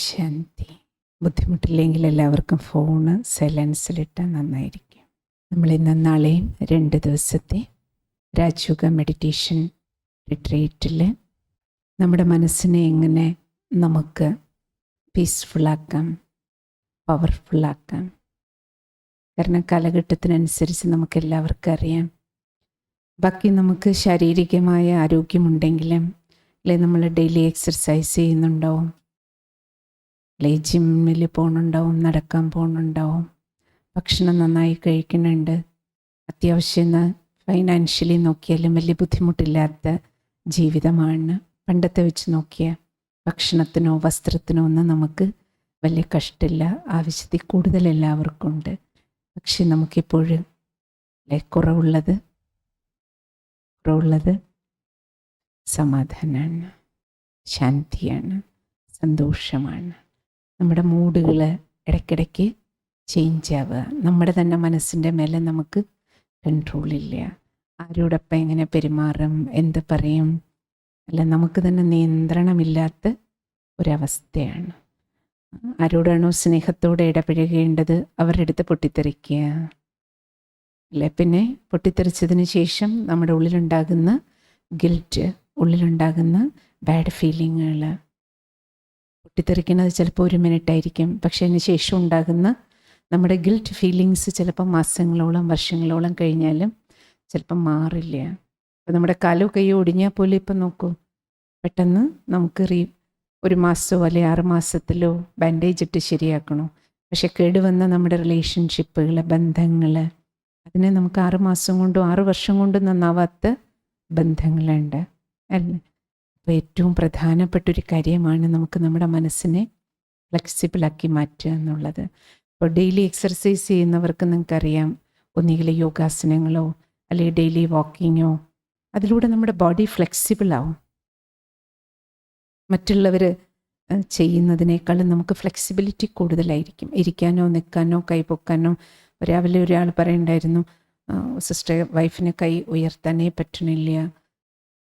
ശാന്തി. ബുദ്ധിമുട്ടില്ലെങ്കിൽ എല്ലാവർക്കും ഫോണ് സൈലൻസിലിട്ടാൽ നന്നായിരിക്കും. നമ്മളിന്ന് നാളെയും 2 ദിവസത്തെ രാജയോഗ മെഡിറ്റേഷൻ റിട്രീറ്റിൽ നമ്മുടെ മനസ്സിനെ എങ്ങനെ നമുക്ക് പീസ്ഫുള്ളാക്കാം, പവർഫുള്ളാക്കാം. കാരണം കാലഘട്ടത്തിനനുസരിച്ച് നമുക്കെല്ലാവർക്കും അറിയാം, ബാക്കി നമുക്ക് ശാരീരികമായ ആരോഗ്യമുണ്ടെങ്കിലും അല്ലെങ്കിൽ നമ്മൾ ഡെയിലി എക്സർസൈസ് ചെയ്യുന്നുണ്ടാവും, അല്ലെങ്കിൽ ജിമ്മിൽ പോകുന്നുണ്ടാവും, നടക്കാൻ പോകുന്നുണ്ടാവും, ഭക്ഷണം നന്നായി കഴിക്കുന്നുണ്ട്, അത്യാവശ്യം ഫൈനാൻഷ്യലി നോക്കിയാലും വലിയ ബുദ്ധിമുട്ടില്ലാത്ത ജീവിതമാണ്. പണ്ടത്തെ വെച്ച് നോക്കിയാൽ ഭക്ഷണത്തിനോ വസ്ത്രത്തിനോ ഒന്നും നമുക്ക് വലിയ കഷ്ടമില്ല, ആവശ്യത്തിൽ കൂടുതൽ എല്ലാവർക്കും ഉണ്ട്. പക്ഷെ നമുക്കിപ്പോഴും കുറവുള്ളത് സമാധാനമാണ്, ശാന്തിയാണ്, സന്തോഷമാണ്. നമ്മുടെ മൂഡുകൾ ഇടയ്ക്കിടയ്ക്ക് ചേഞ്ച് ആവുക. നമ്മുടെ തന്നെ മനസ്സിൻ്റെ മേലെ നമുക്ക് കൺട്രോളില്ല. ആരോടൊപ്പം എങ്ങനെ പെരുമാറും, എന്ത് പറയും, അല്ല നമുക്ക് തന്നെ നിയന്ത്രണമില്ലാത്ത ഒരവസ്ഥയാണ്. ആരോടാണോ സ്നേഹത്തോടെ ഇടപഴകേണ്ടത് അവരുടെ അടുത്ത് പൊട്ടിത്തെറിക്കുക, അല്ലെ പിന്നെ പൊട്ടിത്തെറിച്ചതിന് ശേഷം നമ്മുടെ ഉള്ളിലുണ്ടാകുന്ന ഗിൽറ്റ്, ഉള്ളിലുണ്ടാകുന്ന ബാഡ് ഫീലിങ്ങുകൾ. പൊട്ടിത്തെറിക്കുന്നത് ചിലപ്പോൾ 1 മിനിറ്റ് ആയിരിക്കും, പക്ഷെ അതിന് ശേഷം ഉണ്ടാകുന്ന നമ്മുടെ ഗിൽറ്റ് ഫീലിങ്സ് ചിലപ്പോൾ മാസങ്ങളോളം വർഷങ്ങളോളം കഴിഞ്ഞാലും ചിലപ്പം മാറില്ല. അപ്പോൾ നമ്മുടെ കാലോ കയ്യോ ഒടിഞ്ഞാൽ പോലും ഇപ്പം നോക്കൂ, പെട്ടെന്ന് നമുക്ക് 1 മാസമോ അല്ലെങ്കിൽ 6 മാസത്തിലോ ബാൻഡേജ് ഇട്ട് ശരിയാക്കണോ. പക്ഷെ കേടുവന്ന നമ്മുടെ റിലേഷൻഷിപ്പുകൾ, ബന്ധങ്ങൾ, അതിനെ നമുക്ക് 6 മാസം കൊണ്ടോ 6 വർഷം കൊണ്ടോ നന്നാവാത്ത ബന്ധങ്ങളുണ്ട് അല്ലേ. അപ്പോൾ ഏറ്റവും പ്രധാനപ്പെട്ടൊരു കാര്യമാണ് നമുക്ക് നമ്മുടെ മനസ്സിനെ ഫ്ലെക്സിബിളാക്കി മാറ്റുക എന്നുള്ളത്. ഇപ്പോൾ ഡെയിലി എക്സർസൈസ് ചെയ്യുന്നവർക്ക് നിങ്ങൾക്കറിയാം, ഒന്നുകിൽ യോഗാസനങ്ങളോ അല്ലെങ്കിൽ ഡെയിലി വാക്കിങ്ങോ, അതിലൂടെ നമ്മുടെ ബോഡി ഫ്ലെക്സിബിളാവും. മറ്റുള്ളവർ ചെയ്യുന്നതിനേക്കാളും നമുക്ക് ഫ്ലെക്സിബിലിറ്റി കൂടുതലായിരിക്കും. ഇരിക്കാനോ നിൽക്കാനോ കൈ പൊക്കാനോ. രാവിലെ ഒരാൾ പറയണ്ടായിരുന്നു, സിസ്റ്റർ വൈഫിന് കൈ ഉയർത്താനേ പറ്റണില്ല.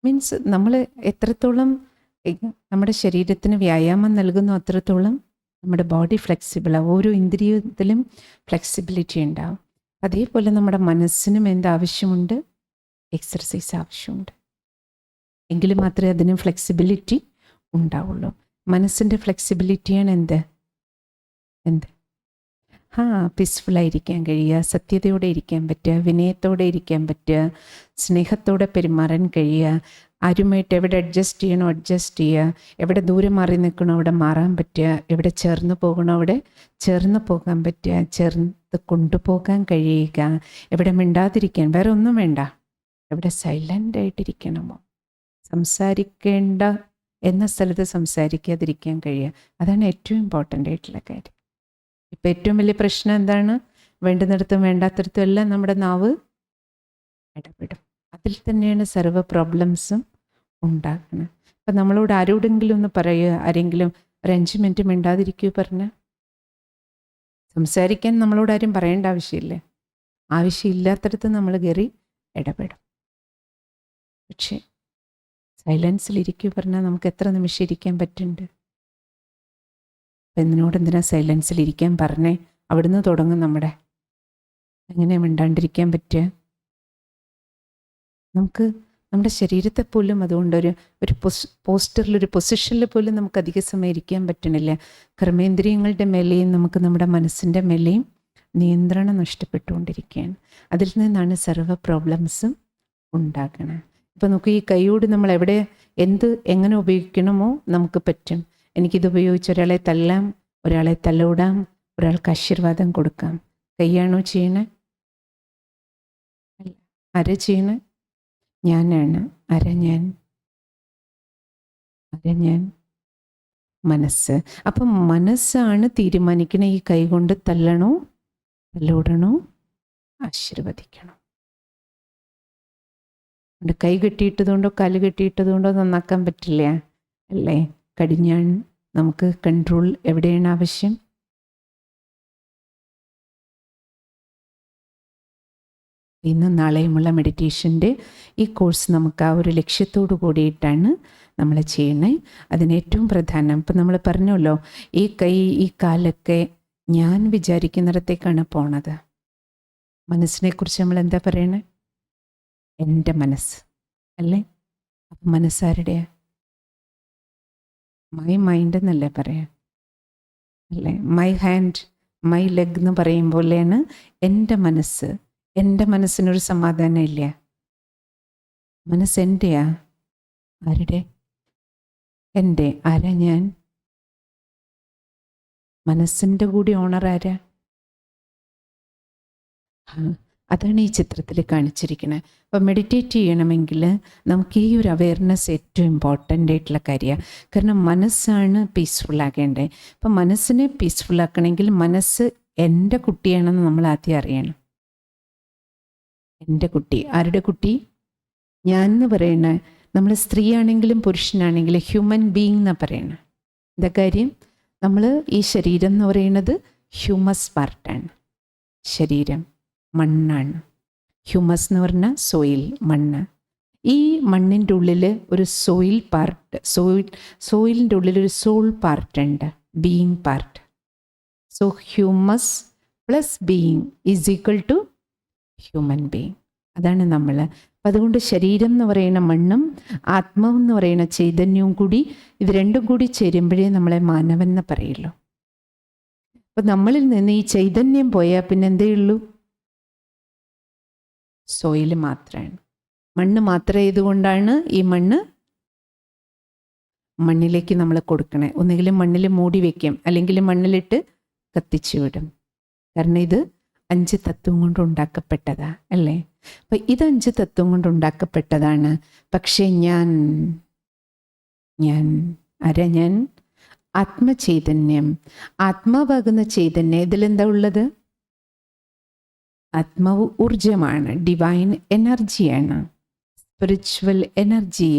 മീൻസ് നമ്മൾ എത്രത്തോളം നമ്മുടെ ശരീരത്തിന് വ്യായാമം നൽകുന്നു അത്രത്തോളം നമ്മുടെ ബോഡി ഫ്ലെക്സിബിളാവും. ഓരോ ഇന്ദ്രിയത്തിലും ഫ്ലെക്സിബിലിറ്റി ഉണ്ടാവും. അതേപോലെ നമ്മുടെ മനസ്സിനും എന്താവശ്യമുണ്ട്? എക്സർസൈസ് ആവശ്യമുണ്ട്. എങ്കിൽ മാത്രമേ അതിന് ഫ്ലെക്സിബിലിറ്റി ഉണ്ടാവുള്ളൂ. മനസ്സിൻ്റെ ഫ്ലെക്സിബിലിറ്റിയാണ് എന്ത് പീസ്ഫുള്ളായിരിക്കാൻ കഴിയുക, സത്യതയോടെ ഇരിക്കാൻ പറ്റുക, വിനയത്തോടെ ഇരിക്കാൻ പറ്റുക, സ്നേഹത്തോടെ പെരുമാറാൻ കഴിയുക, ആരുമായിട്ട് എവിടെ അഡ്ജസ്റ്റ് ചെയ്യണോ അഡ്ജസ്റ്റ് ചെയ്യുക, എവിടെ ദൂരെ മാറി നിൽക്കണോ അവിടെ മാറാൻ പറ്റുക, എവിടെ ചേർന്ന് പോകണോ അവിടെ ചേർന്ന് പോകാൻ പറ്റുക, ചേർന്ന് കൊണ്ടുപോകാൻ കഴിയുക, എവിടെ മിണ്ടാതിരിക്കാൻ, വേറെ ഒന്നും വേണ്ട, എവിടെ സൈലൻ്റായിട്ടിരിക്കണമോ, സംസാരിക്കേണ്ട എന്ന സ്ഥലത്ത് സംസാരിക്കാതിരിക്കാൻ കഴിയുക. അതാണ് ഏറ്റവും ഇമ്പോർട്ടൻ്റ് ആയിട്ടുള്ള കാര്യം. ഇപ്പം ഏറ്റവും വലിയ പ്രശ്നം എന്താണ്? വേണ്ടുന്നിടത്തും വേണ്ടാത്തിടത്തും എല്ലാം നമ്മുടെ നാവ് ഇടപെടും. അതിൽ തന്നെയാണ് സർവ്വ പ്രോബ്ലംസും ഉണ്ടാക്കുന്നത്. അപ്പം നമ്മളോട് ആരോടെങ്കിലും ഒന്ന് പറയുക, ആരെങ്കിലും ഒരു 5 മിനിറ്റ് മിണ്ടാതിരിക്കൂ പറഞ്ഞാൽ, സംസാരിക്കാൻ നമ്മളോട് ആരും പറയേണ്ട ആവശ്യമില്ല. ആവശ്യമില്ലാത്തടത്ത് നമ്മൾ കയറി ഇടപെടും. പക്ഷേ സൈലൻസിലിരിക്കൂ പറഞ്ഞാൽ നമുക്ക് എത്ര നിമിഷം ഇരിക്കാൻ പറ്റുന്നുണ്ട്? അപ്പം എന്തിനാ സൈലൻസിലിരിക്കാൻ പറഞ്ഞേ? അവിടുന്ന് തുടങ്ങും നമ്മുടെ എങ്ങനെയാണ് മിണ്ടാണ്ടിരിക്കാൻ പറ്റുക? നമുക്ക് നമ്മുടെ ശരീരത്തെ പോലും അതുകൊണ്ടൊരു പോസ്റ്ററിലൊരു പൊസിഷനിൽ പോലും നമുക്ക് അധിക സമയം ഇരിക്കാൻ പറ്റണില്ല. കർമ്മേന്ദ്രിയങ്ങളുടെ മേലെയും നമുക്ക് നമ്മുടെ മനസ്സിൻ്റെ മേലെയും നിയന്ത്രണം നഷ്ടപ്പെട്ടുകൊണ്ടിരിക്കുകയാണ്. അതിൽ നിന്നാണ് സർവ്വ പ്രോബ്ലംസും ഉണ്ടാകണത്. ഇപ്പം നമുക്ക് ഈ കൈയോട് നമ്മൾ എങ്ങനെ ഉപയോഗിക്കണമോ നമുക്ക് പറ്റും. എനിക്കിത് ഉപയോഗിച്ച് ഒരാളെ തല്ലാം, ഒരാളെ തലോടാം, ഒരാൾക്ക് ആശീർവാദം കൊടുക്കാം. കൈയാണോ ചെയ്യണേ? ആരാ ചെയ്യണേ? ഞാനാണ്. ആരാ ഞാൻ? മനസ്സ്. അപ്പം മനസ്സാണ് തീരുമാനിക്കണേ ഈ കൈ കൊണ്ട് തല്ലണോ, തലോടണോ, ആശീർവദിക്കണോ. കൈ കെട്ടിയിട്ടതുകൊണ്ടോ കാല് കെട്ടിയിട്ടതുകൊണ്ടോ നന്നാക്കാൻ പറ്റില്ല അല്ലേ. കടിഞ്ഞാൺ നമുക്ക് കൺട്രോൾ എവിടെയാണ് ആവശ്യം? ഇന്നും നാളെയുമുള്ള മെഡിറ്റേഷൻ്റെ ഈ കോഴ്സ് നമുക്ക് ആ ഒരു ലക്ഷ്യത്തോടു കൂടിയിട്ടാണ് നമ്മൾ ചെയ്യണേ. അതിന് ഏറ്റവും പ്രധാനം, ഇപ്പം നമ്മൾ പറഞ്ഞല്ലോ, ഈ കൈ ഈ കാലൊക്കെ ഞാൻ വിചാരിക്കുന്നിടത്തേക്കാണ് പോണത്. മനസ്സിനെക്കുറിച്ച് നമ്മൾ എന്താ പറയണേ? എൻ്റെ മനസ്സ് അല്ലേ? അപ്പം മനസ്സാരുടെയാ? മൈ മൈൻഡ് എന്നല്ലേ പറയാം അല്ലേ? മൈ ഹാൻഡ്, മൈ ലെഗ് എന്ന് പറയും പോലെയാണ് എൻ്റെ മനസ്സ്. എൻ്റെ മനസ്സിനൊരു സമാധാനം ഇല്ല. മനസ്സ് എൻ്റെയാ? ആരുടെ? എൻ്റെ. ആരാ ഞാൻ? മനസ്സിൻ്റെ കൂടി ഓണർ ആരാ? അതാണ് ഈ ചിത്രത്തിൽ കാണിച്ചിരിക്കുന്നത്. അപ്പോൾ മെഡിറ്റേറ്റ് ചെയ്യണമെങ്കിൽ നമുക്ക് ഈ ഒരു അവെയർനെസ് ഏറ്റവും ഇമ്പോർട്ടൻ്റ് ആയിട്ടുള്ള കാര്യമാണ്. കാരണം മനസ്സാണ് പീസ്ഫുൾ ആകേണ്ടത്. അപ്പം മനസ്സിനെ പീസ്ഫുൾ ആക്കണമെങ്കിൽ മനസ്സ് എൻ്റെ കുട്ടിയാണെന്ന് നമ്മൾ ആദ്യം അറിയണം. എൻ്റെ കുട്ടി. ആരുടെ കുട്ടി? ഞാൻ എന്ന് പറയണ, നമ്മൾ സ്ത്രീയാണെങ്കിലും പുരുഷനാണെങ്കിലും ഹ്യൂമൻ ബീയിങ് എന്നാണ് പറയണത്. എന്താ കാര്യം? നമ്മൾ ഈ ശരീരം എന്ന് പറയുന്നത് ഹ്യൂമസ് പാർട്ടാണ്. ശരീരം മണ്ണാണ്. ഹ്യൂമസ് എന്ന് പറഞ്ഞാൽ സോയിൽ, മണ്ണ്. ഈ മണ്ണിൻ്റെ ഉള്ളിൽ ഒരു സോയിൽ പാർട്ട്, സോയിലിൻ്റെ ഉള്ളിൽ ഒരു സോൾ പാർട്ടുണ്ട്, being part. So humus plus being is equal to human being. അതാണ് നമ്മൾ. അപ്പം അതുകൊണ്ട് ശരീരം എന്ന് പറയുന്ന മണ്ണും ആത്മാവ് എന്ന് പറയുന്ന ചൈതന്യവും കൂടി, ഇത് രണ്ടും കൂടി ചേരുമ്പോഴേ നമ്മളെ മാനവൻ എന്ന് പറയുള്ളൂ. അപ്പം നമ്മളിൽ നിന്ന് ഈ ചൈതന്യം പോയാൽ പിന്നെ എന്തേ ഉള്ളൂ? സോയിൽ മാത്രമാണ്. മണ്ണ് മാത്രം. ഇതുകൊണ്ടാണ് ഈ മണ്ണിലേക്ക് നമ്മൾ കൊടുക്കണേ. ഒന്നുകിലും മണ്ണിൽ മൂടി വയ്ക്കും, അല്ലെങ്കിൽ മണ്ണിലിട്ട് കത്തിച്ചു വിടും. കാരണം ഇത് 5 തത്വം കൊണ്ട് ഉണ്ടാക്കപ്പെട്ടതാ അല്ലേ? അപ്പം ഇത് 5 തത്വം കൊണ്ട് ഉണ്ടാക്കപ്പെട്ടതാണ്. പക്ഷേ ഞാൻ ആരാ? ഞാൻ ആത്മചൈതന്യം, ആത്മാവാകുന്ന ചൈതന്യം. ഇതിലെന്താ ഉള്ളത്? ആത്മാവ് ഊർജമാണ്, ഡിവൈൻ എനർജിയാണ്, സ്പിരിച്വൽ എനർജി.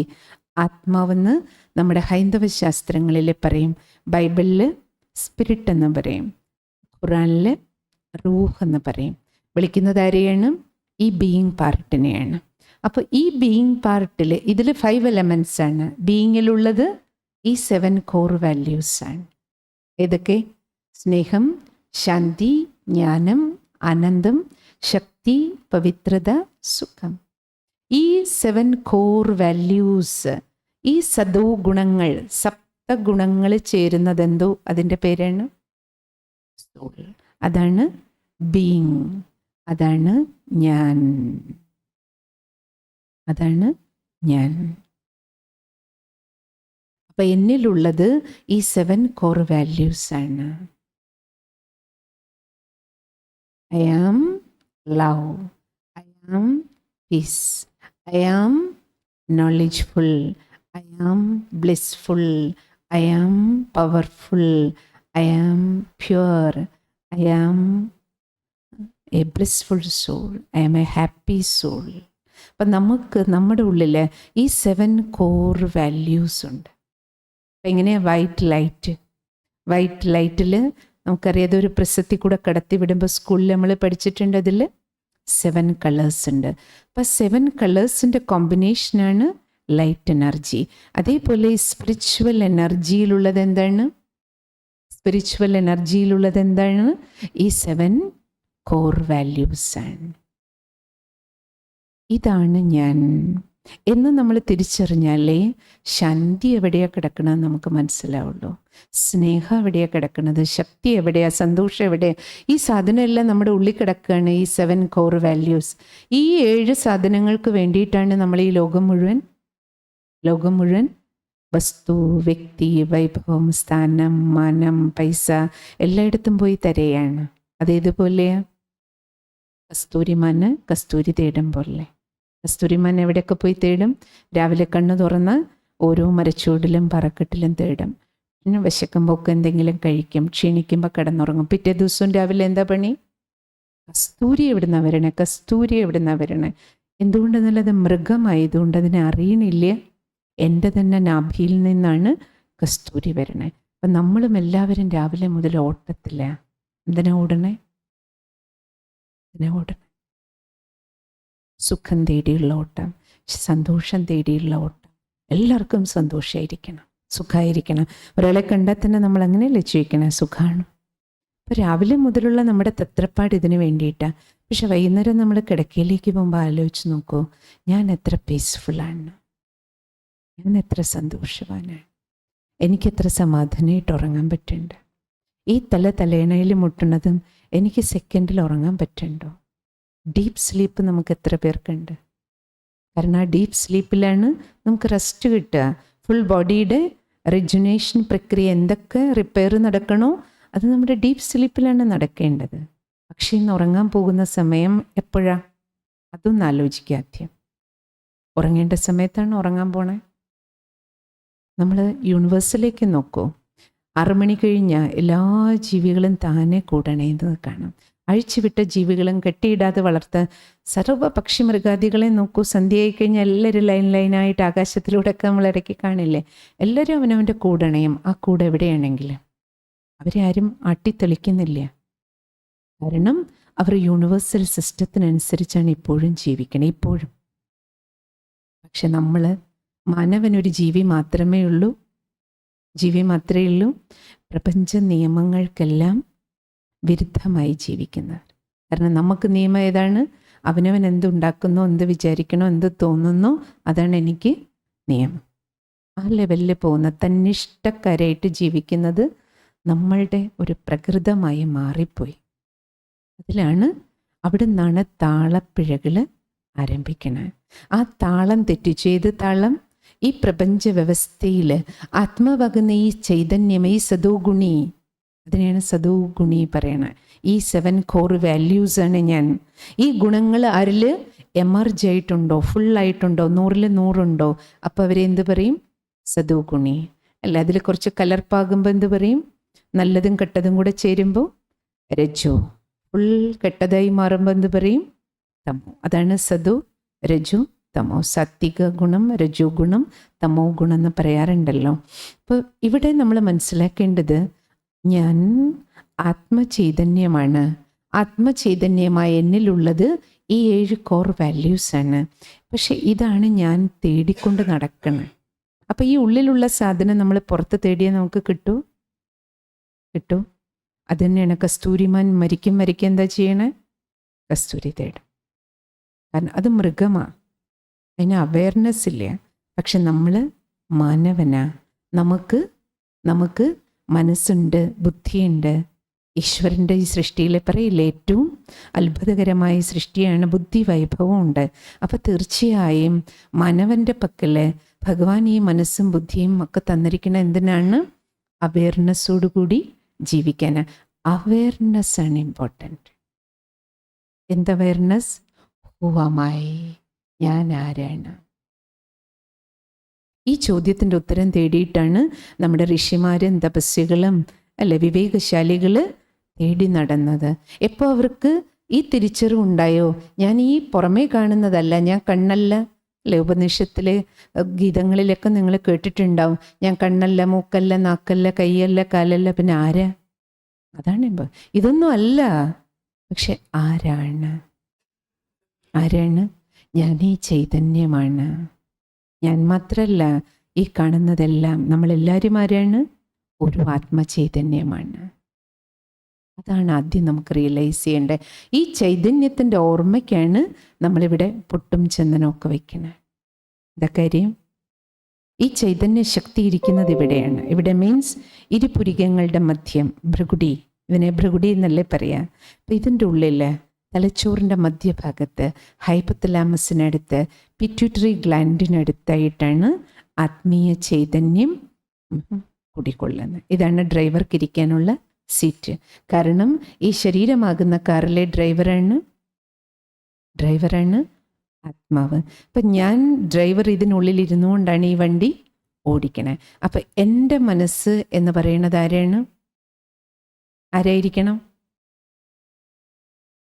ആത്മാവെന്ന് നമ്മുടെ ഹൈന്ദവ ശാസ്ത്രങ്ങളിൽ പറയും. ബൈബിളിൽ സ്പിരിറ്റ് എന്ന് പറയും, ഖുറാനിൽ റൂഹ് എന്ന് പറയും. വിളിക്കുന്നത് ആരെയാണ്? ഈ ബീയിങ് പാർട്ടിനെയാണ്. അപ്പോൾ ഈ ബീയിങ് പാർട്ടിൽ ഇതിൽ 5 എലമെൻറ്റ്സ് ആണ്. ബീയിങ്ങിലുള്ളത് ഈ 7 കോർ വാല്യൂസാണ്. ഏതൊക്കെ? സ്നേഹം, ശാന്തി, ജ്ഞാനം, ആനന്ദം, ശക്തി, പവിത്രത, സുഖം. ഈ 7 കോർ വാല്യൂസ്, ഈ സദോ ഗുണങ്ങൾ, സപ്തഗുണങ്ങൾ ചേരുന്നതെന്തോ അതിൻ്റെ പേരാണ് സോൾ. അതാണ് ബീയിങ്. അതാണ് ഞാൻ. അതാണ് ഞാൻ. അപ്പം എന്നിലുള്ളത് ഈ 7 കോർ വാല്യൂസ് ആണ്. I am love. I am peace. I am knowledgeful. I am blissful. I am powerful. I am pure. I am a blissful soul. I am a happy soul. അപ്പം നമുക്ക് നമ്മുടെ ഉള്ളിൽ ഈ 7 കോർ വാല്യൂസ് ഉണ്ട്. അപ്പം എങ്ങനെയാണ്? White ലൈറ്റിൽ നമുക്കറിയാതെ ഒരു പ്രസത്തി കൂടെ കടത്തി വിടുമ്പോൾ സ്കൂളിൽ നമ്മൾ പഠിച്ചിട്ടുണ്ട്. അതിൽ 7 കളേഴ്സ് ഉണ്ട്. അപ്പം 7 കളേഴ്സിൻ്റെ കോമ്പിനേഷനാണ് ലൈറ്റ് എനർജി. അതേപോലെ സ്പിരിച്വൽ എനർജിയിലുള്ളത് എന്താണ്? ഈ 7 കോർ വാല്യൂസാണ്. ഇതാണ് ഞാൻ എന്ന് നമ്മൾ തിരിച്ചറിഞ്ഞാലേ ശാന്തി എവിടെയാണ് കിടക്കണമെന്ന് നമുക്ക് മനസ്സിലാവുള്ളൂ. സ്നേഹം എവിടെയാണ് കിടക്കുന്നത്, ശക്തി എവിടെയാണ്, സന്തോഷം എവിടെയാണ്. ഈ സാധനമെല്ലാം നമ്മുടെ ഉള്ളിൽ കിടക്കുകയാണ്. ഈ 7 കോർ വാല്യൂസ്. ഈ 7 സാധനങ്ങൾക്ക് വേണ്ടിയിട്ടാണ് നമ്മൾ ഈ ലോകം മുഴുവൻ വസ്തു, വ്യക്തി, വൈഭവം, സ്ഥാനം, മാനം, പൈസ എല്ലായിടത്തും പോയി തരയാണ്. അതേതുപോലെയാണ്? കസ്തൂരി തേടും പോലെ. കസ്തൂരിമാൻ എവിടെയൊക്കെ പോയി തേടും? രാവിലെ കണ്ണു തുറന്ന് ഓരോ മരച്ചൂടിലും പറക്കെട്ടിലും തേടും. പിന്നെ വിശക്കുമ്പോൾ ഒക്കെ എന്തെങ്കിലും കഴിക്കും, ക്ഷീണിക്കുമ്പോൾ കിടന്നുറങ്ങും. പിറ്റേ ദിവസവും രാവിലെ എന്താ പണി? കസ്തൂരി എവിടുന്നാ വരണേ? എന്തുകൊണ്ടെന്നുള്ളത് മൃഗമായതുകൊണ്ട് അതിനെ അറിയണില്ല. എൻ്റെ തന്നെ നാഭിയിൽ നിന്നാണ് കസ്തൂരി വരണേ. അപ്പം നമ്മളും എല്ലാവരും രാവിലെ മുതൽ ഓട്ടത്തില്ല. എന്തിനാ ഓടണേ? സുഖം തേടിയുള്ള ഓട്ടം, സന്തോഷം തേടിയുള്ള ഓട്ടം. എല്ലാവർക്കും സന്തോഷമായിരിക്കണം, സുഖമായിരിക്കണം. ഒരാളെ കണ്ടാൽ തന്നെ നമ്മൾ അങ്ങനെയല്ലേ ചോദിക്കണം, സുഖമാണ്. അപ്പോൾ രാവിലെ മുതലുള്ള നമ്മുടെ തത്രപ്പാട് ഇതിന് വേണ്ടിയിട്ടാണ്. പക്ഷെ വൈകുന്നേരം നമ്മൾ കിടക്കയിലേക്ക് പോകുമ്പോൾ ആലോചിച്ച് നോക്കൂ, ഞാൻ എത്ര പീസ്ഫുള്ളാണ്, ഞാൻ എത്ര സന്തോഷവാനാണ്, എനിക്കെത്ര സമാധാനമായിട്ട് ഉറങ്ങാൻ പറ്റുന്നുണ്ട്. ഈ തലയണയിൽ മുട്ടുന്നതും എനിക്ക് സെക്കൻഡിൽ ഉറങ്ങാൻ പറ്റുന്നുണ്ടോ? ഡീപ്പ് സ്ലീപ്പ് നമുക്ക് എത്ര പേർക്കുണ്ട്? കാരണം ആ ഡീപ്പ് സ്ലീപ്പിലാണ് നമുക്ക് റെസ്റ്റ് കിട്ടുക. ഫുൾ ബോഡിയുടെ റിജുനേഷൻ പ്രക്രിയ, എന്തൊക്കെ റിപ്പയർ നടക്കണോ അത് നമ്മുടെ ഡീപ്പ് സ്ലീപ്പിലാണ് നടക്കേണ്ടത്. പക്ഷേ ഇന്ന് ഉറങ്ങാൻ പോകുന്ന സമയം എപ്പോഴാണ്? അതൊന്നും ആലോചിക്കുക. ആദ്യം ഉറങ്ങേണ്ട സമയത്താണ് ഉറങ്ങാൻ പോണേ. നമ്മൾ യൂണിവേഴ്സിലേക്ക് നോക്കൂ, 6 മണി കഴിഞ്ഞാൽ എല്ലാ ജീവികളും താനെ കൂടണേന്ന് കാണാം. അഴിച്ചുവിട്ട ജീവികളും കെട്ടിയിടാതെ വളർത്ത സർവ്വ പക്ഷി മൃഗാദികളെ നോക്കൂ. സന്ധ്യയായി കഴിഞ്ഞാൽ എല്ലാവരും ലൈനായിട്ട് ആകാശത്തിലൂടെയൊക്കെ നമ്മൾ ഇടയ്ക്ക് കാണില്ലേ? എല്ലാവരും അവനവൻ്റെ കൂടണയും. ആ കൂടെ എവിടെയാണെങ്കിലും അവരെ ആരും ആട്ടിത്തെളിക്കുന്നില്ല. കാരണം അവർ യൂണിവേഴ്സൽ സിസ്റ്റത്തിനനുസരിച്ചാണ് ഇപ്പോഴും ജീവിക്കണേ, ഇപ്പോഴും. പക്ഷെ നമ്മൾ മാനവനൊരു ജീവി മാത്രമേ ഉള്ളൂ, പ്രപഞ്ച നിയമങ്ങൾക്കെല്ലാം വിരുദ്ധമായി ജീവിക്കുന്നവർ. കാരണം നമുക്ക് നിയമം ഏതാണ്? അവനവൻ എന്തുണ്ടാക്കുന്നോ, എന്ത് വിചാരിക്കണോ, എന്ത് തോന്നുന്നോ അതാണ് എനിക്ക് നിയമം. ആ ലെവലിൽ പോകുന്ന തന്നിഷ്ടക്കാരായിട്ട് ജീവിക്കുന്നത് നമ്മളുടെ ഒരു പ്രകൃതമായി മാറിപ്പോയി. അതിലാണ് അവിടെ നിന്നാണ് താളപ്പിഴകൾ ആരംഭിക്കുന്നത്. ആ താളം തെറ്റിച്ചു. ഏത് താളം? ഈ പ്രപഞ്ച വ്യവസ്ഥയിൽ ആത്മാവാകുന്ന ഈ ചൈതന്യം, ഈ സദോഗുണി, അതിനെയാണ് സദോഗുണി പറയണത്. ഈ 7 കോർ വാല്യൂസാണ് ഞാൻ. ഈ ഗുണങ്ങൾ ആരിൽ എമർജ് ആയിട്ടുണ്ടോ, ഫുള്ളായിട്ടുണ്ടോ, 100ൽ 100 ഉണ്ടോ, അപ്പോൾ അവരെ എന്ത് പറയും? സദോഗുണി. അല്ല, അതിൽ കുറച്ച് കലർപ്പാകുമ്പോൾ എന്ത് പറയും? നല്ലതും കെട്ടതും കൂടെ ചേരുമ്പോൾ രജോ. ഫുൾ കെട്ടതായി മാറുമ്പോൾ എന്ത് പറയും? തമോ. അതാണ് സദോ രജോ തമോ. സാത്വിക ഗുണം, രജോ ഗുണം, തമോ ഗുണം എന്ന് പറയാറുണ്ടല്ലോ. അപ്പോൾ ഇവിടെ നമ്മൾ മനസ്സിലാക്കേണ്ടത്, ഞാൻ ആത്മചൈതന്യമാണ്. ആത്മചൈതന്യമായ എന്നിലുള്ളത് ഈ 7 കോർ വാല്യൂസാണ്. പക്ഷെ ഇതാണ് ഞാൻ തേടിക്കൊണ്ട് നടക്കുന്നത്. അപ്പോൾ ഈ ഉള്ളിലുള്ള സാധനം നമ്മൾ പുറത്ത് തേടിയാൽ നമുക്ക് കിട്ടൂ? അത് തന്നെയാണ് കസ്തൂരിമാൻ മരിക്കും എന്താ ചെയ്യണേ? കസ്തൂരി തേടും. കാരണം അത് മൃഗമാണ്, അതിന് അവയർനെസ് ഇല്ല. പക്ഷെ നമ്മൾ മാനവനാ, നമുക്ക് മനസ്സുണ്ട്, ബുദ്ധിയുണ്ട്. ഈശ്വരൻ്റെ ഈ സൃഷ്ടിയിൽ പറയില്ലേ, ഏറ്റവും അത്ഭുതകരമായ സൃഷ്ടിയാണ്, ബുദ്ധി വൈഭവം ഉണ്ട്. അപ്പോൾ തീർച്ചയായും മാനവൻ്റെ പക്കൽ ഭഗവാൻ ഈ മനസ്സും ബുദ്ധിയും ഒക്കെ തന്നിരിക്കുന്ന എന്തിനാണ്? അവയർനെസ്സോടുകൂടി ജീവിക്കാൻ. അവയർനെസ്സാണ് ഇമ്പോർട്ടൻറ്റ്. എന്ത് അവയർനെസ്? ഹൂവാമായി, ഞാൻ ആരാണ്? ഈ ചോദ്യത്തിൻ്റെ ഉത്തരം തേടിയിട്ടാണ് നമ്മുടെ ഋഷിമാരും തപസ്വികളും അല്ലെ വിവേകശാലികൾ തേടി നടന്നത്. എപ്പോൾ അവർക്ക് ഈ തിരിച്ചറിവുണ്ടായോ, ഞാൻ ഈ പുറമേ കാണുന്നതല്ല, ഞാൻ കണ്ണല്ല. അല്ലെ, ഉപനിഷത്തിലെ ഗീതങ്ങളിലൊക്കെ നിങ്ങൾ കേട്ടിട്ടുണ്ടാവും, ഞാൻ കണ്ണല്ല, മൂക്കല്ല, നാക്കല്ല, കൈയല്ല, കാലല്ല, പിന്നെ ആരാ? അതാണ് ഇതൊന്നും അല്ല. പക്ഷെ ആരാണ്? ഞാൻ ഈ ചൈതന്യമാണ്. ഞാൻ മാത്രമല്ല, ഈ കാണുന്നതെല്ലാം നമ്മളെല്ലാവരും ആരാണ്? ഒരു ആത്മചൈതന്യമാണ്. അതാണ് ആദ്യം നമുക്ക് റിയലൈസ് ചെയ്യേണ്ടത്. ഈ ചൈതന്യത്തിൻ്റെ ഓർമ്മയ്ക്കാണ് നമ്മളിവിടെ പൊട്ടും ചന്ദനമൊക്കെ വയ്ക്കുന്നത്. എന്താ കാര്യം? ഈ ചൈതന്യ ശക്തി ഇരിക്കുന്നത് ഇവിടെയാണ്. ഇവിടെ മീൻസ് ഇരുപുരികങ്ങളുടെ മധ്യം, ഭൃഗുടി. ഇതിനെ ഭൃഗുടി എന്നല്ലേ പറയാം. അപ്പം ഇതിൻ്റെ ഉള്ളിൽ തലച്ചോറിൻ്റെ മധ്യഭാഗത്ത് ഹൈപ്പത്തലാമസിനടുത്ത് പിറ്റ്യൂട്ടറി ഗ്ലാൻഡിനടുത്തായിട്ടാണ് ആത്മീയ ചൈതന്യം കുടികൊള്ളുന്നത്. ഇതാണ് ഡ്രൈവർക്ക് ഇരിക്കാനുള്ള സീറ്റ്. കാരണം ഈ ശരീരമാകുന്ന കാറിലെ ഡ്രൈവറാണ് ആത്മാവ്. അപ്പം ഞാൻ ഡ്രൈവർ ഇതിനുള്ളിൽ ഇരുന്നുകൊണ്ടാണ് ഈ വണ്ടി ഓടിക്കണേ. അപ്പം എൻ്റെ മനസ്സ് എന്ന് പറയുന്നത് ആരായിരിക്കണം?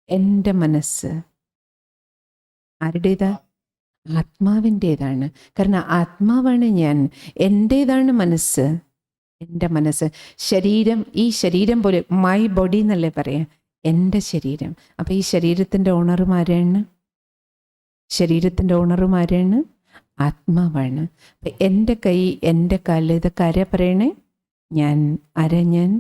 എൻ്റെ മനസ്സ് ആരുടേതാ? ആത്മാവിൻ്റേതാണ്. കാരണം ആത്മാവാണ് ഞാൻ, എൻ്റേതാണ് മനസ്സ്. എൻ്റെ മനസ്സ്, ശരീരം, ഈ ശരീരം പോലെ മൈ ബോഡി എന്നല്ലേ പറയാം, എൻ്റെ ശരീരം. അപ്പം ഈ ശരീരത്തിൻ്റെ ഓണറും ആരാണ്? ശരീരത്തിൻ്റെ ഓണറും ആരാണ്? ആത്മാവാണ്. അപ്പം എൻ്റെ കൈ, എൻ്റെ കാല്, ഇതൊക്കെ ആരാ പറയണേ? ഞാൻ. ആരാ ഞാൻ?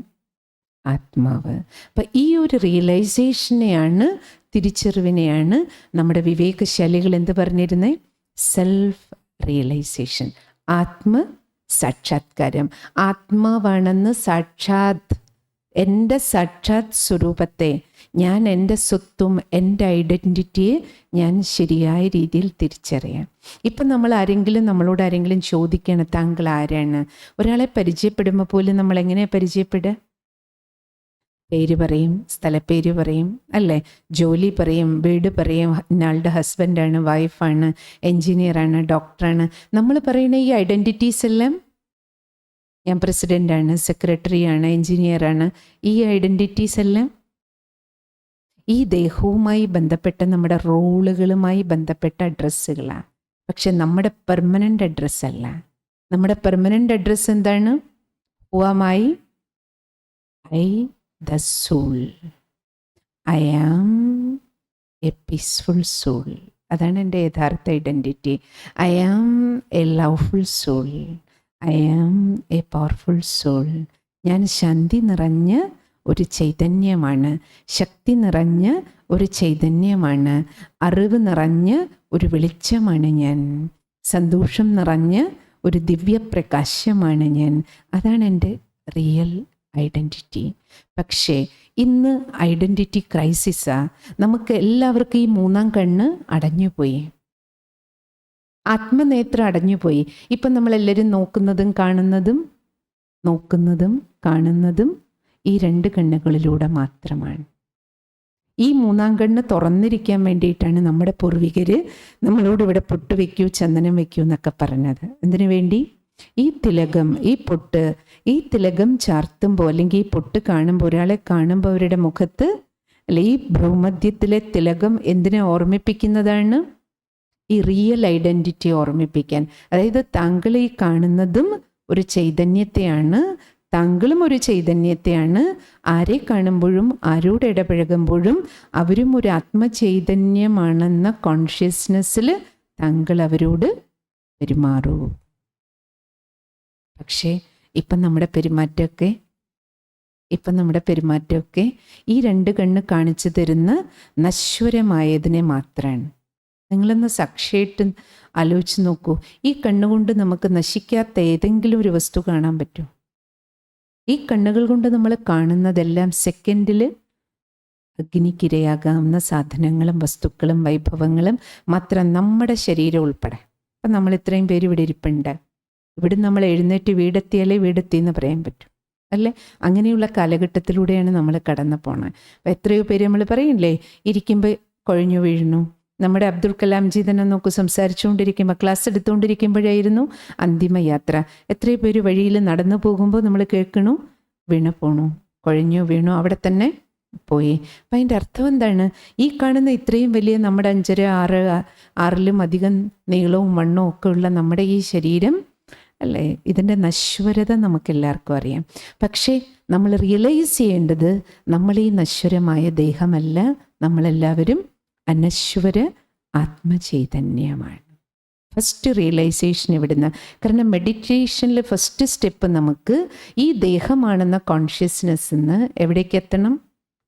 ആത്മാവ്. അപ്പം ഈ ഒരു റിയലൈസേഷനെയാണ്, തിരിച്ചറിവിനെയാണ് നമ്മുടെ വിവേകശാലികൾ എന്ത് പറഞ്ഞിരുന്നേ? സെൽഫ് റിയലൈസേഷൻ, ആത്മ സാക്ഷാത്കാരം. ആത്മാവാണെന്ന് സാക്ഷാത്, എൻ്റെ സാക്ഷാത് സ്വരൂപത്തെ, ഞാൻ എൻ്റെ സ്വത്തും എൻ്റെ ഐഡൻറ്റിറ്റിയെ ഞാൻ ശരിയായ രീതിയിൽ തിരിച്ചറിയാം. ഇപ്പം നമ്മളോട് ആരെങ്കിലും ചോദിക്കണം താങ്കൾ ആരാണ്? ഒരാളെ പരിചയപ്പെടുമ്പോൾ പോലും നമ്മൾ എങ്ങനെയാണ് പരിചയപ്പെടുക? പേര് പറയും, സ്ഥലപ്പേര് പറയും, അല്ലേ? ജോലി പറയും, വീട് പറയും, ഇന്നയാളുടെ ഹസ്ബൻഡാണ്, വൈഫാണ്, എൻജിനീയറാണ്, ഡോക്ടറാണ്. നമ്മൾ പറയുന്ന ഈ ഐഡൻറ്റിറ്റീസ് എല്ലാം, ഞാൻ പ്രസിഡൻ്റാണ്, സെക്രട്ടറിയാണ്, എൻജിനീയറാണ്, ഈ ഐഡൻറ്റിറ്റീസ് എല്ലാം ഈ ദേഹവുമായി ബന്ധപ്പെട്ട നമ്മുടെ റോളുകളുമായി ബന്ധപ്പെട്ട അഡ്രസ്സുകളാണ്. പക്ഷെ നമ്മുടെ പെർമനൻ്റ് അഡ്രസ്സ് അല്ല. നമ്മുടെ പെർമനൻ്റ് അഡ്രസ്സ് എന്താണ്? Who am I? I the soul. I am a peaceful soul. അതാണ് എൻ്റെ യഥാർത്ഥ identity. I am a loveful soul. I am a powerful soul. ഞാൻ ശാന്തി നിറഞ്ഞ ഒരു ചൈതന്യമാണ്, ശക്തി നിറഞ്ഞ ഒരു ചൈതന്യമാണ്, അറിവ് നിറഞ്ഞ ഒരു വെളിച്ചമാണ് ഞാൻ, സന്തോഷം നിറഞ്ഞ ഒരു ദിവ്യപ്രകാശമാണ് ഞാൻ. അതാണ് എൻ്റെ റിയൽ ഐഡൻറ്റിറ്റി. പക്ഷേ ഇന്ന് ഐഡൻറ്റിറ്റി ക്രൈസിസാ. നമുക്ക് എല്ലാവർക്കും ഈ മൂന്നാം കണ്ണ് അടഞ്ഞുപോയി, ആത്മനേത്രം അടഞ്ഞുപോയി. ഇപ്പം നമ്മളെല്ലാവരും നോക്കുന്നതും കാണുന്നതും ഈ രണ്ട് കണ്ണുകളിലൂടെ മാത്രമാണ്. ഈ മൂന്നാം കണ്ണ് തുറന്നിരിക്കാൻ വേണ്ടിയിട്ടാണ് നമ്മുടെ പൂർവികർ നമ്മളോട് ഇവിടെ പൊട്ട് വയ്ക്കൂ, ചന്ദനം വയ്ക്കൂ എന്നൊക്കെ പറഞ്ഞത്. എന്തിനു വേണ്ടി? ഈ തിലകം, ഈ തിലകം ചാർത്തുമ്പോൾ, അല്ലെങ്കിൽ ഈ പൊട്ട് കാണുമ്പോൾ, ഒരാളെ കാണുമ്പോൾ അവരുടെ മുഖത്ത്, അല്ലെ ഈ ഭ്രൂമധ്യത്തിലെ തിലകം എന്തിനെ ഓർമ്മിപ്പിക്കുന്നതാണ്? ഈ റിയൽ ഐഡൻറ്റിറ്റി ഓർമ്മിപ്പിക്കാൻ. അതായത് താങ്കൾ ഈ കാണുന്നതും ഒരു ചൈതന്യത്തെയാണ്, താങ്കളും ഒരു ചൈതന്യത്തെയാണ്. ആരെ കാണുമ്പോഴും ആരോട് ഇടപഴകുമ്പോഴും അവരും ഒരു ആത്മചൈതന്യമാണെന്ന കോൺഷ്യസ്നെസ്സിൽ താങ്കൾ അവരോട് പെരുമാറൂ. പക്ഷേ ഇപ്പം നമ്മുടെ പെരുമാറ്റമൊക്കെ ഈ രണ്ട് കണ്ണ് കാണിച്ചു തരുന്ന നശ്വരമായതിനെ മാത്രമാണ്. നിങ്ങളൊന്ന് സാക്ഷിയായിട്ട് ആലോചിച്ച് നോക്കൂ. ഈ കണ്ണുകൊണ്ട് നമുക്ക് നശിക്കാത്ത ഏതെങ്കിലും ഒരു വസ്തു കാണാൻ പറ്റുമോ? ഈ കണ്ണുകൾ കൊണ്ട് നമ്മൾ കാണുന്നതെല്ലാം സെക്കൻഡിൽ അഗ്നിക്കിരയാകാവുന്ന സാധനങ്ങളും വസ്തുക്കളും വൈഭവങ്ങളും മാത്രം, നമ്മുടെ ശരീരം ഉൾപ്പെടെ. അപ്പം നമ്മൾ ഇത്രയും പേര് ഇവിടെ ഇരിപ്പുണ്ട്. ഇവിടെ നമ്മൾ എഴുന്നേറ്റ് വീടെത്തിയാലേ വീടെത്തി എന്ന് പറയാൻ പറ്റും, അല്ലേ? അങ്ങനെയുള്ള കാലഘട്ടത്തിലൂടെയാണ് നമ്മൾ കടന്നു പോണത്. അപ്പം എത്രയോ പേര് നമ്മൾ പറയില്ലേ, ഇരിക്കുമ്പോൾ കുഴഞ്ഞു വീഴുന്നു. നമ്മുടെ അബ്ദുൽ കലാംജി തന്നെ നോക്കൂ, സംസാരിച്ചുകൊണ്ടിരിക്കുമ്പോൾ, ക്ലാസ് എടുത്തുകൊണ്ടിരിക്കുമ്പോഴായിരുന്നു അന്തിമയാത്ര. എത്രയോ പേര് വഴിയിൽ നടന്നു പോകുമ്പോൾ നമ്മൾ കേൾക്കണു, വീണു, കുഴഞ്ഞു വീണു, അവിടെ തന്നെ പോയി. അപ്പം അതിൻ്റെ അർത്ഥം എന്താണ്? ഈ കാണുന്ന ഇത്രയും വലിയ നമ്മുടെ 5, 6 അധികം നീളവും വണ്ണവും ഒക്കെ ഉള്ള നമ്മുടെ ഈ ശരീരം, അല്ലേ, ഇതിൻ്റെ നശ്വരത നമുക്കെല്ലാവർക്കും അറിയാം. പക്ഷേ നമ്മൾ റിയലൈസ് ചെയ്യേണ്ടത് നമ്മൾ ഈ നശ്വരമായ ദേഹമല്ല, നമ്മളെല്ലാവരും അനശ്വര ആത്മചൈതന്യമാണ്. ഫസ്റ്റ് റിയലൈസേഷൻ ഇവിടുന്ന്. കാരണം മെഡിറ്റേഷനിൽ ഫസ്റ്റ് സ്റ്റെപ്പ് നമുക്ക് ഈ ദേഹമാണെന്ന കോൺഷ്യസ്നെസ്സിന്ന് എവിടേക്ക് എത്തണം?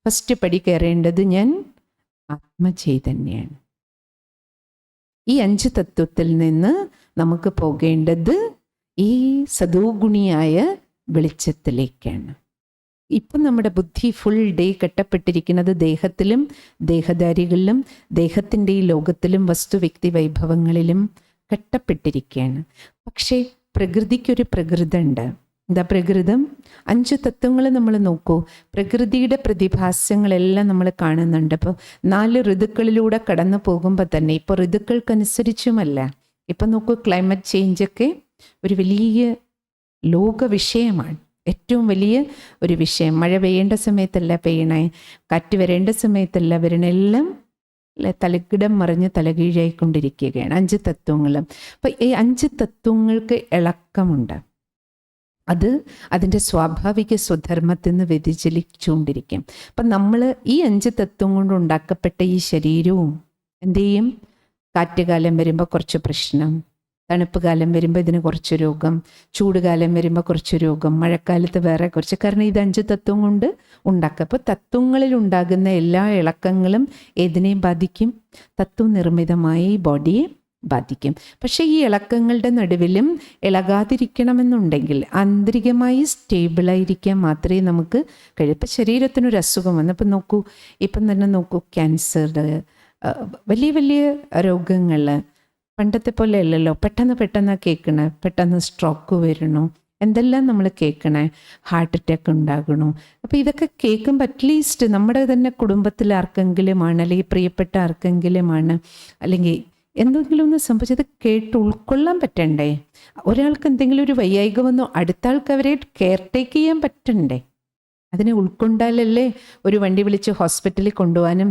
ഫസ്റ്റ് പടി കയറേണ്ടത് ഞാൻ ആത്മചൈതന്യമാണ്. ഈ 5 തത്വത്തിൽ നിന്ന് നമുക്ക് പോകേണ്ടത് ഈ സദോഗുണിയായ വെളിച്ചത്തിലേക്കാണ്. ഇപ്പം നമ്മുടെ ബുദ്ധി ഫുൾ ഡേ കെട്ടപ്പെട്ടിരിക്കുന്നത് ദേഹത്തിലും ദേഹധാരികളിലും ദേഹത്തിൻ്റെ ഈ ലോകത്തിലും വസ്തു വ്യക്തി വൈഭവങ്ങളിലും കെട്ടപ്പെട്ടിരിക്കുകയാണ്. പക്ഷേ പ്രകൃതിക്കൊരു പ്രകൃതമുണ്ട്. എന്താ പ്രകൃതം? 5 തത്വങ്ങൾ നമ്മൾ നോക്കൂ. പ്രകൃതിയുടെ പ്രതിഭാസങ്ങളെല്ലാം നമ്മൾ കാണുന്നുണ്ട്. അപ്പോൾ 4 ഋതുക്കളിലൂടെ കടന്നു പോകുമ്പോൾ തന്നെ, ഇപ്പോൾ ഋതുക്കൾക്കനുസരിച്ചുമല്ല, ഇപ്പം നോക്കൂ, ക്ലൈമറ്റ് ചേഞ്ചൊക്കെ ഒരു വലിയ ലോക വിഷയമാണ്, ഏറ്റവും വലിയ ഒരു വിഷയം. മഴ പെയ്യേണ്ട സമയത്തല്ല പെയ്യണേ, കാറ്റ് വരേണ്ട സമയത്തല്ല വരണ, എല്ലാം തലക്കിടം മറിഞ്ഞ് തലകീഴായിക്കൊണ്ടിരിക്കുകയാണ് 5 തത്വങ്ങളും. അപ്പം ഈ 5 തത്വങ്ങൾക്ക് ഇളക്കമുണ്ട്. അത് അതിൻ്റെ സ്വാഭാവിക സ്വധർമ്മത്തിൽ നിന്ന് വ്യതിചലിച്ചുകൊണ്ടിരിക്കും. അപ്പം നമ്മൾ ഈ 5 തത്വം കൊണ്ട് ഉണ്ടാക്കപ്പെട്ട ഈ ശരീരവും എന്ത് ചെയ്യും? കാറ്റ് കാലം വരുമ്പോൾ കുറച്ച് പ്രശ്നം, തണുപ്പ് കാലം വരുമ്പോൾ ഇതിന് കുറച്ച് രോഗം, ചൂട് കാലം വരുമ്പോൾ കുറച്ച് രോഗം, മഴക്കാലത്ത് വേറെ കുറച്ച്. കാരണം ഇത് 5 തത്വം കൊണ്ട് ഉണ്ടാക്കുക. അപ്പോൾ തത്വങ്ങളിൽ ഉണ്ടാകുന്ന എല്ലാ ഇളക്കങ്ങളും ഏതിനെയും ബാധിക്കും? തത്വ നിർമ്മിതമായി ബോഡിയെ ബാധിക്കും. പക്ഷേ ഈ ഇളക്കങ്ങളുടെ നടുവിലും ഇളകാതിരിക്കണമെന്നുണ്ടെങ്കിൽ ആന്തരികമായി സ്റ്റേബിളായിരിക്കാൻ മാത്രമേ നമുക്ക് കഴിയൂ. ഇപ്പം ശരീരത്തിനൊരു അസുഖം വന്നപ്പോൾ നോക്കൂ, ഇപ്പം തന്നെ നോക്കൂ, ക്യാൻസർ, വലിയ വലിയ രോഗങ്ങൾ പണ്ടത്തെ പോലെ അല്ലല്ലോ. പെട്ടെന്ന് കേൾക്കണേ, പെട്ടെന്ന് സ്ട്രോക്ക് വരണു, എന്തെല്ലാം നമ്മൾ കേൾക്കണേ, ഹാർട്ട് അറ്റാക്ക് ഉണ്ടാകണു. അപ്പോൾ ഇതൊക്കെ കേൾക്കുമ്പോൾ അറ്റ്ലീസ്റ്റ് നമ്മുടെ തന്നെ കുടുംബത്തിൽ ആർക്കെങ്കിലുമാണ്, അല്ലെങ്കിൽ പ്രിയപ്പെട്ട ആർക്കെങ്കിലുമാണ്, അല്ലെങ്കിൽ എന്തെങ്കിലും ഒന്ന് സംഭവിച്ചത് കേട്ട് ഉൾക്കൊള്ളാൻ പറ്റണ്ടേ? ഒരാൾക്ക് എന്തെങ്കിലും ഒരു വയ്യായിക വന്നു, അടുത്ത ആൾക്ക് അവരെ കെയർ ടേക്ക് ചെയ്യാൻ പറ്റണ്ടേ? അതിനെ ഉൾക്കൊണ്ടാലല്ലേ ഒരു വണ്ടി വിളിച്ച് ഹോസ്പിറ്റലിൽ കൊണ്ടുപോകാനും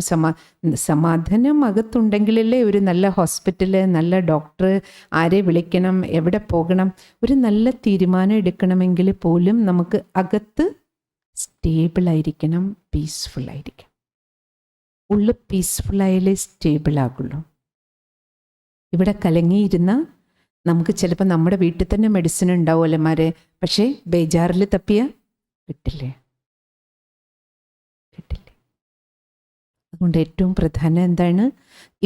സമാധാനം അകത്തുണ്ടെങ്കിലല്ലേ ഒരു നല്ല ഹോസ്പിറ്റല്, നല്ല ഡോക്ടർ, ആരെ വിളിക്കണം, എവിടെ പോകണം, ഒരു നല്ല തീരുമാനം എടുക്കണമെങ്കിൽ പോലും നമുക്ക് അകത്ത് സ്റ്റേബിളായിരിക്കണം, പീസ്ഫുള്ളായിരിക്കണം. ഉള്ളു പീസ്ഫുള്ളായാലേ സ്റ്റേബിളാകുള്ളൂ. ഇവിടെ കലങ്ങിയിരുന്ന നമുക്ക് ചിലപ്പോൾ നമ്മുടെ വീട്ടിൽ തന്നെ മെഡിസിൻ ഉണ്ടാവുമല്ലോ, പക്ഷേ ബേജാറിൽ തപ്പിയ കിട്ടില്ലേ? അതുകൊണ്ട് ഏറ്റവും പ്രധാനം എന്താണ്?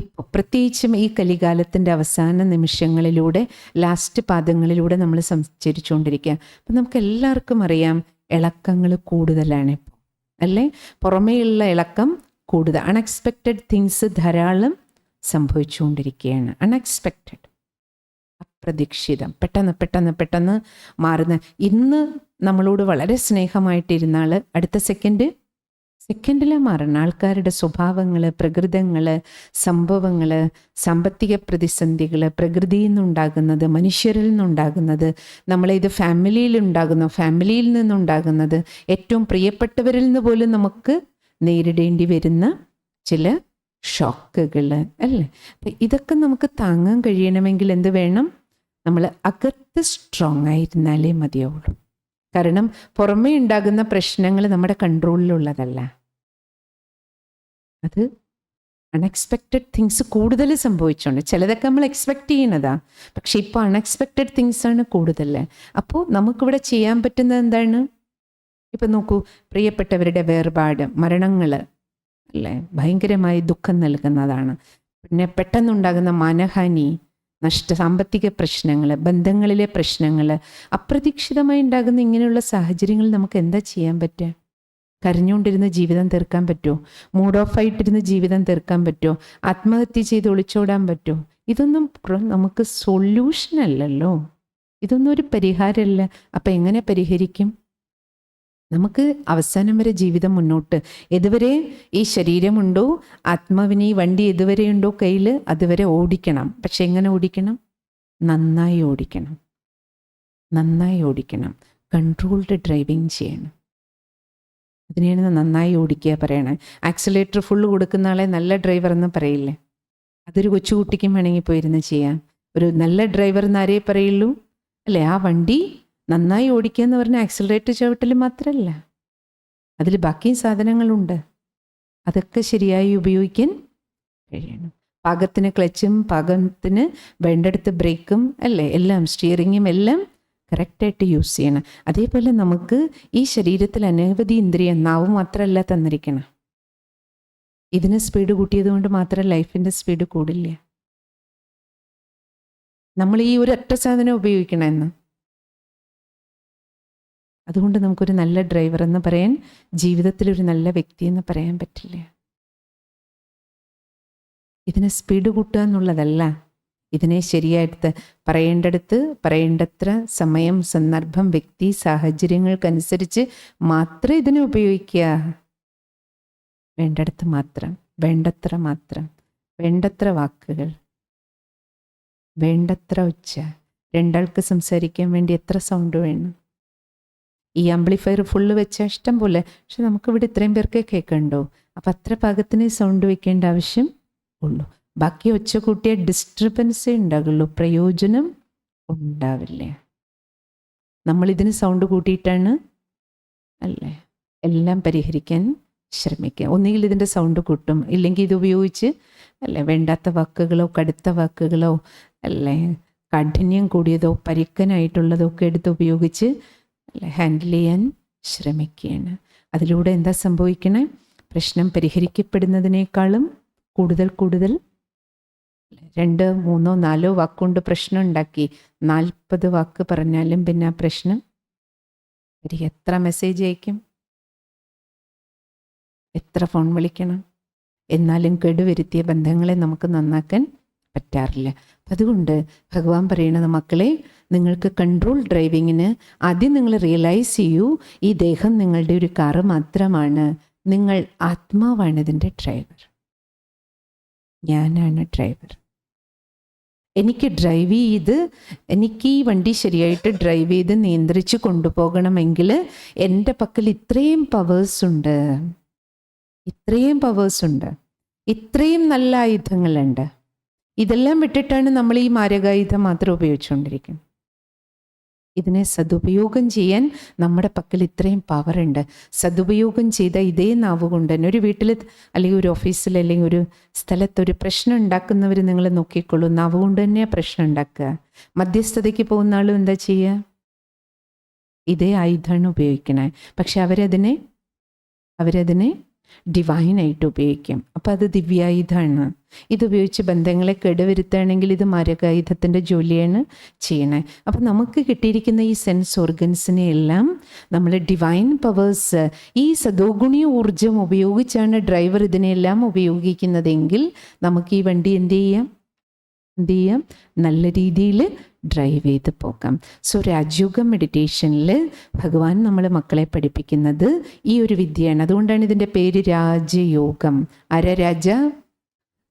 ഇപ്പോൾ പ്രത്യേകിച്ചും ഈ കലികാലത്തിൻ്റെ അവസാന നിമിഷങ്ങളിലൂടെ, ലാസ്റ്റ് പാദങ്ങളിലൂടെ നമ്മൾ സഞ്ചരിച്ചുകൊണ്ടിരിക്കുക. അപ്പം നമുക്ക് എല്ലാവർക്കും അറിയാം ഇളക്കങ്ങൾ കൂടുതലാണ് ഇപ്പോൾ, അല്ലേ? പുറമേയുള്ള ഇളക്കം കൂടുതൽ. അൺഎക്സ്പെക്റ്റഡ് തിങ്സ് ധാരാളം സംഭവിച്ചുകൊണ്ടിരിക്കുകയാണ്. അൺഎക്സ്പെക്റ്റഡ്, അപ്രതീക്ഷിതം, പെട്ടെന്ന് മാറുന്ന. ഇന്ന് നമ്മളോട് വളരെ സ്നേഹമായിട്ടിരുന്ന ആൾ അടുത്ത സെക്കൻഡിലെ മാറുന്ന ആൾക്കാരുടെ സ്വഭാവങ്ങൾ, പ്രകൃതങ്ങൾ, സംഭവങ്ങൾ, സാമ്പത്തിക പ്രതിസന്ധികൾ, പ്രകൃതിയിൽ നിന്നുണ്ടാകുന്നത്, മനുഷ്യരിൽ നിന്നുണ്ടാകുന്നത്, നമ്മളിത് ഫാമിലിയിൽ നിന്നുണ്ടാകുന്നത്, ഏറ്റവും പ്രിയപ്പെട്ടവരിൽ നിന്ന് പോലും നമുക്ക് നേരിടേണ്ടി വരുന്ന ചില ഷോക്കുകൾ, അല്ലേ? അപ്പം ഇതൊക്കെ നമുക്ക് താങ്ങാൻ കഴിയണമെങ്കിൽ എന്ത് വേണം? നമ്മൾ അകത്ത് സ്ട്രോങ് ആയിരുന്നാലേ മതിയാവുള്ളൂ. കാരണം പുറമേ ഉണ്ടാകുന്ന പ്രശ്നങ്ങൾ നമ്മുടെ കൺട്രോളിലുള്ളതല്ല. അത് അൺഎക്സ്പെക്റ്റഡ് തിങ്സ് കൂടുതൽ സംഭവിച്ചുകൊണ്ട്, ചിലതൊക്കെ നമ്മൾ എക്സ്പെക്റ്റ് ചെയ്യണതാ, പക്ഷെ ഇപ്പോൾ അൺഎക്സ്പെക്റ്റഡ് തിങ്സാണ് കൂടുതൽ. അപ്പോൾ നമുക്കിവിടെ ചെയ്യാൻ പറ്റുന്നത് എന്താണ്? ഇപ്പം നോക്കൂ, പ്രിയപ്പെട്ടവരുടെ വേർപാട്, മരണങ്ങൾ, അല്ലേ? ഭയങ്കരമായി ദുഃഖം നൽകുന്നതാണ്. പിന്നെ പെട്ടെന്നുണ്ടാകുന്ന മാനഹാനി, സാമ്പത്തിക പ്രശ്നങ്ങൾ, ബന്ധങ്ങളിലെ പ്രശ്നങ്ങൾ, അപ്രതീക്ഷിതമായി ഉണ്ടാകുന്ന ഇങ്ങനെയുള്ള സാഹചര്യങ്ങൾ നമുക്ക് എന്താ ചെയ്യാൻ പറ്റുക? കരഞ്ഞുകൊണ്ടിരുന്ന് ജീവിതം തീർക്കാൻ പറ്റുമോ? മൂഡ് ഓഫ് ആയിട്ടിരുന്ന് ജീവിതം തീർക്കാൻ പറ്റുമോ? ആത്മഹത്യ ചെയ്ത് ഒളിച്ചോടാൻ പറ്റുമോ? ഇതൊന്നും നമുക്ക് സൊല്യൂഷൻ അല്ലല്ലോ, ഇതൊന്നും ഒരു പരിഹാരമല്ല. അപ്പം എങ്ങനെ പരിഹരിക്കും? നമുക്ക് അവസാനം വരെ ജീവിതം മുന്നോട്ട്, എതുവരെ ഈ ശരീരമുണ്ടോ, ആത്മാവിന് ഈ വണ്ടി എതുവരെ ഉണ്ടോ കയ്യിൽ, അതുവരെ ഓടിക്കണം. പക്ഷെ എങ്ങനെ ഓടിക്കണം? നന്നായി ഓടിക്കണം. കൺട്രോൾഡ് ഡ്രൈവിങ് ചെയ്യണം. അതിനെയാണ് നന്നായി ഓടിക്കുക പറയണേ. ആക്സിലേറ്റർ ഫുള്ള് കൊടുക്കുന്ന ആളെ നല്ല ഡ്രൈവർ എന്ന് പറയില്ലേ? അതൊരു കൊച്ചുകുട്ടിക്കും വേണമെങ്കിൽ പോയിരുന്ന് ചെയ്യാം. ഒരു നല്ല ഡ്രൈവർ എന്നാരേ പറയുള്ളൂ, അല്ലേ? ആ വണ്ടി നന്നായി ഓടിക്കുക എന്ന് പറഞ്ഞാൽ ആക്സിലറേറ്റർ ചവിട്ടൽ മാത്രമല്ല, അതിൽ ബാക്കിയും സാധനങ്ങളുണ്ട്. അതൊക്കെ ശരിയായി ഉപയോഗിക്കാൻ കഴിയണം. പാകത്തിന് ക്ലച്ചും, പാകത്തിന് വേണ്ടടുത്ത് ബ്രേക്കും, അല്ലേ? എല്ലാം സ്റ്റിയറിങ്ങും എല്ലാം കറക്റ്റായിട്ട് യൂസ് ചെയ്യണം. അതേപോലെ നമുക്ക് ഈ ശരീരത്തിൽ അനവധി ഇന്ദ്രിയം, നാവ് മാത്രമല്ല തന്നിരിക്കണം. ഇതിന് സ്പീഡ് കൂട്ടിയത് കൊണ്ട് മാത്രം ലൈഫിൻ്റെ സ്പീഡ് കൂടില്ല. നമ്മൾ ഈ ഒരു ഒറ്റ സാധനം ഉപയോഗിക്കണമെന്ന്. അതുകൊണ്ട് നമുക്കൊരു നല്ല ഡ്രൈവർ എന്ന് പറയാൻ, ജീവിതത്തിലൊരു നല്ല വ്യക്തി എന്ന് പറയാൻ പറ്റില്ല. ഇതിനെ സ്പീഡ് കൂട്ടുക എന്നുള്ളതല്ല, ഇതിനെ ശരിയായിട്ട് പറയേണ്ടത്ര സമയം, സന്ദർഭം, വ്യക്തി, സാഹചര്യങ്ങൾക്കനുസരിച്ച് മാത്രം ഇതിനെ ഉപയോഗിക്കുക. വേണ്ടടുത്ത് മാത്രം, വേണ്ടത്ര വാക്കുകൾ, വേണ്ടത്ര ഒച്ച. രണ്ടാൾക്ക് സംസാരിക്കാൻ വേണ്ടി എത്ര സൗണ്ട് വേണം? ഈ ആംപ്ലിഫയർ ഫുള്ള് വെച്ചാൽ ഇഷ്ടം പോലെ, പക്ഷെ നമുക്കിവിടെ ഇത്രയും പേർക്കേ കേൾക്കണ്ടോ? അപ്പം അത്ര പാകത്തിന് സൗണ്ട് വെക്കേണ്ട ആവശ്യം ഉള്ളൂ. ബാക്കി ഒച്ച കൂട്ടിയ ഡിസ്റ്റർബൻസേ ഉണ്ടാകുള്ളൂ, പ്രയോജനം ഉണ്ടാവില്ല. നമ്മളിതിന് സൗണ്ട് കൂട്ടിയിട്ടാണ്, അല്ലേ, എല്ലാം പരിഹരിക്കാൻ ശ്രമിക്കുക. ഒന്നുകിൽ ഇതിൻ്റെ സൗണ്ട് കൂട്ടും, ഇല്ലെങ്കിൽ ഇത് ഉപയോഗിച്ച് അല്ലേ വേണ്ടാത്ത വാക്കുകളോ കടുത്ത വാക്കുകളോ അല്ലേ കാഠിന്യം കൂടിയതോ പരുക്കനായിട്ടുള്ളതോ ഒക്കെ എടുത്ത് ഉപയോഗിച്ച് അല്ലേ ഹാൻഡിൽ ചെയ്യാൻ ശ്രമിക്കുകയാണ്. അതിലൂടെ എന്താ സംഭവിക്കണേ? പ്രശ്നം പരിഹരിക്കപ്പെടുന്നതിനേക്കാളും കൂടുതൽ 2, 3, 4 വാക്കുകൊണ്ട് പ്രശ്നം ഉണ്ടാക്കി 40 വാക്ക് പറഞ്ഞാലും പിന്നെ ആ പ്രശ്നം എത്ര മെസ്സേജ് അയക്കും, എത്ര ഫോൺ വിളിക്കണം, എന്നാലും കേടുവരുത്തിയ ബന്ധങ്ങളെ നമുക്ക് നന്നാക്കാൻ പറ്റാറില്ല. അതുകൊണ്ട് ഭഗവാൻ പറയണത്, മക്കളെ, നിങ്ങൾക്ക് കൺട്രോൾ ഡ്രൈവിങ്ങിന് ആദ്യം നിങ്ങൾ റിയലൈസ് ചെയ്യൂ, ഈ ദേഹം നിങ്ങളുടെ ഒരു കാറ് മാത്രമാണ്. നിങ്ങൾ ആത്മാവാണ് ഇതിൻ്റെ ഡ്രൈവർ. ഞാനാണ് ഡ്രൈവർ. എനിക്ക് ഡ്രൈവ് ചെയ്ത്, എനിക്ക് ഈ വണ്ടി ശരിയായിട്ട് ഡ്രൈവ് ചെയ്ത് നിയന്ത്രിച്ച് കൊണ്ടുപോകണമെങ്കിൽ എൻ്റെ പക്കൽ ഇത്രയും പവേഴ്സ് ഉണ്ട്, ഇത്രയും നല്ല ആയുധങ്ങളുണ്ട്. ഇതെല്ലാം വിട്ടിട്ടാണ് നമ്മൾ ഈ മാരകായുധം മാത്രം ഉപയോഗിച്ചുകൊണ്ടിരിക്കുന്നത്. ഇതിനെ സദുപയോഗം ചെയ്യാൻ നമ്മുടെ പക്കൽ ഇത്രയും പവറുണ്ട്. സദുപയോഗം ചെയ്ത ഇതേ നാവ് കൊണ്ട് തന്നെ ഒരു വീട്ടിൽ അല്ലെങ്കിൽ ഒരു ഓഫീസിൽ അല്ലെങ്കിൽ ഒരു സ്ഥലത്ത് ഒരു പ്രശ്നം ഉണ്ടാക്കുന്നവർ നിങ്ങൾ നോക്കിക്കോളൂ, നാവ് കൊണ്ട് തന്നെയാണ് പ്രശ്നം ഉണ്ടാക്കുക. മധ്യസ്ഥതയ്ക്ക് പോകുന്ന ആളും എന്താ ചെയ്യുക? ഇതേ ആയുധമാണ് ഉപയോഗിക്കണേ. പക്ഷെ അവരതിനെ ഡിവൈനായിട്ട് ഉപയോഗിക്കും. അപ്പം അത് ദിവ്യായുധമാണ്. ഇതുപയോഗിച്ച് ബന്ധങ്ങളെ കേടുവരുത്തുകയാണെങ്കിൽ ഇത് മാരകായുധത്തിൻ്റെ ജോലിയാണ് ചെയ്യണേ. അപ്പം നമുക്ക് കിട്ടിയിരിക്കുന്ന ഈ സെൻസ് ഓർഗൻസിനെ എല്ലാം നമ്മൾ ഡിവൈൻ പവേഴ്സ്, ഈ സദോഗുണീയ ഊർജം ഉപയോഗിച്ചാണ് ഡ്രൈവർ ഇതിനെല്ലാം ഉപയോഗിക്കുന്നതെങ്കിൽ നമുക്ക് ഈ വണ്ടി എന്ത് ചെയ്യാം? നല്ല രീതിയിൽ ഡ്രൈവ് ചെയ്ത് പോകാം. സോ രാജയോഗ മെഡിറ്റേഷനിൽ ഭഗവാൻ നമ്മളെ മക്കളെ പഠിപ്പിക്കുന്നത് ഈ ഒരു വിദ്യയാണ്. അതുകൊണ്ടാണ് ഇതിൻ്റെ പേര് രാജയോഗം. ആരാ രാജ?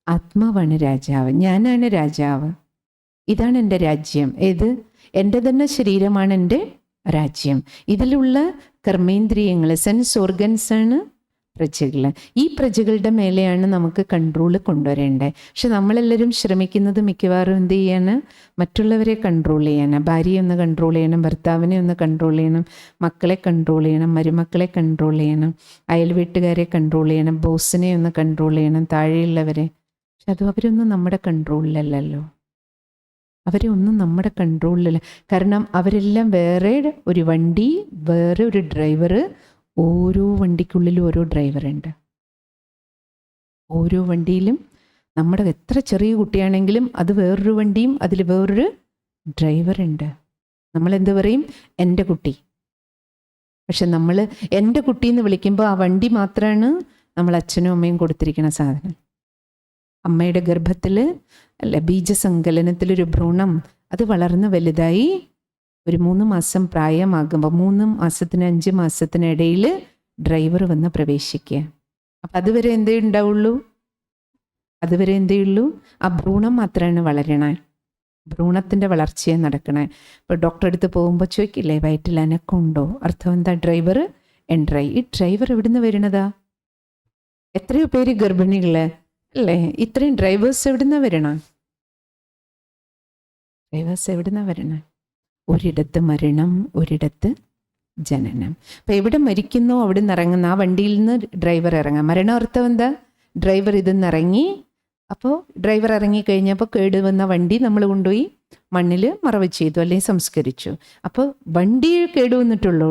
ആത്മാവാണ് രാജാവ്. ഞാനാണ് രാജാവ്. ഇതാണ് എൻ്റെ രാജ്യം. ഏത്? എൻ്റെ തന്നെ ശരീരമാണ് എൻ്റെ രാജ്യം. ഇതിലുള്ള കർമ്മേന്ദ്രിയങ്ങൾ, സെൻസ് ഓർഗൻസാണ് പ്രജകൾ. ഈ പ്രജകളുടെ മേലെയാണ് നമുക്ക് കൺട്രോൾ കൊണ്ടുവരേണ്ടത്. പക്ഷെ നമ്മളെല്ലാവരും ശ്രമിക്കുന്നത് മിക്കവാറും എന്ത് ചെയ്യാണ്? മറ്റുള്ളവരെ കൺട്രോൾ ചെയ്യാനാണ്. ഭാര്യയെ ഒന്ന് കൺട്രോൾ ചെയ്യണം, ഭർത്താവിനെ ഒന്ന് കൺട്രോൾ ചെയ്യണം, മക്കളെ കൺട്രോൾ ചെയ്യണം, മരുമക്കളെ കൺട്രോൾ ചെയ്യണം, അയൽ വീട്ടുകാരെ കൺട്രോൾ ചെയ്യണം, ബോസിനെ ഒന്ന് കൺട്രോൾ ചെയ്യണം, താഴെയുള്ളവരെ. പക്ഷെ അത് അവരൊന്നും നമ്മുടെ കൺട്രോളിലല്ലല്ലോ. അവരൊന്നും നമ്മുടെ കൺട്രോളിലല്ല. കാരണം അവരെല്ലാം വേറെ ഒരു വണ്ടി, വേറെ ഒരു ഡ്രൈവർ. ഓരോ വണ്ടിക്കുള്ളിലും ഓരോ ഡ്രൈവറുണ്ട്. ഓരോ വണ്ടിയിലും നമ്മുടെ എത്ര ചെറിയ കുട്ടിയാണെങ്കിലും അത് വേറൊരു വണ്ടിയും അതിൽ വേറൊരു ഡ്രൈവറുണ്ട്. നമ്മളെന്ത് പറയും? എൻ്റെ കുട്ടി. പക്ഷെ നമ്മൾ എൻ്റെ കുട്ടി എന്ന് വിളിക്കുമ്പോൾ ആ വണ്ടി മാത്രമാണ് നമ്മൾ അച്ഛനും അമ്മയും കൊടുത്തിരിക്കുന്ന സാധനം. അമ്മയുടെ ഗർഭത്തിൽ അല്ല ബീജസങ്കലനത്തിലൊരു ഭ്രൂണം അത് വളർന്ന് വലുതായി ഒരു 3 മാസം പ്രായമാകുമ്പോൾ 3 മാസത്തിന് 5 മാസത്തിനിടയിൽ ഡ്രൈവർ വന്ന് പ്രവേശിക്കുക. അപ്പം അതുവരെ എന്തേ ഉണ്ടാവുള്ളൂ? ആ ഭ്രൂണം മാത്രമാണ് വളരണേ. ഭ്രൂണത്തിൻ്റെ വളർച്ചയെ നടക്കണേ. ഇപ്പോൾ ഡോക്ടറെ അടുത്ത് പോകുമ്പോൾ ചോദിക്കില്ലേ വയറ്റിൽ അനക്കമുണ്ടോ? അർത്ഥം എന്താ? ഡ്രൈവർ എൻട്രായി. ഈ ഡ്രൈവർ എവിടുന്ന് വരണതാ? എത്രയോ പേര് ഗർഭിണികൾ അല്ലേ? ഇത്രയും ഡ്രൈവേഴ്സ് എവിടുന്ന വരണം? ഒരിടത്ത് മരണം, ഒരിടത്ത് ജനനം. അപ്പം എവിടെ മരിക്കുന്നോ അവിടെ നിന്ന് ഇറങ്ങുന്ന ആ വണ്ടിയിൽ നിന്ന് ഡ്രൈവർ ഇറങ്ങാം. മരണാർത്ഥം എന്താ? ഡ്രൈവർ ഇതിന്ന് ഇറങ്ങി. അപ്പോൾ ഡ്രൈവർ ഇറങ്ങിക്കഴിഞ്ഞപ്പോൾ കേടുവന്ന വണ്ടി നമ്മൾ കൊണ്ടുപോയി മണ്ണിൽ മറവ് ചെയ്തു അല്ലെങ്കിൽ സംസ്കരിച്ചു. അപ്പോൾ വണ്ടി കേടുവന്നിട്ടുള്ളൂ.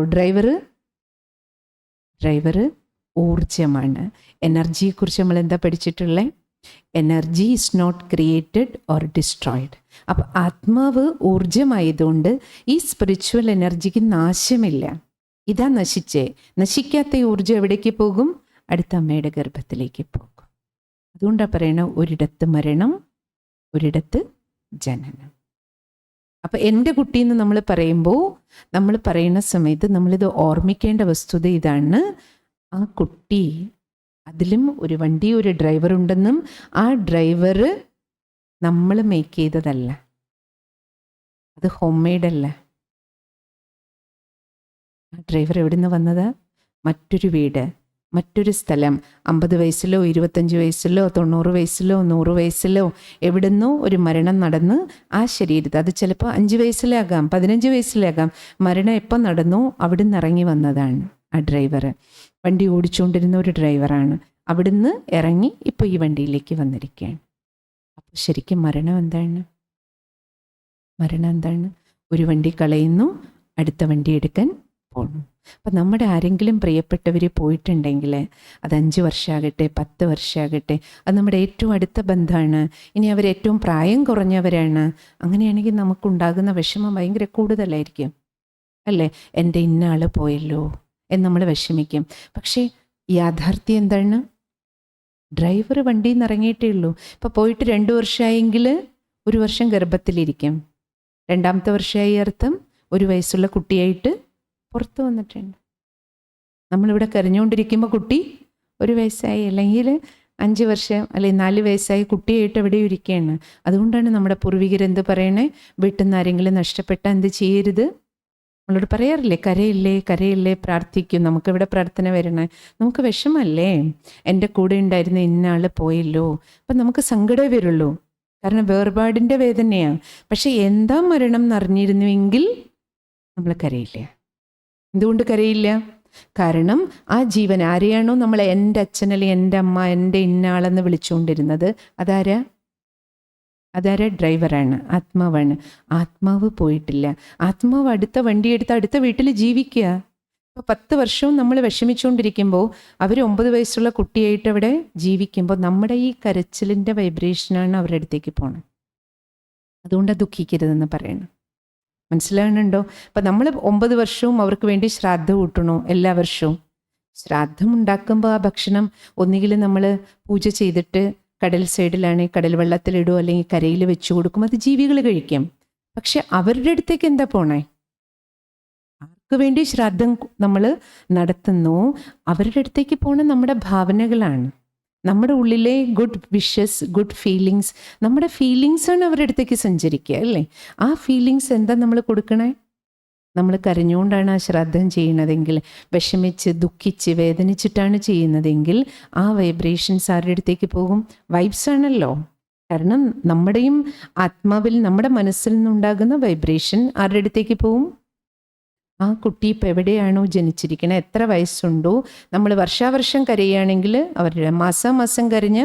ഡ്രൈവർ ഊർജമാണ്. എനർജിയെക്കുറിച്ച് നമ്മൾ എന്താ പഠിച്ചിട്ടുള്ളത്? Energy is not created or destroyed. അപ്പം ആത്മാവ് ഊർജമായതുകൊണ്ട് ഈ സ്പിരിച്വൽ എനർജിക്ക് നാശമില്ല. ഇതാ നശിക്കാത്ത ഈ ഊർജം എവിടേക്ക് പോകും? അടുത്ത അമ്മയുടെ ഗർഭത്തിലേക്ക് പോകും. അതുകൊണ്ടാണ് പറയണത് ഒരിടത്ത് മരണം, ഒരിടത്ത് ജനനം. അപ്പം എൻ്റെ കുട്ടി എന്ന് നമ്മൾ പറയുമ്പോൾ നമ്മൾ പറയുന്ന സമയത്ത് നമ്മളിത് ഓർമ്മിക്കേണ്ട വസ്തുത ഇതാണ്. ആ കുട്ടി, അതിലും ഒരു വണ്ടി, ഒരു ഡ്രൈവർ ഉണ്ടെന്നും ആ ഡ്രൈവർ നമ്മൾ മേക്ക് ചെയ്തതല്ല, അത് ഹോം മെയ്ഡ് അല്ല. ആ ഡ്രൈവർ എവിടെ നിന്ന് വന്നത്? മറ്റൊരു വീട്, മറ്റൊരു സ്ഥലം. 50 വയസ്സിലോ 25 വയസ്സിലോ 90 വയസ്സിലോ 100 വയസ്സിലോ എവിടുന്നോ ഒരു മരണം നടന്ന് ആ ശരീരത്തിൽ, അത് ചിലപ്പോൾ 5 വയസ്സിലാകാം, 15 വയസ്സിലാകാം, മരണം എപ്പോൾ നടന്നോ അവിടെ നിന്ന് ഇറങ്ങി വന്നതാണ് ആ ഡ്രൈവർ. വണ്ടി ഓടിച്ചുകൊണ്ടിരുന്ന ഒരു ഡ്രൈവറാണ്. അവിടുന്ന് ഇറങ്ങി ഇപ്പോൾ ഈ വണ്ടിയിലേക്ക് വന്നിരിക്കുകയാണ്. അപ്പോൾ ശരിക്കും മരണം എന്താണ്? മരണം എന്താണ്? ഒരു വണ്ടി കളയുന്നു, അടുത്ത വണ്ടി എടുക്കാൻ പോകണം. അപ്പം നമ്മുടെ ആരെങ്കിലും പ്രിയപ്പെട്ടവർ പോയിട്ടുണ്ടെങ്കിൽ അത് 5 വർഷമാകട്ടെ 10 വർഷമാകട്ടെ, അത് നമ്മുടെ ഏറ്റവും അടുത്ത ബന്ധമാണ്. ഇനി അവർ ഏറ്റവും പ്രായം കുറഞ്ഞവരാണ്. അങ്ങനെയാണെങ്കിൽ നമുക്കുണ്ടാകുന്ന വിഷമം ഭയങ്കര കൂടുതലായിരിക്കും അല്ലേ? എൻ്റെ ഇന്ന ആൾ പോയല്ലോ എന്ന് നമ്മൾ വിഷമിക്കും. പക്ഷേ യാഥാർത്ഥ്യം എന്താണ്? ഡ്രൈവർ വണ്ടിയിൽ നിന്ന് ഇറങ്ങിയിട്ടേ ഉള്ളൂ. ഇപ്പോൾ പോയിട്ട് 2 വർഷമായെങ്കിൽ 1 വർഷം ഗർഭത്തിലിരിക്കും. 2ാമത്തെ വർഷമായി അർത്ഥം 1 വയസ്സുള്ള കുട്ടിയായിട്ട് പുറത്ത് വന്നിട്ടുണ്ട്. നമ്മളിവിടെ കരഞ്ഞുകൊണ്ടിരിക്കുമ്പോൾ കുട്ടി 1 വയസ്സായി, അല്ലെങ്കിൽ 5 വർഷം അല്ലെങ്കിൽ 4 വയസ്സായി കുട്ടിയായിട്ട് എവിടെയും ഇരിക്കുകയാണ്. അതുകൊണ്ടാണ് നമ്മുടെ പൂർവികരെന്ത് പറയണേ? വീട്ടിൽ നിന്ന് ആരെങ്കിലും നഷ്ടപ്പെട്ടാൽ എന്ത് ചെയ്യരുത്? നമ്മളോട് പറയാറില്ലേ, കരയില്ലേ കരയില്ലേ പ്രാർത്ഥിക്കും. നമുക്കിവിടെ പ്രാർത്ഥന വരണേ, നമുക്ക് വിഷമല്ലേ, എൻ്റെ കൂടെ ഉണ്ടായിരുന്ന ഇന്ന ആൾ പോയല്ലോ. അപ്പം നമുക്ക് സങ്കടമേ വരുള്ളൂ, കാരണം വേർപാടിൻ്റെ വേദനയാണ്. പക്ഷെ എന്താ മരണം എന്നറിഞ്ഞിരുന്നുവെങ്കിൽ നമ്മൾ കരയില്ല. എന്തുകൊണ്ട് കരയില്ല? കാരണം ആ ജീവൻ ആരെയാണോ നമ്മൾ എൻ്റെ അച്ഛൻ അല്ലെങ്കിൽ എൻ്റെ അമ്മ എൻ്റെ ഇന്ന ആളെന്ന് വിളിച്ചുകൊണ്ടിരുന്നത്, അതാരാ? ഡ്രൈവറാണ്, ആത്മാവാണ്. ആത്മാവ് പോയിട്ടില്ല. ആത്മാവ് അടുത്ത വണ്ടിയെടുത്ത് അടുത്ത വീട്ടിൽ ജീവിക്കുക. ഇപ്പോൾ 10 വർഷവും നമ്മൾ വിഷമിച്ചുകൊണ്ടിരിക്കുമ്പോൾ അവർ 9 വയസ്സുള്ള കുട്ടിയായിട്ട് അവിടെ ജീവിക്കുമ്പോൾ നമ്മുടെ ഈ കരച്ചിലിൻ്റെ വൈബ്രേഷനാണ് അവരുടെ അടുത്തേക്ക് പോകണം. അതുകൊണ്ടാണ് ദുഃഖിക്കരുതെന്ന് പറയണം. മനസ്സിലാകുന്നുണ്ടോ? അപ്പം നമ്മൾ 9 വർഷവും അവർക്ക് വേണ്ടി ശ്രാദ്ധം കൂട്ടണോ? എല്ലാ വർഷവും ശ്രാദ്ധം ഉണ്ടാക്കുമ്പോൾ ആ ഭക്ഷണം ഒന്നുകിൽ നമ്മൾ പൂജ ചെയ്തിട്ട് കടൽ സൈഡിലാണെങ്കിൽ കടൽ വെള്ളത്തിലിടുമോ അല്ലെങ്കിൽ കരയിൽ വെച്ചു കൊടുക്കും. അത് ജീവികൾ കഴിക്കും. പക്ഷെ അവരുടെ അടുത്തേക്ക് എന്താ പോണേ? ആർക്ക് വേണ്ടി ശ്രാദ്ധം നമ്മൾ നടത്തുന്നു, അവരുടെ അടുത്തേക്ക് പോണ നമ്മുടെ ഭാവനകളാണ്, നമ്മുടെ ഉള്ളിലെ ഗുഡ് വിഷസ്, ഗുഡ് ഫീലിങ്സ്. നമ്മുടെ ഫീലിങ്സാണ് അവരുടെ അടുത്തേക്ക് സഞ്ചരിക്കുക അല്ലേ? ആ ഫീലിങ്സ് എന്താ നമ്മൾ കൊടുക്കണേ? നമ്മൾ കരഞ്ഞുകൊണ്ടാണ് ആ ശ്രാദ്ധം ചെയ്യുന്നതെങ്കിൽ, വിഷമിച്ച് ദുഃഖിച്ച് വേദനിച്ചിട്ടാണ് ചെയ്യുന്നതെങ്കിൽ ആ വൈബ്രേഷൻസ് ആരുടെ അടുത്തേക്ക് പോകും? വൈബ്സ് ആണല്ലോ. കാരണം നമ്മുടെയും ആത്മാവിൽ നമ്മുടെ മനസ്സിൽ നിന്നുണ്ടാകുന്ന വൈബ്രേഷൻ ആരുടെ അടുത്തേക്ക് പോകും? ആ കുട്ടി ഇപ്പോൾ എവിടെയാണോ ജനിച്ചിരിക്കണേ, എത്ര വയസ്സുണ്ടോ, നമ്മൾ വർഷാവർഷം കരയുകയാണെങ്കിൽ, അവരുടെ മാസാമാസം കരഞ്ഞ്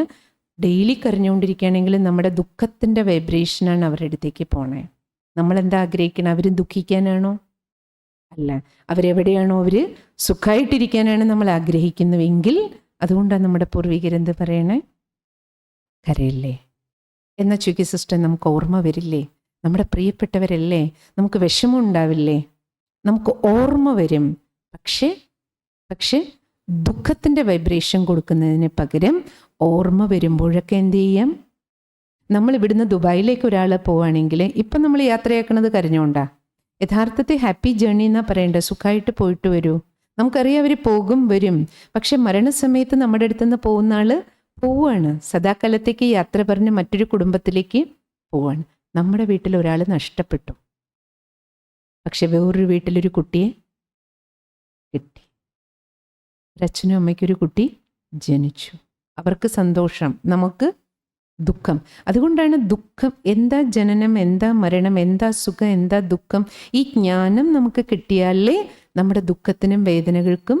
ഡെയിലി കരഞ്ഞുകൊണ്ടിരിക്കുകയാണെങ്കിൽ നമ്മുടെ ദുഃഖത്തിൻ്റെ വൈബ്രേഷനാണ് അവരുടെ അടുത്തേക്ക് പോണേ. നമ്മളെന്താ ആഗ്രഹിക്കണം? അവർ ദുഃഖിക്കാനാണോ? അല്ല. അവരെവിടെയാണോ അവർ സുഖമായിട്ടിരിക്കാനാണ് നമ്മൾ ആഗ്രഹിക്കുന്നുവെങ്കിൽ, അതുകൊണ്ടാണ് നമ്മുടെ പൂർവികരെന്ത് പറയണേ? കരയില്ലേ എന്ന ചുക്കി സിസ്റ്റർ നമുക്ക് ഓർമ്മ വരില്ലേ? നമ്മുടെ പ്രിയപ്പെട്ടവരല്ലേ? നമുക്ക് വിഷമം ഉണ്ടാവില്ലേ? നമുക്ക് ഓർമ്മ വരും. പക്ഷേ ദുഃഖത്തിൻ്റെ വൈബ്രേഷൻ കൊടുക്കുന്നതിന് പകരം ഓർമ്മ വരുമ്പോഴൊക്കെ എന്ത് ചെയ്യാം? നമ്മൾ ഇവിടുന്ന് ദുബായിലേക്ക് ഒരാൾ പോവുകയാണെങ്കിൽ ഇപ്പം നമ്മൾ യാത്രയാക്കണത് കരഞ്ഞുകൊണ്ടാ. യഥാർത്ഥത്തിൽ ഹാപ്പി ജേർണി എന്നാ പറയേണ്ടത്. സുഖമായിട്ട് പോയിട്ട് വരൂ. നമുക്കറിയാം അവർ പോകും വരും. പക്ഷെ മരണസമയത്ത് നമ്മുടെ അടുത്ത് നിന്ന് പോകുന്ന ആൾ പോവുകയാണ്, സദാകാലത്തേക്ക് യാത്ര പറഞ്ഞ് മറ്റൊരു കുടുംബത്തിലേക്ക് പോവാണ്. നമ്മുടെ വീട്ടിൽ ഒരാൾ നഷ്ടപ്പെട്ടു, പക്ഷെ വേറൊരു വീട്ടിലൊരു കുട്ടിയെ കിട്ടി. ഒരച്ഛനും അമ്മയ്ക്കൊരു കുട്ടി ജനിച്ചു. അവർക്ക് സന്തോഷം, നമുക്ക് ദുഃഖം. അതുകൊണ്ടാണ് ദുഃഖം എന്താ, ജനനം എന്താ, മരണം എന്താ, സുഖം എന്താ, ദുഃഖം. ഈ ജ്ഞാനം നമുക്ക് കിട്ടിയാലേ നമ്മുടെ ദുഃഖത്തിനും വേദനകൾക്കും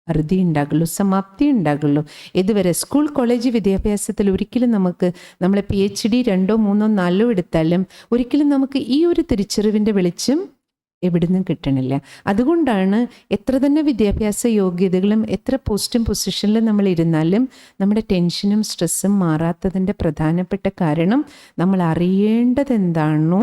അറുതി ഉണ്ടാകുള്ളൂ, സമാപ്തി ഉണ്ടാകുള്ളൂ. ഇതുവരെ സ്കൂൾ കോളേജ് വിദ്യാഭ്യാസത്തിൽ ഒരിക്കലും നമുക്ക്, നമ്മൾ PhD 2, 3, 4 എടുത്താലും ഒരിക്കലും നമുക്ക് ഈ ഒരു തിരിച്ചറിവിൻ്റെ വെളിച്ചം എവിടുന്നും കിട്ടണില്ല. അതുകൊണ്ടാണ് എത്ര തന്നെ വിദ്യാഭ്യാസ യോഗ്യതകളും എത്ര പോസ്റ്റും പൊസിഷനിലും നമ്മൾ ഇരുന്നാലും നമ്മുടെ ടെൻഷനും സ്ട്രെസ്സും മാറാത്തതിൻ്റെ പ്രധാനപ്പെട്ട കാരണം നമ്മൾ അറിയേണ്ടത് എന്താണോ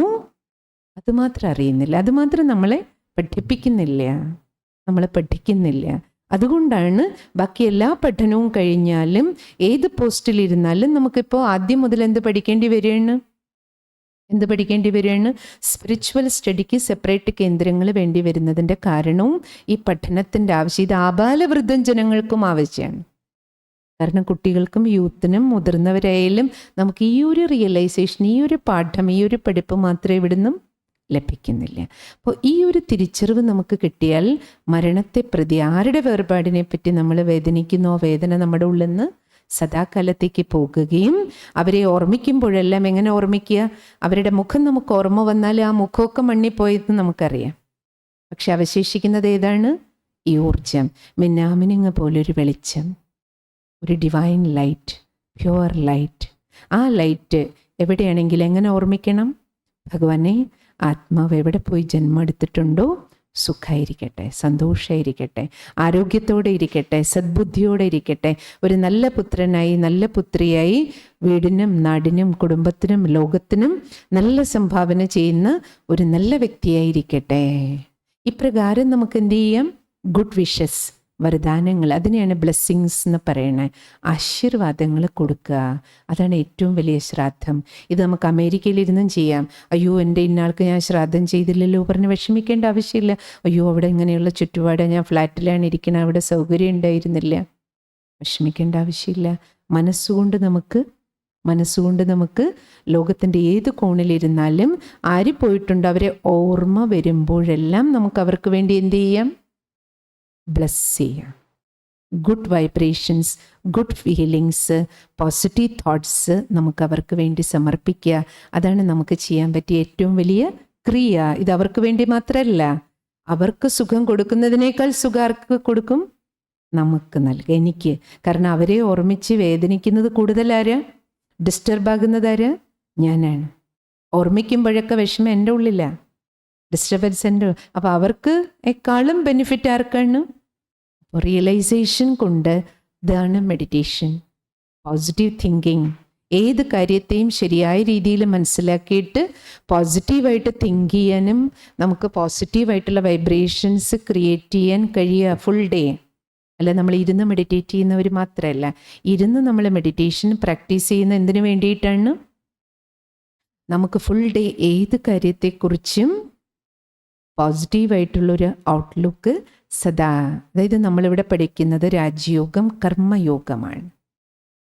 അതുമാത്രം അറിയുന്നില്ല, അതുമാത്രം നമ്മളെ പഠിപ്പിക്കുന്നില്ല. അതുകൊണ്ടാണ് ബാക്കി എല്ലാ പഠനവും കഴിഞ്ഞാലും ഏത് പോസ്റ്റിലിരുന്നാലും നമുക്കിപ്പോൾ ആദ്യം മുതൽ എന്ത് പഠിക്കേണ്ടി വരികയാണ്? സ്പിരിച്വൽ സ്റ്റഡിക്ക് സെപ്പറേറ്റ് കേന്ദ്രങ്ങൾ വേണ്ടി വരുന്നതിൻ്റെ കാരണവും ഈ പഠനത്തിൻ്റെ ആവശ്യം. ഇത് ആബാലവൃദ്ധം ജനങ്ങൾക്കും ആവശ്യമാണ്. കാരണം കുട്ടികൾക്കും യൂത്തിനും മുതിർന്നവരായാലും നമുക്ക് ഈ ഒരു റിയലൈസേഷൻ, ഈ ഒരു പാഠം, ഈ ഒരു പഠിപ്പ് മാത്രമേ ഇവിടുന്നും ലഭിക്കുന്നില്ല. അപ്പോൾ ഈ ഒരു തിരിച്ചറിവ് നമുക്ക് കിട്ടിയാൽ മരണത്തെ പ്രതി, ആരുടെ വേർപാടിനെ പറ്റി നമ്മൾ വേദനിക്കുന്നോ, വേദന നമ്മുടെ ഉള്ളിൽ നിന്ന് സദാകാലത്തേക്ക് പോകുകയും അവരെ ഓർമ്മിക്കുമ്പോഴെല്ലാം എങ്ങനെ ഓർമ്മിക്കുക? അവരുടെ മുഖം നമുക്ക് ഓർമ്മ വന്നാൽ ആ മുഖമൊക്കെ മണ്ണിപ്പോയെന്ന് നമുക്കറിയാം. പക്ഷെ അവശേഷിക്കുന്നത് ഏതാണ്? ഈ ഊർജം മിന്നാമിനുങ്ങ പോലൊരു വെളിച്ചം, ഒരു ഡിവൈൻ ലൈറ്റ്, പ്യുവർ ലൈറ്റ്. ആ ലൈറ്റ് എവിടെയാണെങ്കിലും എങ്ങനെ ഓർമ്മിക്കണം? ഭഗവാനെ, ആത്മാവ് എവിടെ പോയി ജന്മം എടുത്തിട്ടുണ്ടോ സുഖമായിരിക്കട്ടെ, സന്തോഷമായിരിക്കട്ടെ, ആരോഗ്യത്തോടെ ഇരിക്കട്ടെ, സദ്ബുദ്ധിയോടെ ഇരിക്കട്ടെ, ഒരു നല്ല പുത്രനായി നല്ല പുത്രിയായി വീടിനും നാടിനും കുടുംബത്തിനും ലോകത്തിനും നല്ല സംഭാവന ചെയ്യുന്ന ഒരു നല്ല വ്യക്തിയായിരിക്കട്ടെ. ഇപ്രകാരം നമുക്ക് എന്ത് ചെയ്യാം? ഗുഡ് വിഷസ്, വരദാനങ്ങൾ, അതിനെയാണ് ബ്ലെസ്സിങ്സ് എന്ന് പറയണത്. ആശീർവാദങ്ങൾ കൊടുക്കുക, അതാണ് ഏറ്റവും വലിയ ശ്രാദ്ധം. ഇത് നമുക്ക് അമേരിക്കയിലിരുന്നും ചെയ്യാം. അയ്യോ, എൻ്റെ ഇന്നാൾക്ക് ഞാൻ ശ്രാദ്ധം ചെയ്തില്ലല്ലോ പറഞ്ഞ് വിഷമിക്കേണ്ട ആവശ്യമില്ല. അയ്യോ, അവിടെ ഇങ്ങനെയുള്ള ചുറ്റുപാട്, ഞാൻ ഫ്ലാറ്റിലാണ് ഇരിക്കുന്നത്, അവിടെ സൗകര്യം ഉണ്ടായിരുന്നില്ല. വിഷമിക്കേണ്ട ആവശ്യമില്ല. മനസ്സുകൊണ്ട് നമുക്ക് ലോകത്തിൻ്റെ ഏത് കോണിലിരുന്നാലും ആര് പോയിട്ടുണ്ട് അവരെ ഓർമ്മ വരുമ്പോഴെല്ലാം നമുക്ക് അവർക്ക് വേണ്ടി എന്ത് ചെയ്യാം? ബ്ലസ് ചെയ്യാം. Good vibrations, good feelings, positive thoughts നമുക്ക് അവർക്ക് വേണ്ടി സമർപ്പിക്കുക. അതാണ് നമുക്ക് ചെയ്യാൻ പറ്റിയ ഏറ്റവും വലിയ ക്രിയ. ഇത് അവർക്ക് വേണ്ടി മാത്രമല്ല, അവർക്ക് സുഖം കൊടുക്കുന്നതിനേക്കാൾ സുഖം ആർക്ക് കൊടുക്കും? നമുക്ക് നൽകുക, എനിക്ക്. കാരണം അവരെ ഓർമ്മിച്ച് വേദനിക്കുന്നത് കൂടുതലാരാ? ഡിസ്റ്റർബ് ആകുന്നതാരാ? ഞാനാണ്. ഓർമ്മിക്കുമ്പോഴൊക്കെ വിഷമം എൻ്റെ ഉള്ളിലാണ്, ഡിസ്റ്റർബൻസ് എൻ്റെ. അപ്പോൾ അവർക്ക് എക്കാളും ബെനിഫിറ്റ് ആർക്കാണ്? റിയലൈസേഷൻ കൊണ്ട്. ഇതാണ് മെഡിറ്റേഷൻ, പോസിറ്റീവ് തിങ്കിങ്. ഏത് കാര്യത്തെയും ശരിയായ രീതിയിൽ മനസ്സിലാക്കിയിട്ട് പോസിറ്റീവായിട്ട് തിങ്ക് ചെയ്യാനും നമുക്ക് പോസിറ്റീവായിട്ടുള്ള വൈബ്രേഷൻസ് ക്രിയേറ്റ് ചെയ്യാൻ കഴിയുക ഫുൾ ഡേ. അല്ല, നമ്മൾ ഇരുന്ന് മെഡിറ്റേറ്റ് ചെയ്യുന്നവർ മാത്രമല്ല, ഇരുന്ന് നമ്മൾ മെഡിറ്റേഷൻ പ്രാക്ടീസ് ചെയ്യുന്ന എന്തിനു വേണ്ടിയിട്ടാണ്? നമുക്ക് ഫുൾ ഡേ ഏത് കാര്യത്തെക്കുറിച്ചും പോസിറ്റീവായിട്ടുള്ളൊരു ഔട്ട്ലുക്ക് സദാ. അതായത് നമ്മളിവിടെ പഠിക്കുന്നത് രാജയോഗം, കർമ്മയോഗമാണ്.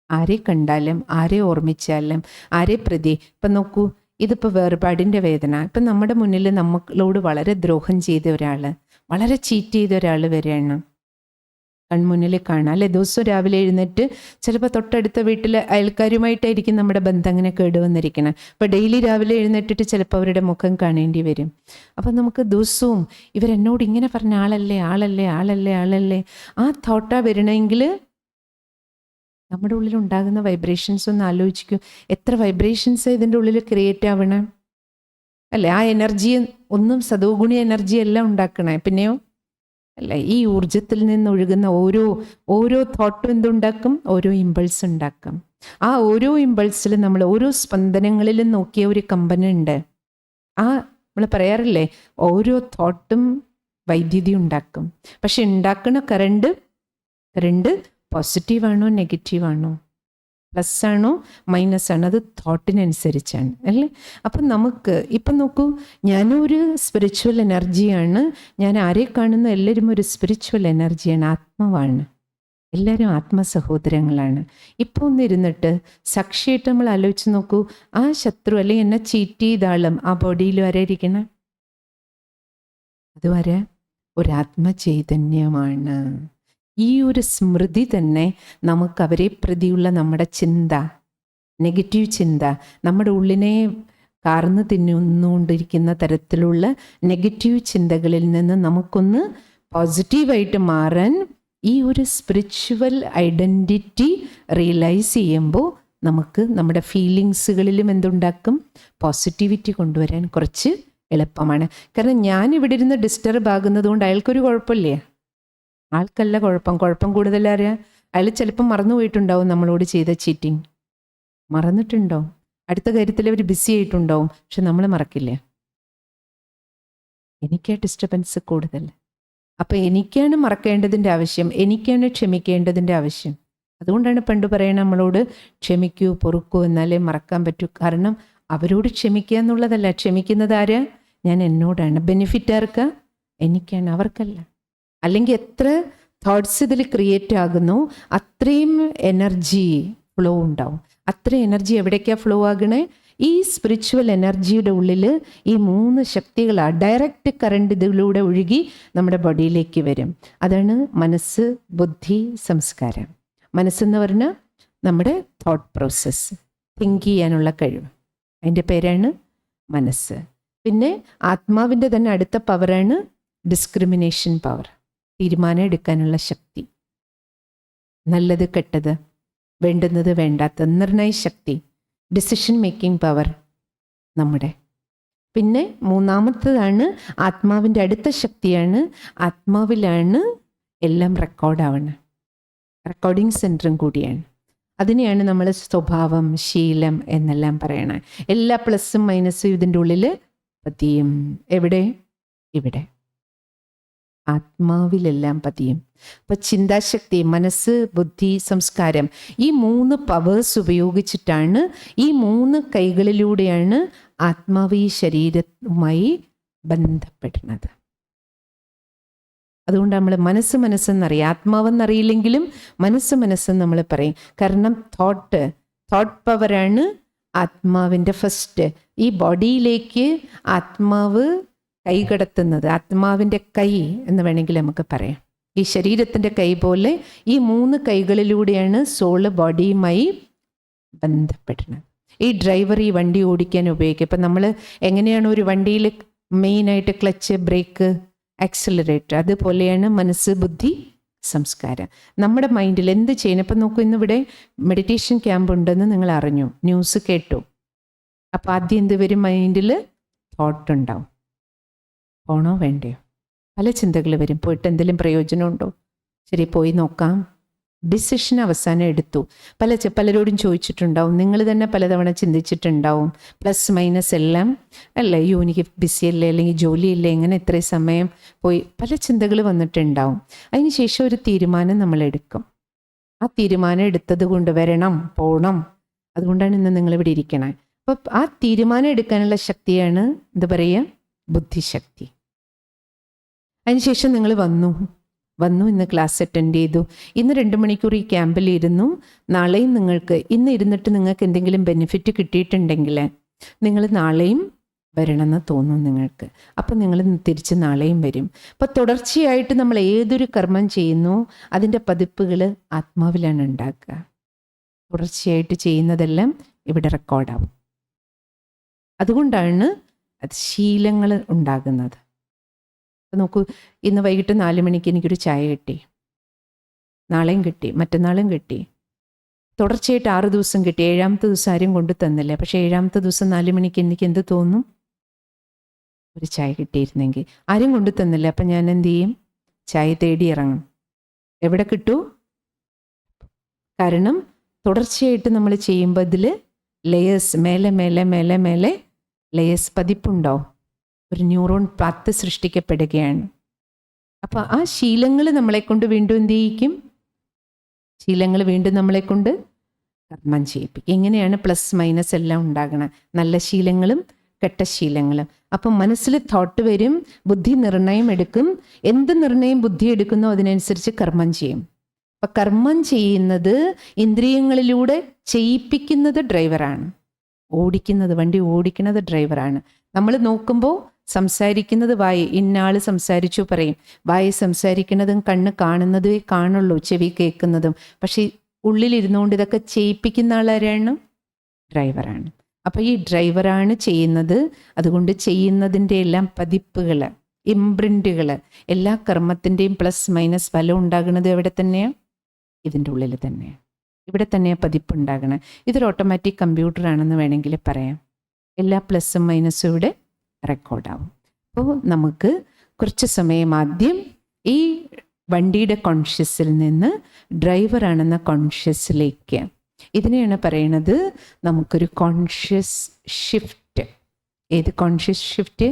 ആരെ കണ്ടാലും, ആരെ ഓർമ്മിച്ചാലും, ആരെ പ്രതി. ഇപ്പം നോക്കൂ, ഇതിപ്പോൾ വേർപാടിൻ്റെ വേദന. ഇപ്പം നമ്മുടെ മുന്നിൽ നമ്മളോട് വളരെ ദ്രോഹം ചെയ്ത ഒരാൾ, വളരെ ചീറ്റ് ചെയ്ത ഒരാൾ വരെയാണ് കൺമുന്നിൽ കാണാം, അല്ലെ? ദിവസവും രാവിലെ എഴുന്നേറ്റ് ചിലപ്പോൾ തൊട്ടടുത്ത വീട്ടിലെ അയൽക്കാരുമായിട്ടായിരിക്കും നമ്മുടെ ബന്ധം അങ്ങനെ കേടുവന്നിരിക്കണം. അപ്പോൾ ഡെയിലി രാവിലെ എഴുന്നേറ്റിട്ട് ചിലപ്പോൾ അവരുടെ മുഖം കാണേണ്ടി വരും. അപ്പം നമുക്ക് ദിവസവും ഇവരെന്നോട് ഇങ്ങനെ പറഞ്ഞ ആളല്ലേ ആ തോട്ടാ വരണമെങ്കിൽ നമ്മുടെ ഉള്ളിൽ ഉണ്ടാകുന്ന വൈബ്രേഷൻസ് ഒന്ന് ആലോചിക്കും. എത്ര വൈബ്രേഷൻസ് ഇതിൻ്റെ ഉള്ളിൽ ക്രിയേറ്റ് ആവണം, അല്ലേ? ആ എനർജി ഒന്നും സദോഗുണി എനർജി എല്ലാം ഉണ്ടാക്കണേ. പിന്നെയോ അല്ല, ഈ ഊർജത്തിൽ നിന്ന് ഒഴുകുന്ന ഓരോ തോട്ടും എന്തുണ്ടാക്കും? ഓരോ ഇമ്പൾസ് ഉണ്ടാക്കും. ആ ഓരോ ഇമ്പൾസിലും നമ്മൾ ഓരോ സ്പന്ദനങ്ങളിലും നോക്കിയ ഒരു കമ്പനം ഉണ്ട്. ആ നമ്മൾ പറയാറില്ലേ, ഓരോ തോട്ടും വൈദ്യുതി ഉണ്ടാക്കും. പക്ഷെ ഉണ്ടാക്കുന്ന കറണ്ട് പോസിറ്റീവാണോ നെഗറ്റീവാണോ, പ്ലസ് ആണോ മൈനസ് ആണോ, അത് തോട്ടിനനുസരിച്ചാണ്, അല്ലേ? അപ്പം നമുക്ക് ഇപ്പം നോക്കൂ, ഞാനും ഒരു സ്പിരിച്വൽ എനർജിയാണ്. ഞാൻ ആരെ കാണുന്ന എല്ലാവരും ഒരു സ്പിരിച്വൽ എനർജിയാണ്, ആത്മാവാണ്. എല്ലാവരും ആത്മസഹോദരങ്ങളാണ്. ഇപ്പോൾ ഒന്നിരുന്നിട്ട് സാക്ഷിയായിട്ട് നമ്മൾ ആലോചിച്ച് നോക്കൂ, ആ ശത്രു അല്ലെങ്കിൽ എന്നെ ചീറ്റ് ചെയ്ത ആളും ആ ബോഡിയിൽ വരായിരിക്കണം, അതുവരെ ഒരാത്മചൈതന്യമാണ്. ഈ ഒരു സ്മൃതി തന്നെ നമുക്ക് അവരെ പ്രതിയുള്ള നമ്മുടെ ചിന്ത, നെഗറ്റീവ് ചിന്ത, നമ്മുടെ ഉള്ളിനെ കാർന്ന് തിന്നുകൊണ്ടിരിക്കുന്ന തരത്തിലുള്ള നെഗറ്റീവ് ചിന്തകളിൽ നിന്ന് നമുക്കൊന്ന് പോസിറ്റീവായിട്ട് മാറാൻ ഈ ഒരു സ്പിരിച്വൽ ഐഡൻറ്റിറ്റി റിയലൈസ് ചെയ്യുമ്പോൾ നമുക്ക് നമ്മുടെ ഫീലിങ്സുകളിലും എന്തുണ്ടാക്കും? പോസിറ്റിവിറ്റി കൊണ്ടുവരാൻ കുറച്ച് എളുപ്പമാണ്. കാരണം ഞാൻ ഇവിടെ ഇരുന്ന് ഡിസ്റ്റർബ് ആകുന്നത് കൊണ്ട് അയാൾക്കൊരു കുഴപ്പമില്ലേ? ആൾക്കല്ല കുഴപ്പം കൂടുതലറിയാം. അയാൾ ചിലപ്പം മറന്നുപോയിട്ടുണ്ടാവും നമ്മളോട് ചെയ്ത ചീറ്റിങ്, മറന്നിട്ടുണ്ടാവും. അടുത്ത കാര്യത്തിൽ അവർ ബിസി ആയിട്ടുണ്ടാവും, പക്ഷെ നമ്മൾ മറക്കില്ല. എനിക്കാ ഡിസ്റ്റർബൻസ് കൂടുതൽ. അപ്പം എനിക്കാണ് മറക്കേണ്ടതിൻ്റെ ആവശ്യം, എനിക്കാണ് ക്ഷമിക്കേണ്ടതിൻ്റെ ആവശ്യം. അതുകൊണ്ടാണ് പണ്ട് പറയണ നമ്മളോട് ക്ഷമിക്കൂ, പൊറുക്കൂ, എന്നാലേ മറക്കാൻ പറ്റൂ. കാരണം അവരോട് ക്ഷമിക്കുക എന്നുള്ളതല്ല, ക്ഷമിക്കുന്നത് ആരാ? ഞാൻ എന്നോടാണ്. ബെനിഫിറ്റ് ആർക്കാ? എനിക്കാണ്, അവർക്കല്ല. അല്ലെങ്കിൽ എത്ര തോട്ട്സ് ഇതിൽ ക്രിയേറ്റ് ആകുന്നു അത്രയും എനർജി ഫ്ലോ ഉണ്ടാവും. അത്രയും എനർജി എവിടേക്കാണ് ഫ്ലോ ആകണേ? ഈ സ്പിരിച്വൽ എനർജിയുടെ ഉള്ളിൽ ഈ 3 ശക്തികളാണ്. ഡയറക്റ്റ് കറണ്ട് ഇതിലൂടെ ഒഴുകി നമ്മുടെ ബോഡിയിലേക്ക് വരും. അതാണ് മനസ്സ്, ബുദ്ധി, സംസ്കാരം. മനസ്സെന്ന് പറഞ്ഞാൽ നമ്മുടെ തോട്ട് പ്രോസസ്സ്, തിങ്ക് ചെയ്യാനുള്ള കഴിവ്, അതിൻ്റെ പേരാണ് മനസ്സ്. പിന്നെ ആത്മാവിൻ്റെ തന്നെ അടുത്ത പവറാണ് ഡിസ്ക്രിമിനേഷൻ പവർ. തീരുമാനം എടുക്കാനുള്ള ശക്തി, നല്ലത് കെട്ടത്, വേണ്ടുന്നത് വേണ്ടാത്ത നിർണയ ശക്തി, ഡിസിഷൻ മേക്കിംഗ് പവർ നമ്മുടെ. പിന്നെ മൂന്നാമത്തതാണ് ആത്മാവിൻ്റെ അടുത്ത ശക്തിയാണ്. ആത്മാവിലാണ് എല്ലാം റെക്കോർഡാവണം. റെക്കോർഡിംഗ് സെൻറ്ററും കൂടിയാണ്. അതിനെയാണ് നമ്മൾ സ്വഭാവം, ശീലം എന്നെല്ലാം പറയണേ. എല്ലാ പ്ലസും മൈനസും ഇതിൻ്റെ ഉള്ളിൽ പതിയും. എവിടെ? ഇവിടെ ആത്മാവിലെല്ലാം പതിയും. അപ്പം ചിന്താശക്തി, മനസ്സ്, ബുദ്ധി, സംസ്കാരം, ഈ 3 പവേഴ്സ് ഉപയോഗിച്ചിട്ടാണ്, ഈ 3 കൈകളിലൂടെയാണ് ആത്മാവ് ഈ ശരീരവുമായി ബന്ധപ്പെടുന്നത്. അതുകൊണ്ട് നമ്മൾ മനസ്സെന്നറിയാം. ആത്മാവെന്നറിയില്ലെങ്കിലും മനസ്സെന്ന് നമ്മൾ പറയും. കാരണം തോട്ട് പവറാണ് ആത്മാവിൻ്റെ ഫസ്റ്റ്. ഈ ബോഡിയിലേക്ക് ആത്മാവ് കൈ കടത്തുന്നത്, ആത്മാവിൻ്റെ കൈ എന്ന് വേണമെങ്കിൽ നമുക്ക് പറയാം. ഈ ശരീരത്തിൻ്റെ കൈ പോലെ ഈ 3 കൈകളിലൂടെയാണ് സോള് ബോഡിയുമായി ബന്ധപ്പെടുന്നത്. ഈ ഡ്രൈവർ ഈ വണ്ടി ഓടിക്കാൻ ഉപയോഗിക്കുക. ഇപ്പം നമ്മൾ എങ്ങനെയാണ് ഒരു വണ്ടിയിൽ മെയിനായിട്ട് ക്ലച്ച്, ബ്രേക്ക്, ആക്സിലറേറ്റർ, അതുപോലെയാണ് മനസ്സ്, ബുദ്ധി, സംസ്കാരം. നമ്മുടെ മൈൻഡിൽ എന്ത് ചെയ്യണം? ഇപ്പം നോക്കൂ, ഇന്നിവിടെ മെഡിറ്റേഷൻ ക്യാമ്പ് ഉണ്ടെന്ന് നിങ്ങൾ അറിഞ്ഞു, ന്യൂസ് കേട്ടു. അപ്പം ആദ്യം എന്ത് വരും? മൈൻഡിൽ തോട്ട് ഉണ്ടാവും. പോണോ വേണ്ടയോ? പല ചിന്തകൾ വരും. പോയിട്ട് എന്തെങ്കിലും പ്രയോജനമുണ്ടോ? ശരി, പോയി നോക്കാം. ഡിസിഷൻ അവസാനം എടുത്തു. പലരോടും ചോദിച്ചിട്ടുണ്ടാവും, നിങ്ങൾ തന്നെ പലതവണ ചിന്തിച്ചിട്ടുണ്ടാവും, പ്ലസ് മൈനസ് എല്ലാം അല്ലേ, എനിക്ക് ബിസിയല്ലേ, അല്ലെങ്കിൽ ജോലിയില്ലേ, എങ്ങനെ ഇത്രയും സമയം പോയി, പല ചിന്തകൾ വന്നിട്ടുണ്ടാവും. അതിനുശേഷം ഒരു തീരുമാനം നമ്മൾ എടുക്കും. ആ തീരുമാനം എടുത്തത് കൊണ്ട് പോണം. അതുകൊണ്ടാണ് ഇന്ന് നിങ്ങളിവിടെ ഇരിക്കണേ. അപ്പോൾ ആ തീരുമാനം എടുക്കാനുള്ള ശക്തിയാണ് എന്താ പറയുക? ബുദ്ധിശക്തി. അതിനുശേഷം നിങ്ങൾ വന്നു, ഇന്ന് ക്ലാസ് അറ്റൻഡ് ചെയ്തു, ഇന്ന് 2 മണിക്കൂർ ഈ ക്യാമ്പിൽ ഇരുന്നു. നാളെയും നിങ്ങൾക്ക്, ഇന്ന് ഇരുന്നിട്ട് നിങ്ങൾക്ക് എന്തെങ്കിലും ബെനിഫിറ്റ് കിട്ടിയിട്ടുണ്ടെങ്കിൽ നിങ്ങൾ നാളെയും വരണമെന്ന് തോന്നും നിങ്ങൾക്ക്. അപ്പം നിങ്ങൾ തിരിച്ച് നാളെയും വരും. അപ്പോൾ തുടർച്ചയായിട്ട് നമ്മൾ ഏതൊരു കർമ്മം ചെയ്യുന്നു അതിൻ്റെ പതിപ്പുകൾ ആത്മാവിലാണ് ഉണ്ടാക്കുക. തുടർച്ചയായിട്ട് ചെയ്യുന്നതെല്ലാം ഇവിടെ റെക്കോർഡാവും. അതുകൊണ്ടാണ് അത് ശീലങ്ങൾ ഉണ്ടാകുന്നത്. നോക്കൂ, ഇന്ന് വൈകിട്ട് 4 മണിക്ക് എനിക്കൊരു ചായ കിട്ടി, നാളെയും കിട്ടി, മറ്റന്നാളും കിട്ടി, തുടർച്ചയായിട്ട് 6 ദിവസം കിട്ടി. 7ാമത്തെ ദിവസം ആരും കൊണ്ടു തന്നില്ല. പക്ഷേ 7ാമത്തെ ദിവസം 4 മണിക്ക് എനിക്ക് എന്ത് തോന്നും? ഒരു ചായ കിട്ടിയിരുന്നെങ്കിൽ. ആരും കൊണ്ടു തന്നില്ല. അപ്പം ഞാൻ എന്ത് ചെയ്യും? ചായ തേടി ഇറങ്ങും. എവിടെ കിട്ടൂ? കാരണം തുടർച്ചയായിട്ട് നമ്മൾ ചെയ്യുമ്പോൾ ഇതിൽ ലെയേഴ്സ്, മേലെ ലെയേഴ്സ് പതിപ്പുണ്ടാവും. ഒരു ന്യൂറോൺ പാത്ത് സൃഷ്ടിക്കപ്പെടുകയാണ്. അപ്പോൾ ആ ശീലങ്ങൾ നമ്മളെ കൊണ്ട് വീണ്ടും എന്ത് ചെയ്യിക്കും? ശീലങ്ങൾ വീണ്ടും നമ്മളെ കൊണ്ട് കർമ്മം ചെയ്യിപ്പിക്കും. ഇങ്ങനെയാണ് പ്ലസ് മൈനസ് എല്ലാം ഉണ്ടാകണം. നല്ല ശീലങ്ങളും കെട്ട ശീലങ്ങളും. അപ്പം മനസ്സിൽ തോട്ട് വരും, ബുദ്ധി നിർണയം എടുക്കും. എന്ത് നിർണയം ബുദ്ധി എടുക്കുന്നോ അതിനനുസരിച്ച് കർമ്മം ചെയ്യും. അപ്പം കർമ്മം ചെയ്യുന്നത് ഇന്ദ്രിയങ്ങളിലൂടെ ചെയ്യിപ്പിക്കുന്നത് ഡ്രൈവറാണ്. വണ്ടി ഓടിക്കുന്നത് ഡ്രൈവറാണ്. നമ്മൾ നോക്കുമ്പോൾ സംസാരിക്കുന്നത് വായി, ഇന്നാൾ സംസാരിച്ചു പറയും. വായി സംസാരിക്കുന്നതും കണ്ണ് കാണുന്നതേ കാണുള്ളൂ, ചെവി കേൾക്കുന്നതും. പക്ഷേ ഉള്ളിലിരുന്നുകൊണ്ട് ഇതൊക്കെ ചെയ്യിപ്പിക്കുന്ന ആളാരാണ്? ഡ്രൈവറാണ്. അപ്പോൾ ഈ ഡ്രൈവറാണ് ചെയ്യുന്നത്. അതുകൊണ്ട് ചെയ്യുന്നതിൻ്റെ എല്ലാം പതിപ്പുകൾ, ഇംപ്രിൻറ്റുകൾ, എല്ലാ കർമ്മത്തിൻ്റെയും പ്ലസ് മൈനസ് ഫലം ഉണ്ടാകുന്നത് എവിടെ തന്നെയാണ്? ഇതിൻ്റെ ഉള്ളിൽ തന്നെയാണ്. ഇവിടെ തന്നെയാണ് പതിപ്പ് ഉണ്ടാകണം. ഇതൊരു ഓട്ടോമാറ്റിക് കമ്പ്യൂട്ടറാണെന്ന് വേണമെങ്കിൽ പറയാം. എല്ലാ പ്ലസും മൈനസും ഇവിടെ റെക്കോർഡാവും. അപ്പോൾ നമുക്ക് കുറച്ച് സമയം ആദ്യം ഈ വണ്ടിയുടെ കോൺഷ്യസിൽ നിന്ന് ഡ്രൈവറാണെന്ന കോൺഷ്യസിലേക്ക്, ഇതിനെയാണ് പറയുന്നത് നമുക്കൊരു കോൺഷ്യസ് ഷിഫ്റ്റ്. ഏത് കോൺഷ്യസ് ഷിഫ്റ്റ്?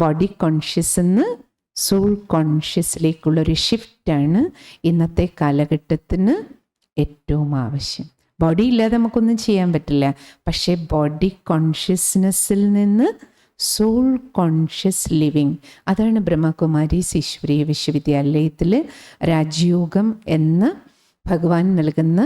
ബോഡി കോൺഷ്യസ് നിന്ന് സോൾ കോൺഷ്യസിലേക്കുള്ളൊരു ഷിഫ്റ്റാണ് ഇന്നത്തെ കാലഘട്ടത്തിന് ഏറ്റവും ആവശ്യം. ബോഡി ഇല്ലാതെ നമുക്കൊന്നും ചെയ്യാൻ പറ്റില്ല. പക്ഷേ ബോഡി കോൺഷ്യസ്നെസ്സിൽ നിന്ന് സോൾ കോൺഷ്യസ് ലിവിങ്, അതാണ് ബ്രഹ്മകുമാരീസ് ഈശ്വരീയ വിശ്വവിദ്യാലയത്തിൽ രാജയോഗം എന്ന ഭഗവാൻ നൽകുന്ന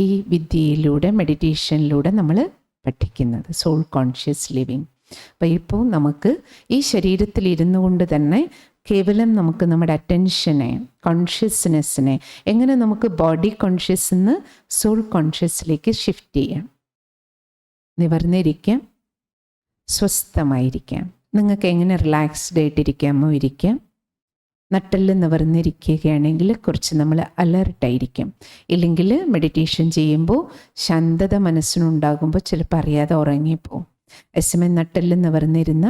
ഈ വിദ്യയിലൂടെ, മെഡിറ്റേഷനിലൂടെ നമ്മൾ പഠിക്കുന്നത് സോൾ കോൺഷ്യസ് ലിവിങ്. അപ്പോൾ ഇപ്പോൾ നമുക്ക് ഈ ശരീരത്തിൽ ഇരുന്നു കൊണ്ട് തന്നെ കേവലം നമുക്ക് നമ്മുടെ അറ്റൻഷനെ, കോൺഷ്യസ്നെസ്സിനെ എങ്ങനെ നമുക്ക് ബോഡി കോൺഷ്യസ് നിന്ന് സോൾ കോൺഷ്യസിലേക്ക് ഷിഫ്റ്റ് ചെയ്യാം. നിവർന്നിരിക്കാം, സ്വസ്ഥമായിരിക്കാം. നിങ്ങൾക്ക് എങ്ങനെ റിലാക്സ്ഡ് ആയിട്ടിരിക്കാമോ ഇരിക്കാം. നട്ടെല്ല് നിവർന്നിരിക്കുകയാണെങ്കിൽ കുറച്ച് നമ്മൾ അലർട്ടായിരിക്കും. ഇല്ലെങ്കിൽ മെഡിറ്റേഷൻ ചെയ്യുമ്പോൾ ശാന്തത മനസ്സിനുണ്ടാകുമ്പോൾ ചിലപ്പോൾ അറിയാതെ ഉറങ്ങിപ്പോവും. അതേസമയം നട്ടെല്ല് നിവർന്നിരുന്ന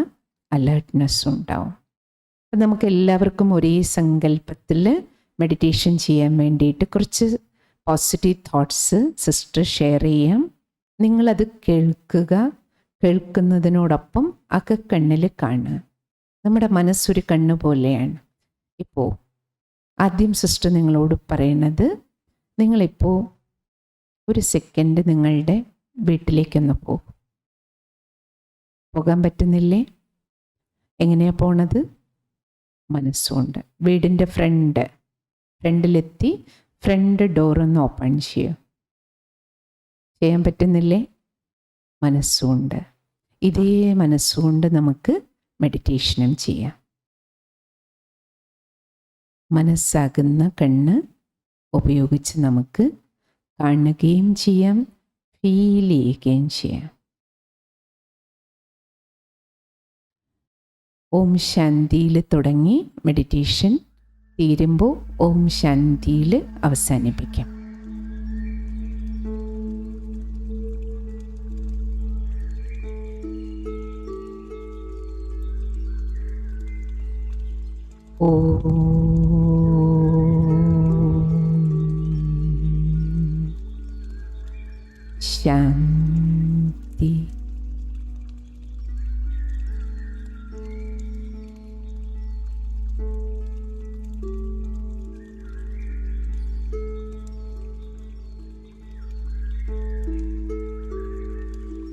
അലേർട്ട്നെസ്സും ഉണ്ടാവും. അപ്പം നമുക്ക് എല്ലാവർക്കും ഒരേ സങ്കല്പത്തിൽ മെഡിറ്റേഷൻ ചെയ്യാൻ വേണ്ടിയിട്ട് കുറച്ച് പോസിറ്റീവ് തോട്ട്സ് സിസ്റ്റർ ഷെയർ ചെയ്യാം. നിങ്ങളത് കേൾക്കുക. കേൾക്കുന്നതിനോടൊപ്പം അകക്കണ്ണിൽ കാണുക. നമ്മുടെ മനസ്സൊരു കണ്ണ് പോലെയാണ്. ഇപ്പോൾ ആദ്യം സിസ്റ്റർ നിങ്ങളോട് പറയണത്, നിങ്ങളിപ്പോൾ ഒരു സെക്കൻഡ് നിങ്ങളുടെ വീട്ടിലേക്കൊന്ന് പോകാൻ പറ്റുന്നില്ലേ? എങ്ങനെയാണ് പോണത്? മനസ്സുകൊണ്ട്. വീടിൻ്റെ ഫ്രണ്ടിലെത്തി ഫ്രണ്ട് ഡോറൊന്ന് ഓപ്പൺ ചെയ്യാൻ പറ്റുന്നില്ലേ? മനസ്സുകൊണ്ട്. ഇതേ മനസ്സുകൊണ്ട് നമുക്ക് മെഡിറ്റേഷനും ചെയ്യാം. മനസ്സാകുന്ന കണ്ണ് ഉപയോഗിച്ച് നമുക്ക് കാണുകയും ചെയ്യാം, ഫീൽ ചെയ്യുകയും ചെയ്യാം. ഓം ശാന്തിയിൽ തുടങ്ങി മെഡിറ്റേഷൻ തീരുമ്പോൾ ഓം ശാന്തിയിൽ അവസാനിപ്പിക്കാം. ശാന്തി.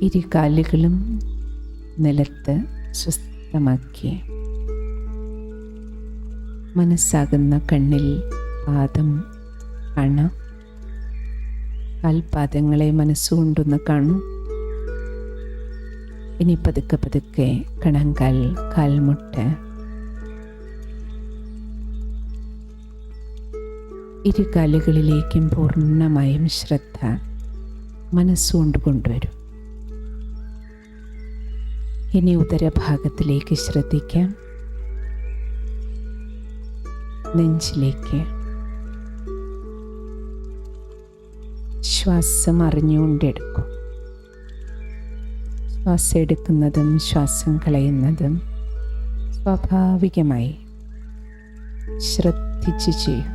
ഇരു കാലുകളും നിലത്ത് സ്വസ്ഥമാക്കി മനസ്സാകുന്ന കണ്ണിൽ പാദം കാണാം. കാൽപാദങ്ങളെ മനസ്സുകൊണ്ടൊന്ന് കാണും. ഇനി പതുക്കെ പതുക്കെ കണങ്കാൽ, കാൽമുട്ട്, ഇരു കാലുകളിലേക്കും പൂർണ്ണമായും ശ്രദ്ധ മനസ്സുകൊണ്ട് കൊണ്ടുവരും. ഇനി ഉദരഭാഗത്തിലേക്ക് ശ്രദ്ധിക്കാം. നെഞ്ചിലേക്ക് ശ്വാസം അറിഞ്ഞുകൊണ്ടെടുക്കും. ശ്വാസം എടുക്കുന്നതും ശ്വാസം കളയുന്നതും സ്വാഭാവികമായി ശ്രദ്ധിച്ച് ചെയ്യും.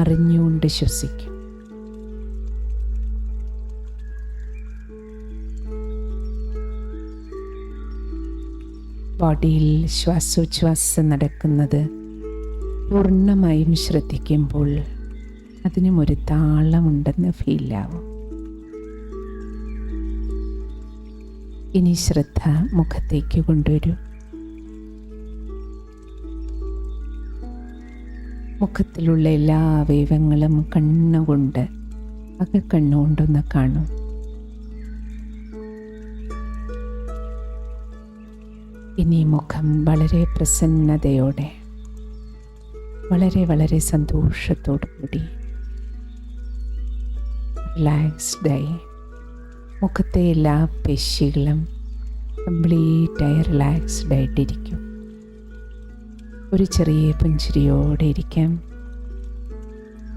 അറിഞ്ഞുകൊണ്ട് ശ്വസിക്കും. ബോഡിയിൽ ശ്വാസോച്ഛ്വാസം നടക്കുന്നത് പൂർണ്ണമായും ശ്രദ്ധിക്കുമ്പോൾ അതിനും ഒരു താളമുണ്ടെന്ന് ഫീലാവും. ഇനി ശ്രദ്ധ മുഖത്തേക്ക് കൊണ്ടുവരൂ. മുഖത്തിലുള്ള എല്ലാ അവയവങ്ങളും കണ്ണുകൊണ്ട്, അകക്കണ്ണുകൊണ്ടൊന്ന് കാണും. ഇനി മുഖം വളരെ പ്രസന്നതയോടെ, വളരെ വളരെ സന്തോഷത്തോടു കൂടി റിലാക്സ്ഡായി, മുഖത്തെ എല്ലാ പേശികളും കംപ്ലീറ്റായി റിലാക്സ്ഡായിട്ടിരിക്കും. ഒരു ചെറിയ പുഞ്ചിരിയോടെ ഇരിക്കാം.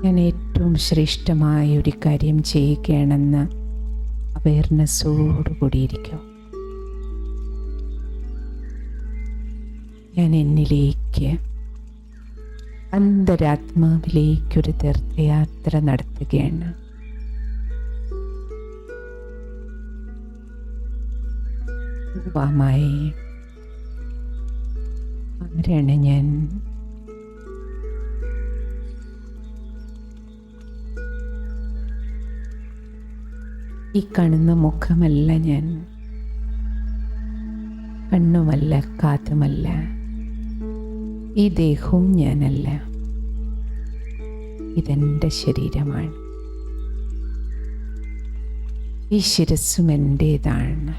ഞാൻ ഏറ്റവും ശ്രേഷ്ഠമായ ഒരു കാര്യം ചെയ്യുകയാണെന്ന അവയർനെസ്സോടുകൂടിയിരിക്കും. ഞാൻ എന്നിലേക്ക്, അന്തരാത്മാവിലേക്കൊരു തീർത്ഥയാത്ര നടത്തുകയാണ്. വാമായി ആരാണ് ഞാൻ? ഈ കാണുന്ന മുഖമല്ല ഞാൻ, കണ്ണുമല്ല, കാതുമല്ല, ഈ ദേഹവും ഞാനല്ല. ഇതെൻ്റെ ശരീരമാണ്. ഈ ശിരസ്സും എൻ്റേതാണ്.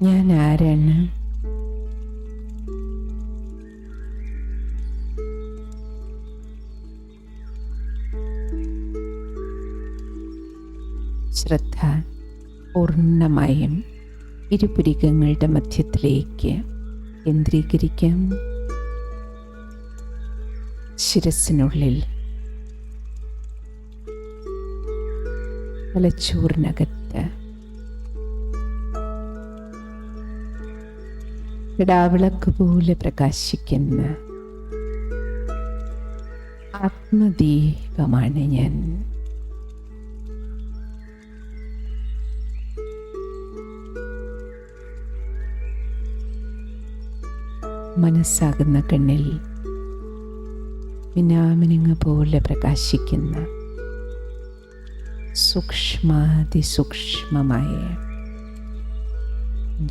ഞാൻ ആരാണ്? ശ്രദ്ധ പൂർണ്ണമായും ഇരുപുരികങ്ങളുടെ മധ്യത്തിലേക്ക് കേന്ദ്രീകരിക്കാം. ശിരസിനുള്ളിൽ, തലച്ചോറിനകത്ത് കിടാവിളക്ക് പോലെ പ്രകാശിക്കുന്ന ആത്മദീപമാണ് ഞാൻ. മനസ്സാകുന്ന കണ്ണിൽ മിനാമിനുങ്ങ പോലെ പ്രകാശിക്കുന്ന സൂക്ഷ്മാതിസൂക്ഷ്മമായ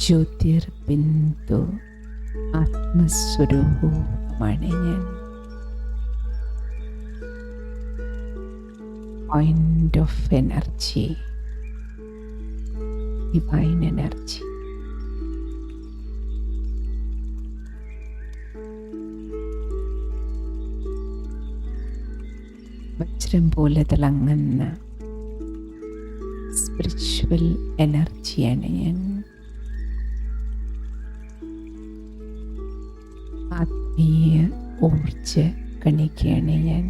ജ്യോതിർബിന്ദു ആത്മസ്വരൂപമാണ് ഞാൻ. Point of energy, divine energy. വജ്രം പോലെ തിളങ്ങുന്ന സ്പിരിച്വൽ എനർജിയാണ് ഞാൻ. ആത്മീയ ഊർജ കണികയാണ് ഞാൻ.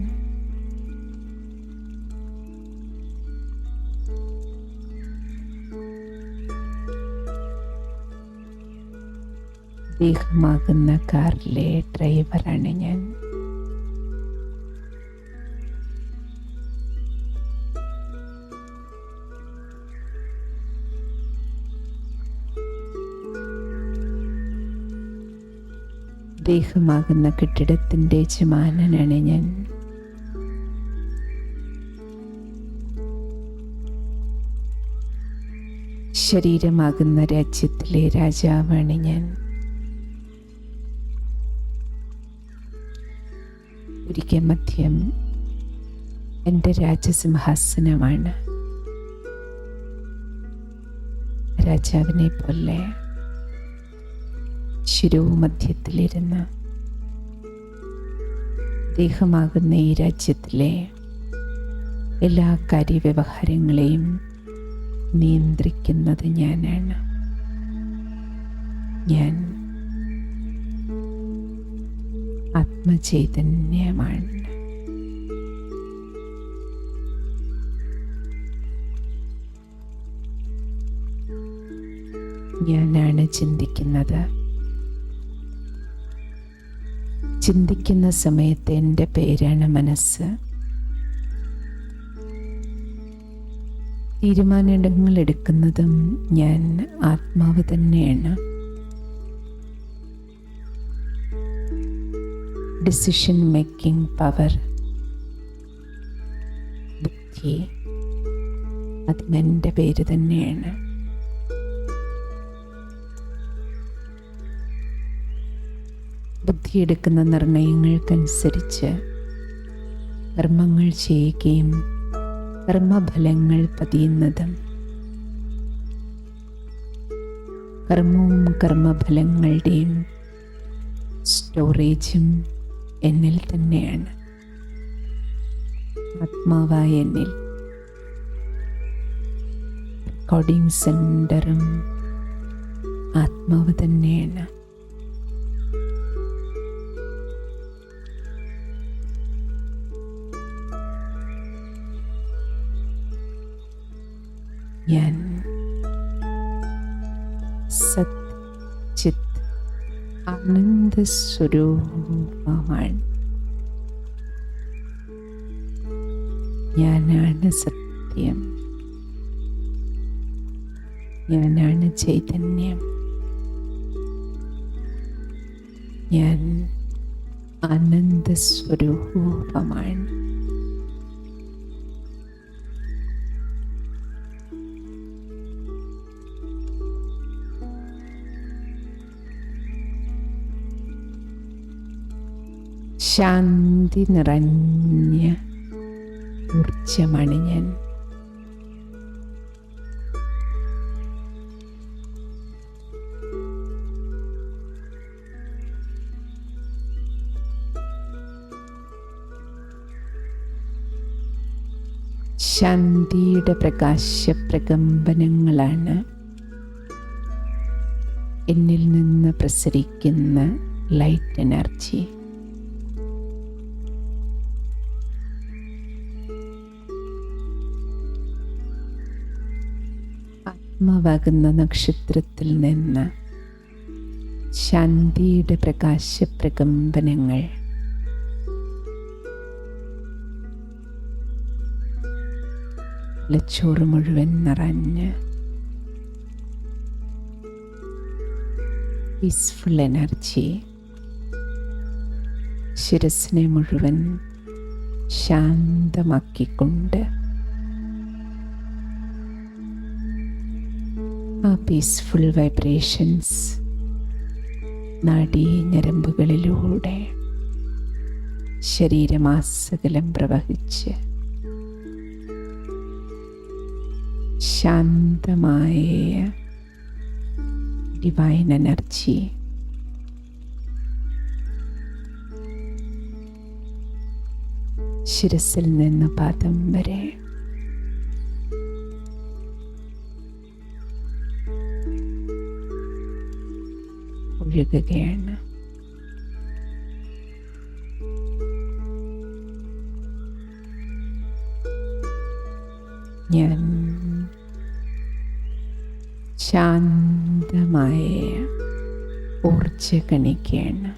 ദേഹമാകുന്ന കാറിലെ ഡ്രൈവറാണ് ഞാൻ. ദേഹമാകുന്ന കെട്ടിടത്തിൻ്റെ യജമാനനാണ് ഞാൻ. ശരീരമാകുന്ന രാജ്യത്തിലെ രാജാവാണ് ഞാൻ. ഒരിക്കൽ മധ്യം എൻ്റെ രാജസിംഹാസനമാണ്. രാജാവിനെ പോലെ ശിരോമധ്യത്തിലിരുന്ന് ദേഹമാകുന്ന ഈ രാജ്യത്തിലെ എല്ലാ കാര്യവ്യവഹാരങ്ങളെയും നിയന്ത്രിക്കുന്നത് ഞാനാണ്. ഞാൻ ആത്മചൈതന്യമാണ്. ഞാനാണ് ചിന്തിക്കുന്നത്. ചിന്തിക്കുന്ന സമയത്ത് എൻ്റെ പേരാണ് മനസ്സ്. തീരുമാനങ്ങൾ എടുക്കുന്നതും ഞാൻ ആത്മാവ് തന്നെയാണ്. ഡിസിഷൻ മേക്കിംഗ് പവർ, ബുദ്ധി, അതും എൻ്റെ പേര് തന്നെയാണ്. ബുദ്ധിയെടുക്കുന്ന നിർണയങ്ങൾക്കനുസരിച്ച് കർമ്മങ്ങൾ ചെയ്യുകയും കർമ്മഫലങ്ങൾ പതിയുന്നതും കർമ്മവും കർമ്മഫലങ്ങളുടെയും സ്റ്റോറേജും എന്നിൽ തന്നെയാണ്. ആത്മാവായ എന്നിൽ റെക്കോർഡിംഗ് സെൻ്ററും ആത്മാവ് തന്നെയാണ്. ഞാൻ സത് ചിത് ആനന്ദസ്വരൂപമാണ്. ഞാനാണ് സത്യം. ഞാനാണ് ചൈതന്യം. ഞാൻ ആനന്ദസ്വരൂപമാണ്. ശാന്തി നിറഞ്ഞ ഊർജമാണ് ഞാൻ. ശാന്തിയുടെ പ്രകാശപ്രകമ്പനങ്ങളാണ് എന്നിൽ നിന്ന് പ്രസരിക്കുന്ന ലൈറ്റ് എനർജി. ആത്മാവാകുന്ന നക്ഷത്രത്തിൽ നിന്ന് ശാന്തിയുടെ പ്രകാശപ്രകമ്പനങ്ങൾ തലച്ചോറ് മുഴുവൻ നിറഞ്ഞ് പീസ്ഫുൾ എനർജി ശിരസിനെ മുഴുവൻ ശാന്തമാക്കിക്കൊണ്ട് ആ പീസ്ഫുൾ വൈബ്രേഷൻസ് നാഡീഞരമ്പുകളിലൂടെ ശരീരമാസകലം പ്രവഹിച്ച് ശാന്തമായ ഡിവൈൻ എനർജി ശിരസിൽ നിന്ന് പാദം വരെ ഒഴുകുകയാണ്. ഞാൻ ശാന്തമായ ഊർജ്ജകണികയാണ്.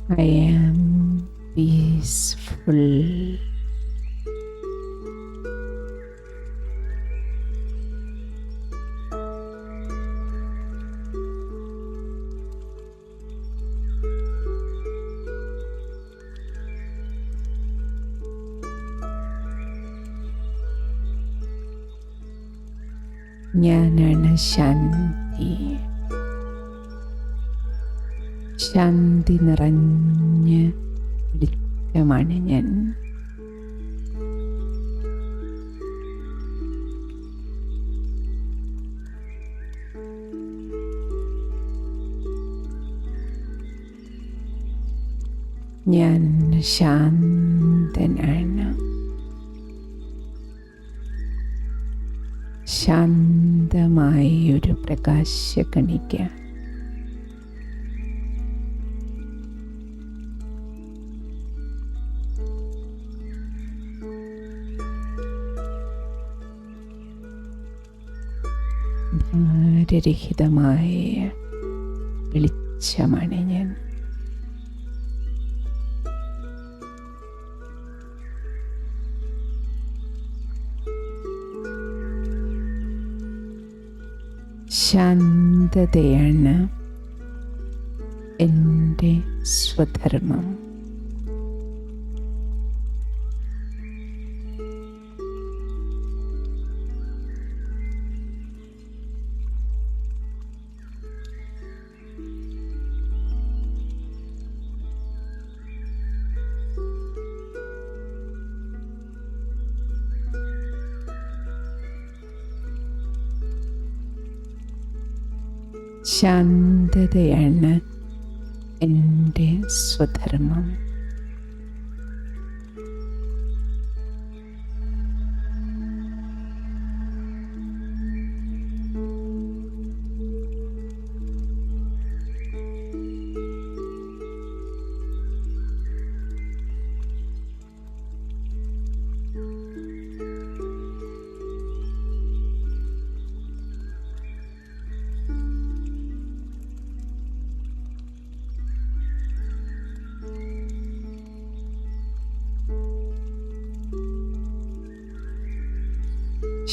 I am peaceful. ഞാനാണ് ശാന്തി. ശാന്തി നിറഞ്ഞ് വെളിച്ചമാണ് ഞാൻ. ഞാൻ ശാന്തനാണ്. ശാന്തമായൊരു പ്രകാശകണിക ഭാരരഹിതമായ വെളിച്ചമാണ് ഞാൻ. ശാന്തതയാണ് എൻ്റെ സ്വധർമ്മം. ശാന്തതയാണ് എൻ്റെ സ്വധർമ്മം.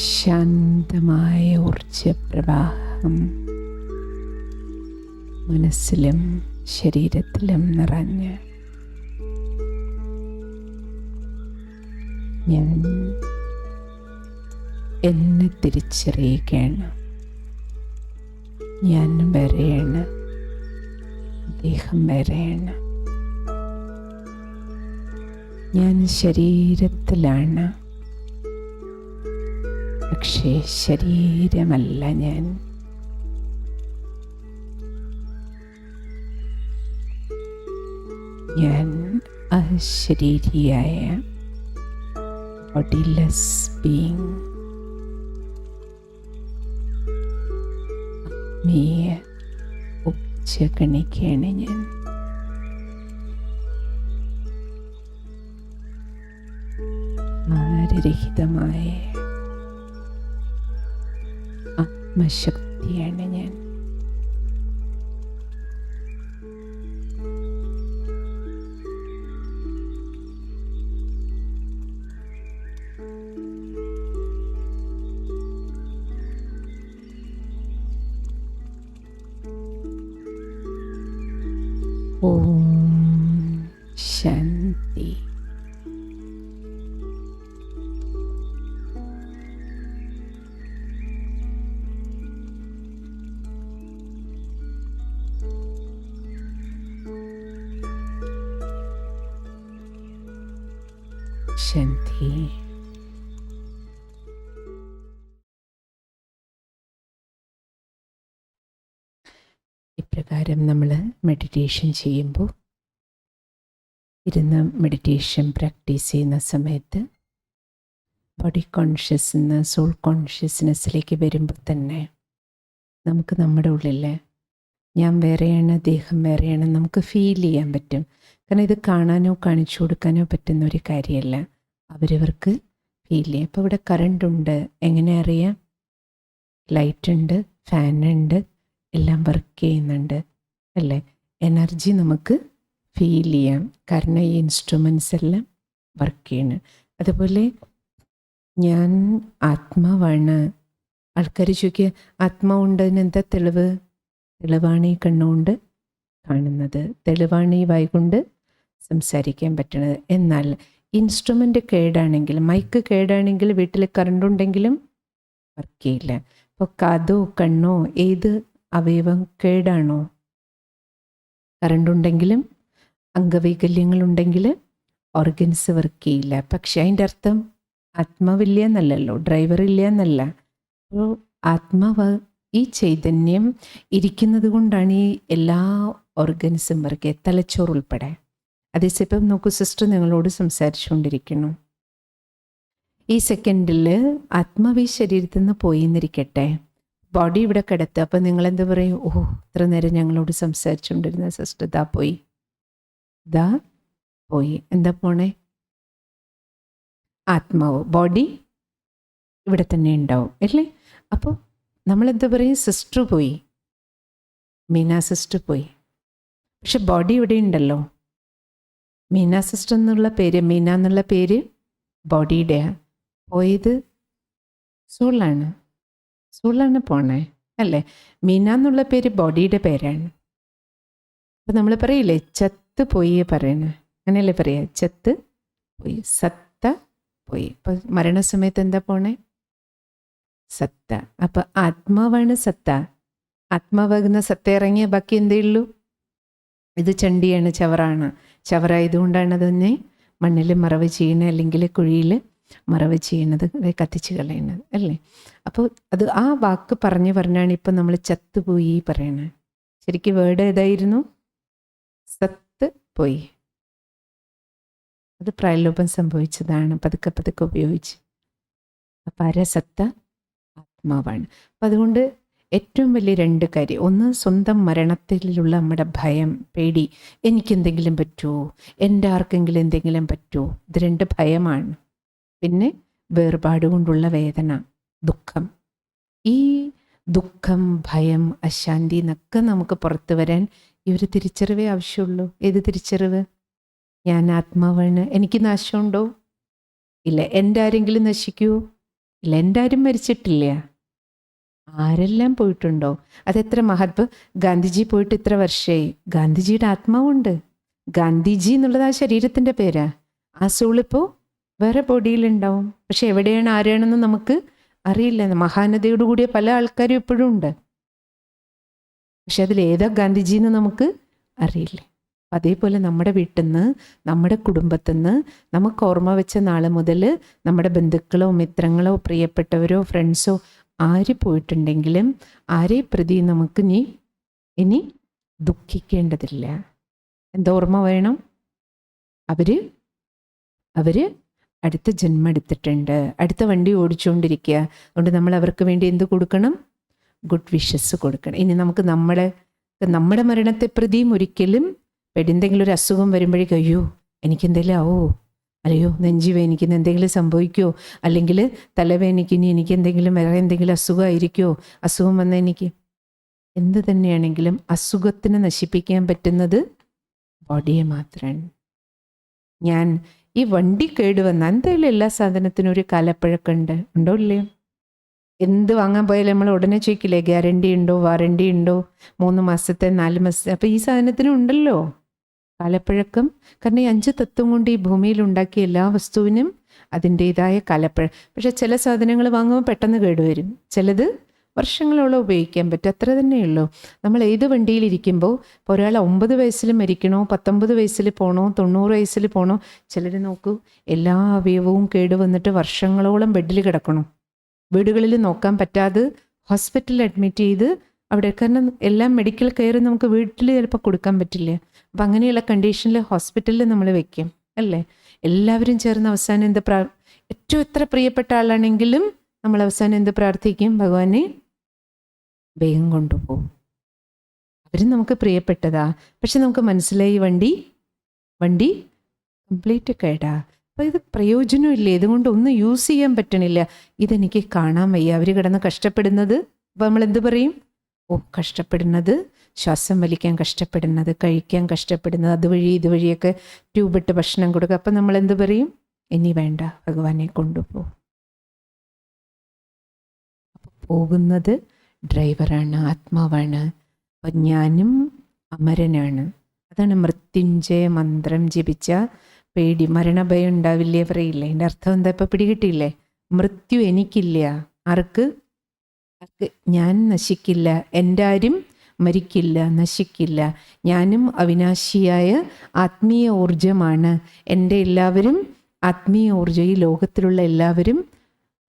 ശാന്തമായ ഊർജപ്രവാഹം മനസ്സിലും ശരീരത്തിലും നിറഞ്ഞ് ഞാൻ എന്നെ തിരിച്ചറിയുകയാണ്. ഞാൻ വേറെയാണ്, ദേഹം വേറെയാണ്. ഞാൻ ശരീരത്തിലാണ്, പക്ഷേ ശരീരമല്ല ഞാൻ. ഞാൻ അശരീരിയായ ബോഡിലെസ് ബീങ് ആത്മീയ ഉച്ചകണിക്കാണ് ഞാൻ. ഭാരരഹിതമായ ആത്മശക്തിയാണ് ഞാൻ. ഓം ശാന്തി. ശാന്തി. ഇപ്രകാരം നമ്മൾ മെഡിറ്റേഷൻ ചെയ്യുമ്പോൾ, ഇരുന്ന് മെഡിറ്റേഷൻ പ്രാക്ടീസ് ചെയ്യുന്ന സമയത്ത് ബോഡി കോൺഷ്യസ് നിന്ന് സോൾ കോൺഷ്യസ്നെസ്സിലേക്ക് വരുമ്പോൾ തന്നെ നമുക്ക് നമ്മുടെ ഉള്ളിൽ ഞാൻ വേറെയാണ്, ദേഹം വേറെയാണ് നമുക്ക് ഫീൽ ചെയ്യാൻ പറ്റും. കാരണം ഇത് കാണാനോ കാണിച്ചു കൊടുക്കാനോ പറ്റുന്ന ഒരു കാര്യമല്ല, അവരവർക്ക് ഫീൽ ചെയ്യാം. ഇപ്പോൾ ഇവിടെ കറണ്ടുണ്ട്, എങ്ങനെ അറിയാം? ലൈറ്റ് ഉണ്ട്, ഫാനുണ്ട്, എല്ലാം വർക്ക് ചെയ്യുന്നുണ്ട് അല്ലേ? എനർജി നമുക്ക് ഫീൽ ചെയ്യാം, കാരണം ഈ ഇൻസ്ട്രുമെൻറ്റ്സ് എല്ലാം വർക്ക് ചെയ്യണം. അതുപോലെ ഞാൻ ആത്മാവാണ്. ആൾക്കാർ ചോദിക്കുക, ആത്മാവുണ്ടതിന് എന്താ തെളിവ്? തെളിവാണ് ഈ കണ്ണുകൊണ്ട് കാണുന്നത്, തെളിവാണ് ഈ വായിക്കൊണ്ട് സംസാരിക്കാൻ പറ്റണത്. എന്നാൽ ഇൻസ്ട്രുമെൻ്റ് കേടാണെങ്കിൽ, മൈക്ക് കേടാണെങ്കിൽ, വീട്ടിൽ കറണ്ടുണ്ടെങ്കിലും വർക്ക് ചെയ്യില്ല. ഇപ്പോൾ കാതോ കണ്ണോ ഏത് അവയവം കേടാണോ, കറണ്ടുണ്ടെങ്കിലും അംഗവൈകല്യങ്ങളുണ്ടെങ്കിൽ ഓർഗൻസ് വർക്ക് ചെയ്യില്ല. പക്ഷെ അതിൻ്റെ അർത്ഥം ആത്മാവില്ല എന്നല്ലല്ലോ, ഡ്രൈവർ ഇല്ല എന്നല്ല. അപ്പോൾ ആത്മാവ്, ഈ ചൈതന്യം ഇരിക്കുന്നത് കൊണ്ടാണ് ഈ എല്ലാ ഓർഗൻസും വർക്ക് ചെയ്യുക, തലച്ചോറ് ഉൾപ്പെടെ. അതേസമയം നോക്കൂ സിസ്റ്റർ, നിങ്ങളോട് സംസാരിച്ചുകൊണ്ടിരിക്കുന്നു, ഈ സെക്കൻഡിൽ ആത്മാവ് ഈ ശരീരത്തിൽ നിന്ന് പോയി എന്നിരിക്കട്ടെ, ബോഡി ഇവിടെ കിടത്തുക. അപ്പം നിങ്ങളെന്താ പറയും? ഓ, ഇത്ര നേരം ഞങ്ങളോട് സംസാരിച്ചുകൊണ്ടിരുന്ന സിസ്റ്റർ ദാ പോയി, ദാ പോയി. എന്താ പോണേ? ആത്മാവ്. ബോഡി ഇവിടെ തന്നെ ഉണ്ടാവും അല്ലേ? അപ്പോൾ നമ്മളെന്താ പറയും? സിസ്റ്റർ പോയി, മീന സിസ്റ്റർ പോയി. പക്ഷെ ബോഡി ഇവിടെ ഉണ്ടല്ലോ. മീന സിസ്റ്റർ എന്നുള്ള പേര്, മീന എന്നുള്ള പേര് ബോഡിയുടെയാണ്. പോയത് സോളാണ്, സോളാണ് പോണേ അല്ലേ? മീന എന്നുള്ള പേര് ബോഡിയുടെ പേരാണ്. അപ്പം നമ്മൾ പറയില്ലേ ചത്ത് പോയി പറയണേ, അങ്ങനെയല്ലേ പറയാ? ചത്ത് പോയി, സത്ത പോയി. അപ്പം മരണസമയത്ത് എന്താ പോണേ? സത്ത. അപ്പം ആത്മാവാണ് സത്ത. ആത്മാവാകുന്ന സത്ത ഇറങ്ങിയ ബാക്കി എന്തേ ഉള്ളൂ? ഇത് ചണ്ടിയാണ്, ചവറാണ്. ചവറായതുകൊണ്ടാണ് അതിനെ മണ്ണിൽ മറവ് ചെയ്യണത്, അല്ലെങ്കിൽ കുഴിയിൽ മറവ് ചെയ്യണത്, കത്തിച്ച് കളയണത് അല്ലേ? അപ്പോൾ അത് ആ വാക്ക് പറഞ്ഞാണ് ഇപ്പം നമ്മൾ ചത്തുപോയി പറയണത്. ശരിക്കും വേർഡ് ഏതായിരുന്നു? സത്ത് പോയി. അത് പ്രായലോപം സംഭവിച്ചതാണ്, പതുക്കെ പതുക്കെ ഉപയോഗിച്ച്. അപ്പം ആരാ? ആത്മാവാണ്. അപ്പം അതുകൊണ്ട് ഏറ്റവും വലിയ രണ്ട് കാര്യം, ഒന്ന് സ്വന്തം മരണത്തിലുള്ള നമ്മുടെ ഭയം, പേടി, എനിക്കെന്തെങ്കിലും പറ്റുമോ, എൻ്റെ ആർക്കെങ്കിലും എന്തെങ്കിലും പറ്റുമോ, ഇത് രണ്ട് ഭയമാണ്. പിന്നെ വേർപാട് കൊണ്ടുള്ള വേദന, ദുഃഖം. ഈ ദുഃഖം, ഭയം, അശാന്തി എന്നൊക്കെ നമുക്ക് പുറത്തു വരാൻ ഈ ഒരു തിരിച്ചറിവേ ആവശ്യമുള്ളൂ. ഏത് തിരിച്ചറിവ്? ഞാൻ ആത്മാവാണ്. എനിക്ക് നാശമുണ്ടോ? ഇല്ല. എൻ്റെ ആരെങ്കിലും നശിക്കുമോ? ഇല്ല. എൻ്റെ ആരും മരിച്ചിട്ടില്ല. ആരെല്ലാം പോയിട്ടുണ്ടോ? അതെത്ര മഹത്വം. ഗാന്ധിജി പോയിട്ട് ഇത്ര വർഷമായി, ഗാന്ധിജിയുടെ ആത്മാവുണ്ട്. ഗാന്ധിജി എന്നുള്ളത് ആ ശരീരത്തിൻ്റെ പേരാ. ആ സോളിപ്പോൾ വേറെ ബോഡിയിലുണ്ടാവും, പക്ഷെ എവിടെയാണ് ആരാണെന്ന് നമുക്ക് അറിയില്ല. മഹാനതയോട് കൂടിയ പല ആൾക്കാരും ഇപ്പോഴും ഉണ്ട്, പക്ഷെ അതിലേതാ ഗാന്ധിജി എന്ന് നമുക്ക് അറിയില്ല. അതേപോലെ നമ്മുടെ വീട്ടിൽ നിന്ന്, നമ്മുടെ കുടുംബത്തിൽ നിന്ന് നമുക്ക് ഓർമ്മ വെച്ച നാൾ മുതൽ നമ്മുടെ ബന്ധുക്കളോ മിത്രങ്ങളോ പ്രിയപ്പെട്ടവരോ ഫ്രണ്ട്സോ ആര് പോയിട്ടുണ്ടെങ്കിലും ആരെ പ്രതി നമുക്ക് ഇനി ദുഃഖിക്കേണ്ടതില്ല. എന്താ ഓർമ്മ വേണം? അവര് അവർ അടുത്ത ജന്മം എടുത്തിട്ടുണ്ട്, അടുത്ത വണ്ടി ഓടിച്ചുകൊണ്ടിരിക്കുക. അതുകൊണ്ട് നമ്മൾ അവർക്ക് വേണ്ടി എന്ത് കൊടുക്കണം? ഗുഡ് വിഷസ് കൊടുക്കണം. ഇനി നമുക്ക് നമ്മുടെ മരണത്തെ പ്രതിയും ഒരിക്കലും എന്തെങ്കിലും ഒരു അസുഖം വരുമ്പോഴേക്കും അയ്യോ എനിക്കെന്തെങ്കിലും ആവോ, അയ്യോ നെഞ്ചുവേദനിക്കുന്ന എന്തെങ്കിലും സംഭവിക്കുമോ, അല്ലെങ്കിൽ തലവേദനിക്കിനി എനിക്ക് എന്തെങ്കിലും വേറെ എന്തെങ്കിലും അസുഖമായിരിക്കുമോ, അസുഖം വന്ന എനിക്ക് എന്ത് തന്നെയാണെങ്കിലും അസുഖത്തിന് നശിപ്പിക്കാൻ പറ്റുന്നത് ബോഡിയെ മാത്രമാണ്. ഞാൻ ഈ വണ്ടി കേടുവന്ന എന്തായാലും എല്ലാ സാധനത്തിനും ഒരു കാലപ്പഴക്കമുണ്ട്, ഉണ്ടോ ഇല്ലയോ? എന്ത് വാങ്ങാൻ പോയാലും നമ്മൾ ഉടനെ ചോദിക്കില്ലേ ഗ്യാരണ്ടി ഉണ്ടോ, വാറണ്ടി ഉണ്ടോ, 3 മാസത്തെ 4 മാസത്തെ. അപ്പം ഈ സാധനത്തിനും ഉണ്ടല്ലോ കാലപ്പഴക്കം. കാരണം ഈ 5 തത്വം കൊണ്ട് ഈ ഭൂമിയിൽ ഉണ്ടാക്കിയ എല്ലാ വസ്തുവിനും അതിൻ്റെതായ കാലപ്പഴക്കം. പക്ഷെ ചില സാധനങ്ങൾ വാങ്ങുമ്പോൾ പെട്ടെന്ന് കേടുവരും, ചിലത് വർഷങ്ങളോളം ഉപയോഗിക്കാൻ പറ്റും, അത്ര തന്നെയുള്ളൂ. നമ്മൾ ഏത് വണ്ടിയിലിരിക്കുമ്പോൾ ഇപ്പോൾ ഒരാൾ 9 വയസ്സിൽ മരിക്കണോ, 19 വയസ്സിൽ പോകണോ, 90 വയസ്സിൽ പോകണോ, ചിലർ നോക്കൂ എല്ലാ അവയവവും കേടുവന്നിട്ട് വർഷങ്ങളോളം ബെഡിൽ കിടക്കണം, വീടുകളിൽ നോക്കാൻ പറ്റാതെ ഹോസ്പിറ്റലിൽ അഡ്മിറ്റ് ചെയ്ത് അവിടെ. കാരണം എല്ലാം മെഡിക്കൽ കെയർ നമുക്ക് വീട്ടിൽ ചിലപ്പോൾ കൊടുക്കാൻ പറ്റില്ല. അപ്പം അങ്ങനെയുള്ള കണ്ടീഷനിൽ ഹോസ്പിറ്റലിൽ നമ്മൾ വെക്കും അല്ലേ. എല്ലാവരും ചേർന്ന് അവസാനം ഏറ്റവും എത്ര പ്രിയപ്പെട്ട ആളാണെങ്കിലും നമ്മൾ അവസാനം എന്ത് പ്രാർത്ഥിക്കും? ഭഗവാനെ വേഗം കൊണ്ടുപോകും. അവരും നമുക്ക് പ്രിയപ്പെട്ടതാ, പക്ഷെ നമുക്ക് മനസ്സിലായി വണ്ടി കംപ്ലീറ്റ് കേടാ. അപ്പോൾ ഇത് പ്രയോജനമില്ല, ഇതുകൊണ്ട് ഒന്നും യൂസ് ചെയ്യാൻ പറ്റണില്ല, ഇതെനിക്ക് കാണാൻ വയ്യ. അവർ കിടന്ന് കഷ്ടപ്പെടുന്നത്, അപ്പോൾ നമ്മൾ എന്ത് പറയും? ഓ കഷ്ടപ്പെടുന്നത്, ശ്വാസം വലിക്കാൻ കഷ്ടപ്പെടുന്നത്, കഴിക്കാൻ കഷ്ടപ്പെടുന്നത്, അതുവഴി ഇതുവഴിയൊക്കെ ട്യൂബിട്ട് ഭക്ഷണം കൊടുക്കുക. അപ്പം നമ്മൾ എന്ത് പറയും? ഇനി വേണ്ട, ഭഗവാനെ കൊണ്ടുപോകും. പോകുന്നത് ഡ്രൈവറാണ്, ആത്മാവാണ്. അപ്പം ഞാനും അമരനാണ്. അതാണ് മൃത്യുഞ്ജയ മന്ത്രം ജപിച്ച പേടി, മരണഭയം ഉണ്ടാവില്ലേ പറയില്ലേ. എൻ്റെ അർത്ഥം എന്താ ഇപ്പം പിടികിട്ടിയില്ലേ? മൃത്യു എനിക്കില്ല. ആർക്ക്? ഞാൻ നശിക്കില്ല, എൻ്റെ ആരും മരിക്കില്ല, നശിക്കില്ല. ഞാനും അവിനാശിയായ ആത്മീയ ഊർജമാണ്. എൻ്റെ എല്ലാവരും ആത്മീയ ഊർജം, ഈ ലോകത്തിലുള്ള എല്ലാവരും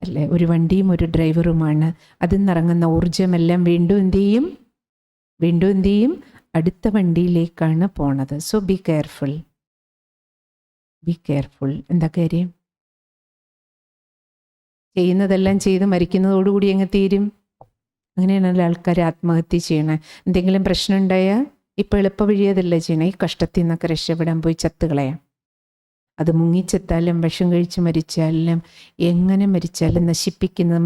അല്ലേ ഒരു വണ്ടിയും ഒരു ഡ്രൈവറുമാണ്. അതിൽ നിന്നിറങ്ങുന്ന ഊർജമെല്ലാം വീണ്ടും എന്ത് ചെയ്യും? അടുത്ത വണ്ടിയിലേക്കാണ് പോണത്. So be careful. എന്താ കാര്യം? ചെയ്യുന്നതെല്ലാം ചെയ്ത് മരിക്കുന്നതോടുകൂടി അങ്ങ് തീരും. അങ്ങനെയാണല്ലോ ആൾക്കാർ ആത്മഹത്യ ചെയ്യണേ. എന്തെങ്കിലും പ്രശ്നം ഉണ്ടായാൽ ഇപ്പം എളുപ്പ വഴിയതല്ല ചെയ്യണേ, ഈ കഷ്ടത്തിൽ നിന്നൊക്കെ രക്ഷപ്പെടാൻ പോയി ചത്തുകളയാം. അത് മുങ്ങിച്ചെത്താലും വിഷം കഴിച്ച് മരിച്ചാലും എങ്ങനെ മരിച്ചാലും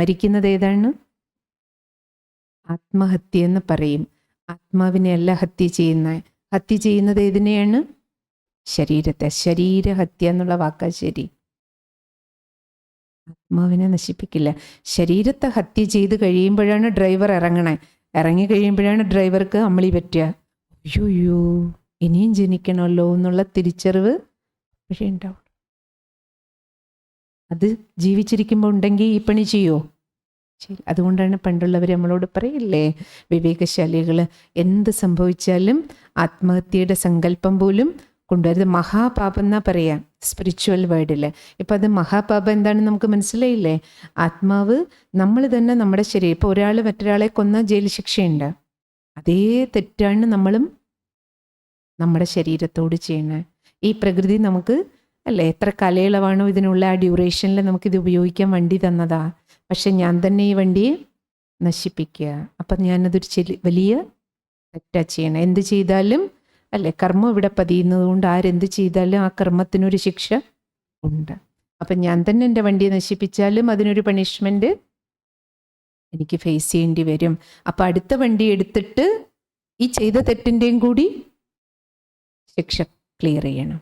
മരിക്കുന്നത് ഏതാണ്? ആത്മഹത്യ എന്ന് പറയും. ആത്മാവിനെ അല്ല ഹത്യ ചെയ്യുന്നത് ഏതിനെയാണ്? ശരീരത്തെ. ശരീരഹത്യ എന്നുള്ള വാക്കാ ശരി. ആത്മാവിനെ നശിപ്പിക്കില്ല. ശരീരത്തെ ഹത്യ ചെയ്ത് കഴിയുമ്പോഴാണ് ഡ്രൈവർ ഇറങ്ങി കഴിയുമ്പോഴാണ് ഡ്രൈവർക്ക് അമ്മളി പറ്റുക. അയ്യോ ഇനിയും ജനിക്കണമല്ലോ എന്നുള്ള തിരിച്ചറിവ് പക്ഷേ ഉണ്ടാവും. അത് ജീവിച്ചിരിക്കുമ്പോൾ ഉണ്ടെങ്കിൽ ഈ പണി ചെയ്യുമോ? ശരി. അതുകൊണ്ടാണ് പണ്ടുള്ളവർ നമ്മളോട് പറയില്ലേ, വിവേകശാലികൾ, എന്ത് സംഭവിച്ചാലും ആത്മഹത്യയുടെ സങ്കല്പം പോലും കൊണ്ടുവരുന്നത് മഹാപാപം എന്നാ പറയാം സ്പിരിച്വൽ വേർഡിൽ. ഇപ്പം അത് മഹാപാപം എന്താണെന്ന് നമുക്ക് മനസ്സിലായില്ലേ? ആത്മാവ് നമ്മൾ തന്നെ നമ്മുടെ ശരീരം, ഇപ്പോൾ ഒരാൾ മറ്റൊരാളെ കൊന്നാൽ ജയിൽ ശിക്ഷയുണ്ട്. അതേ തെറ്റാണ് നമ്മളും നമ്മുടെ ശരീരത്തോട് ചെയ്യണത്. ഈ പ്രകൃതി നമുക്ക് അല്ലേ എത്ര കാലയളവാണോ ഇതിനുള്ള ആ ഡ്യൂറേഷനിൽ നമുക്കിത് ഉപയോഗിക്കാൻ വണ്ടി തന്നതാ. പക്ഷെ ഞാൻ തന്നെ ഈ വണ്ടിയെ നശിപ്പിക്കുക. അപ്പം ഞാനതൊരു വലിയ തെറ്റാ ചെയ്യണം. എന്ത് ചെയ്താലും അല്ലേ കർമ്മം ഇവിടെ പതിയുന്നത് കൊണ്ട് ആരെന്ത് ചെയ്താലും ആ കർമ്മത്തിനൊരു ശിക്ഷ ഉണ്ട്. അപ്പം ഞാൻ തന്നെ എൻ്റെ വണ്ടിയെ നശിപ്പിച്ചാലും അതിനൊരു പണിഷ്മെൻറ്റ് എനിക്ക് ഫേസ് ചെയ്യേണ്ടി വരും. അപ്പം അടുത്ത വണ്ടി എടുത്തിട്ട് ഈ ചെയ്ത തെറ്റിൻ്റെയും കൂടി ശിക്ഷ ക്ലിയർ ചെയ്യണം.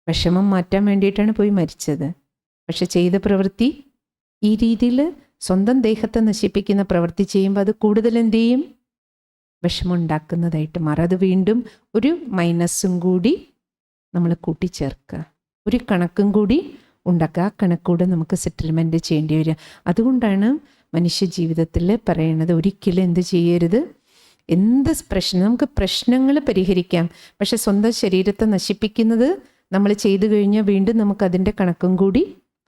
വിഷമം മാറ്റാൻ വേണ്ടിയിട്ടാണ് പോയി മരിച്ചത്. പക്ഷെ ചെയ്ത പ്രവൃത്തി ഈ രീതിയിൽ സ്വന്തം ദേഹത്തെ നശിപ്പിക്കുന്ന പ്രവൃത്തി ചെയ്യുമ്പോൾ അത് കൂടുതൽ എന്ത് ചെയ്യും? വിഷമമുണ്ടാക്കുന്നതായിട്ട് മാറും. അത് വീണ്ടും ഒരു മൈനസും കൂടി നമ്മൾ കൂട്ടിച്ചേർക്കുക, ഒരു കണക്കും കൂടി ഉണ്ടാക്കുക. ആ കണക്കൂടെ നമുക്ക് സെറ്റിൽമെൻറ്റ് ചെയ്യേണ്ടി വരിക. അതുകൊണ്ടാണ് മനുഷ്യ ജീവിതത്തിൽ പറയണത് ഒരിക്കലും എന്ത് ചെയ്യരുത്, എന്ത് പ്രശ്നം നമുക്ക് പ്രശ്നങ്ങൾ പരിഹരിക്കാം, പക്ഷെ സ്വന്തം ശരീരത്തെ നശിപ്പിക്കുന്നത് നമ്മൾ ചെയ്തു കഴിഞ്ഞാൽ വീണ്ടും നമുക്ക് അതിൻ്റെ കണക്കും കൂടി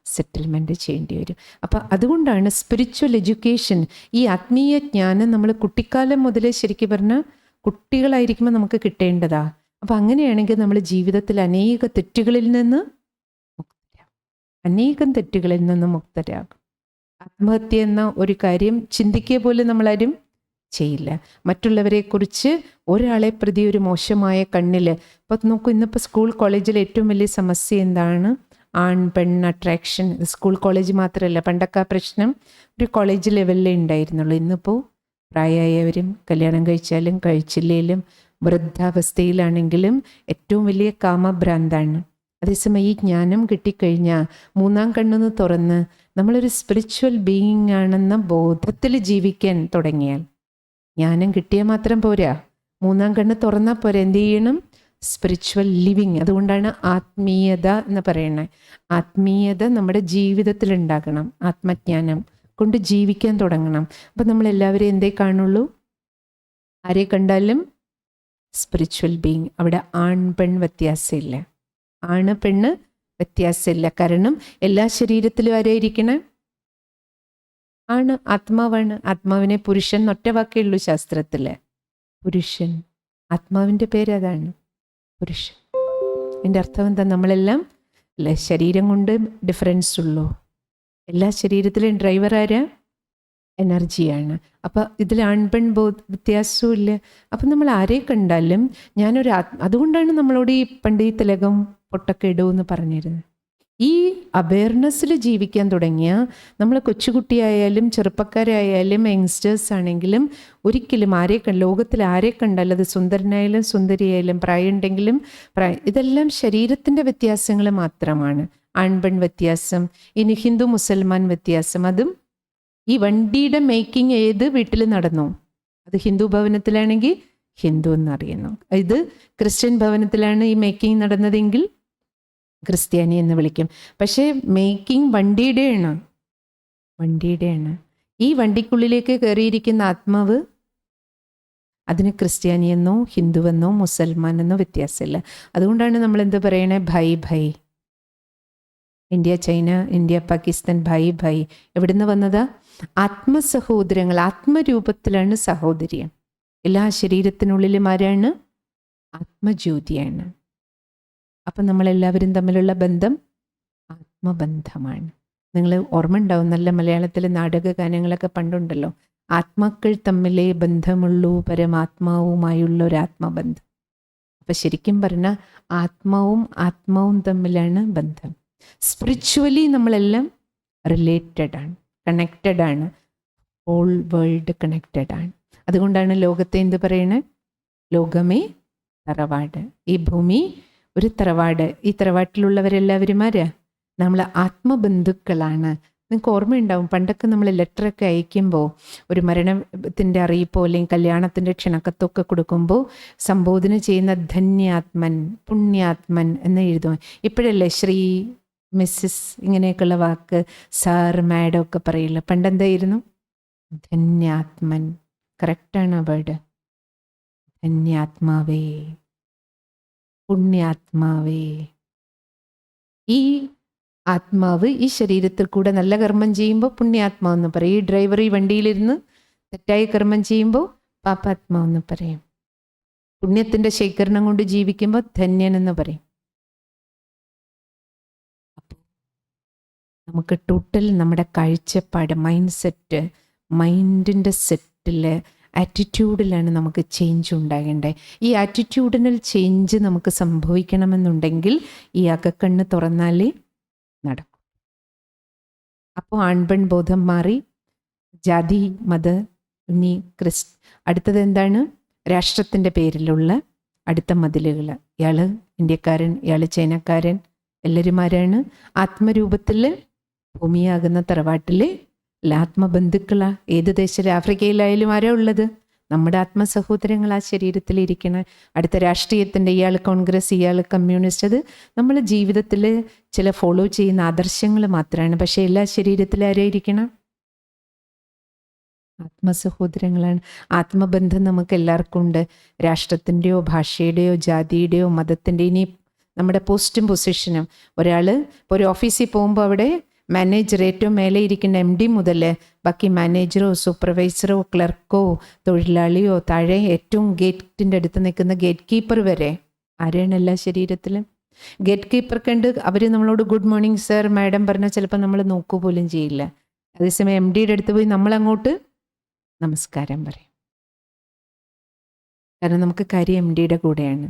സെറ്റിൽമെൻറ്റ് ചെയ്യേണ്ടി വരും. അപ്പം അതുകൊണ്ടാണ് സ്പിരിച്വൽ എഡ്യൂക്കേഷൻ, ഈ ആത്മീയ ജ്ഞാനം നമ്മൾ കുട്ടിക്കാലം മുതലേ ശരിക്കും പറഞ്ഞാൽ കുട്ടികളായിരിക്കുമ്പോൾ നമുക്ക് കിട്ടേണ്ടതാ. അപ്പം അങ്ങനെയാണെങ്കിൽ നമ്മൾ ജീവിതത്തിൽ അനേക തെറ്റുകളിൽ നിന്ന് മുക്തരാകും. അനേകം തെറ്റുകളിൽ നിന്ന് മുക്തരാകും. ആത്മഹത്യ എന്ന ഒരു കാര്യം ചിന്തിക്കുക പോലും നമ്മളാരും ചെയ്യില്ല. മറ്റുള്ളവരെക്കുറിച്ച് ഒരാളെ പ്രതി ഒരു മോശമായ കണ്ണിൽ, ഇപ്പം നോക്കൂ, ഇന്നിപ്പോൾ സ്കൂൾ കോളേജിൽ ഏറ്റവും വലിയ സമസ്യ എന്താണ്? ആൺ പെൺ അട്രാക്ഷൻ. സ്കൂൾ കോളേജ് മാത്രമല്ല, പണ്ടൊക്കെ ആ പ്രശ്നം ഒരു കോളേജ് ലെവലിലേ ഉണ്ടായിരുന്നുള്ളൂ. ഇന്നിപ്പോൾ പ്രായമായവരും കല്യാണം കഴിച്ചാലും കഴിച്ചില്ലേലും വൃദ്ധാവസ്ഥയിലാണെങ്കിലും ഏറ്റവും വലിയ കാമഭ്രാന്താണ്. അതേസമയം ഈ ജ്ഞാനം കിട്ടിക്കഴിഞ്ഞാൽ മൂന്നാം കണ്ണൊന്ന് തുറന്ന് നമ്മളൊരു സ്പിരിച്വൽ ബീയിങ് ആണെന്ന ബോധത്തിൽ ജീവിക്കാൻ തുടങ്ങിയാൽ, ജ്ഞാനം കിട്ടിയാൽ മാത്രം പോരാ, മൂന്നാം കണ്ണ് തുറന്നാൽ പോരാ, എന്ത് ചെയ്യണം? Spiritual living. അതുകൊണ്ടാണ് ആത്മീയത എന്ന് പറയുന്നത്. ആത്മീയത നമ്മുടെ ജീവിതത്തിൽ ഉണ്ടാകണം. ആത്മജ്ഞാനം കൊണ്ട് ജീവിക്കാൻ തുടങ്ങണം. അപ്പം നമ്മളെല്ലാവരും എന്തേ കാണുള്ളൂ? ആരെ കണ്ടാലും സ്പിരിച്വൽ ബീയിങ്. അവിടെ ആൺ പെൺ വ്യത്യാസമില്ല. ആണ് പെണ്ണ് വ്യത്യാസമില്ല. കാരണം എല്ലാ ശരീരത്തിലും ആരായിരിക്കണേ? ആണ്, ആത്മാവാണ്. ആത്മാവിനെ പുരുഷൻ ഒറ്റ വാക്കേ ഉള്ളൂ ശാസ്ത്രത്തിൽ. പുരുഷൻ, ആത്മാവിൻ്റെ പേര് അതാണ്, പുരുഷൻ. എൻ്റെ അർത്ഥം എന്താ? നമ്മളെല്ലാം അല്ലേ ശരീരം കൊണ്ട് ഡിഫറൻസ് ഉള്ളൂ. എല്ലാ ശരീരത്തിലും ഡ്രൈവർ ആരാ? എനർജിയാണ്. അപ്പം ഇതിൽ ആൺപെൺ വ്യത്യാസവും ഇല്ല. അപ്പം നമ്മൾ ആരെ കണ്ടാലും അതുകൊണ്ടാണ് നമ്മളോട് ഈ പണ്ട് ഈ തിലകം പൊട്ടൊക്കെ ഇടുമെന്ന് പറഞ്ഞിരുന്നത്. ഈ അവയർനെസ്സിൽ ജീവിക്കാൻ തുടങ്ങിയ നമ്മൾ കൊച്ചുകുട്ടിയായാലും ചെറുപ്പക്കാരായാലും യങ്സ്റ്റേഴ്സ് ആണെങ്കിലും ഒരിക്കലും ലോകത്തിൽ ആരെ കണ്ടാലും, അത് സുന്ദരനായാലും സുന്ദരിയായാലും പ്രായമുണ്ടെങ്കിലും ഇതെല്ലാം ശരീരത്തിൻ്റെ വ്യത്യാസങ്ങൾ മാത്രമാണ്. ആൺപെൺ വ്യത്യാസം, ഇനി ഹിന്ദു മുസൽമാൻ വ്യത്യാസം, അതും ഈ വണ്ടിയുടെ മേക്കിംഗ് ഏത് വീട്ടിൽ നടന്നു, അത് ഹിന്ദു ഭവനത്തിലാണെങ്കിൽ ഹിന്ദു എന്നറിയുന്നു. ഇത് ക്രിസ്ത്യൻ ഭവനത്തിലാണ് ഈ മേക്കിംഗ് നടന്നതെങ്കിൽ ക്രിസ്ത്യാനി എന്ന് വിളിക്കും. പക്ഷേ മേക്കിംഗ് വണ്ടിയുടെയാണ്. ഈ വണ്ടിക്കുള്ളിലേക്ക് കയറിയിരിക്കുന്ന ആത്മാവ്, അതിന് ക്രിസ്ത്യാനിയെന്നോ ഹിന്ദുവെന്നോ മുസൽമാനെന്നോ വ്യത്യാസമില്ല. അതുകൊണ്ടാണ് നമ്മൾ എന്ത് പറയണേ? ഭൈ. ഇന്ത്യ ചൈന, ഇന്ത്യ പാകിസ്ഥാൻ, ഭൈ. എവിടുന്ന് വന്നതാ? ആത്മസഹോദരങ്ങൾ. ആത്മരൂപത്തിലാണ് സഹോദര്യം. എല്ലാ ശരീരത്തിനുള്ളിലും ആരാണ്? ആത്മജ്യോതിയാണ്. അപ്പം നമ്മളെല്ലാവരും തമ്മിലുള്ള ബന്ധം ആത്മബന്ധമാണ്. നിങ്ങൾ ഓർമ്മ ഉണ്ടാവും, നല്ല മലയാളത്തിലെ നാടക ഗാനങ്ങളൊക്കെ പണ്ടുണ്ടല്ലോ. ആത്മാക്കൾ തമ്മിലേ ബന്ധമുള്ളൂ പരമാത്മാവുമായുള്ള ഒരു ആത്മബന്ധം. അപ്പം ശരിക്കും പറഞ്ഞാൽ ആത്മാവും തമ്മിലാണ് ബന്ധം. സ്പിരിച്വലി നമ്മളെല്ലാം റിലേറ്റഡ് ആണ്, കണക്റ്റഡ് ആണ്. ഹോൾ വേൾഡ് കണക്റ്റഡ് ആണ്. അതുകൊണ്ടാണ് ലോകത്തെ എന്ത് പറയണേ? ലോകമേ തറവാട്. ഈ ഭൂമി ഒരു തറവാട്. ഈ തറവാട്ടിലുള്ളവരെല്ലാവരും ആരാ? നമ്മൾ ആത്മബന്ധുക്കളാണ്. നിങ്ങൾക്ക് ഓർമ്മയുണ്ടാവും, പണ്ടൊക്കെ നമ്മൾ ലെറ്ററൊക്കെ അയക്കുമ്പോൾ ഒരു മരണത്തിൻ്റെ അറിയിപ്പോ അല്ലെങ്കിൽ കല്യാണത്തിൻ്റെ ക്ഷണക്കത്തൊക്കെ കൊടുക്കുമ്പോൾ സംബോധന ചെയ്യുന്ന ധന്യാത്മൻ, പുണ്യാത്മൻ എന്ന് എഴുതും. ഇപ്പോഴല്ലേ ശ്രീ, മിസ്സിസ് ഇങ്ങനെയൊക്കെയുള്ള വാക്ക്, സാർ, മാഡം ഒക്കെ പറയില്ല. പണ്ടെന്തായിരുന്നു? ധന്യാത്മൻ. കറക്റ്റാണ് ആ വേർഡ്. ധന്യാത്മാവേ, പുണ്യാത്മാവേ. ഈ ആത്മാവ് ഈ ശരീരത്തിൽ കൂടെ നല്ല കർമ്മം ചെയ്യുമ്പോൾ പുണ്യാത്മാവെന്ന് പറയും. ഈ ഡ്രൈവർ ഈ വണ്ടിയിലിരുന്ന് തെറ്റായ കർമ്മം ചെയ്യുമ്പോൾ പാപാത്മാവെന്ന് പറയും. പുണ്യത്തിൻ്റെ ശേഖരണം കൊണ്ട് ജീവിക്കുമ്പോൾ ധന്യൻ എന്ന് പറയും. അപ്പോൾ നമുക്ക് ടോട്ടൽ നമ്മുടെ കാഴ്ചപ്പാട്, മൈൻഡിൻ്റെ സെറ്റിൽ, ആറ്റിറ്റ്യൂഡിലാണ് നമുക്ക് ചേഞ്ച് ഉണ്ടാകേണ്ടത്. ഈ ആറ്റിറ്റ്യൂഡിനൽ ചേഞ്ച് നമുക്ക് സംഭവിക്കണമെന്നുണ്ടെങ്കിൽ ഈ അകക്കണ്ണ് തുറന്നാലേ നടക്കും. അപ്പോൾ ആൺപെൺ ബോധം മാറി, ജാതി മത ഇനി അടുത്തത് എന്താണ്? രാഷ്ട്രത്തിൻ്റെ പേരിലുള്ള അടുത്ത മതിലുകൾ. ഇയാൾ ഇന്ത്യക്കാരൻ, ഇയാൾ ചൈനക്കാരൻ, എല്ലാവരും ആരാണ്? ആത്മരൂപത്തിൽ ഭൂമിയാകുന്ന തറവാട്ടിലെ ആത്മബന്ധുക്കളാ. ഏത് ദേശത്തിൽ, ആഫ്രിക്കയിലായാലും ആരാ ഉള്ളത്? നമ്മുടെ ആത്മസഹോദരങ്ങൾ ആ ശരീരത്തിലിരിക്കണ. അടുത്ത രാഷ്ട്രീയത്തിൻ്റെ, ഇയാൾ കോൺഗ്രസ്, ഇയാൾ കമ്മ്യൂണിസ്റ്റ്, അത് നമ്മൾ ജീവിതത്തിൽ ചില ഫോളോ ചെയ്യുന്ന ആദർശങ്ങൾ മാത്രമാണ്. പക്ഷേ എല്ലാ ശരീരത്തിലും ആരായിരിക്കണം? ആത്മസഹോദരങ്ങളാണ്. ആത്മബന്ധം നമുക്ക് എല്ലാവർക്കും ഉണ്ട്. രാഷ്ട്രത്തിൻ്റെയോ ഭാഷയുടെയോ ജാതിയുടെയോ മതത്തിൻ്റെ. ഇനി നമ്മുടെ പോസ്റ്റും പൊസിഷനും, ഒരാൾ ഇപ്പോൾ ഒരു ഓഫീസിൽ പോകുമ്പോൾ അവിടെ മാനേജർ, ഏറ്റവും മേലെ ഇരിക്കുന്ന MD മുതൽ ബാക്കി മാനേജറോ സൂപ്പർവൈസറോ ക്ലർക്കോ തൊഴിലാളിയോ താഴെ ഏറ്റവും ഗേറ്റിൻ്റെ അടുത്ത് നിൽക്കുന്ന ഗേറ്റ് കീപ്പർ വരെ ആരെയാണ് എല്ലാ ശരീരത്തിലും? ഗേറ്റ് കീപ്പർ കണ്ട് അവർ നമ്മളോട് ഗുഡ് മോർണിംഗ് സർ മാഡം പറഞ്ഞാൽ ചിലപ്പോൾ നമ്മൾ നോക്കുക പോലും ചെയ്യില്ല. അതേസമയം എം ഡിയുടെ അടുത്ത് പോയി നമ്മളങ്ങോട്ട് നമസ്കാരം പറയും. കാരണം നമുക്ക് കാര്യം എം ഡിയുടെ കൂടെയാണ്.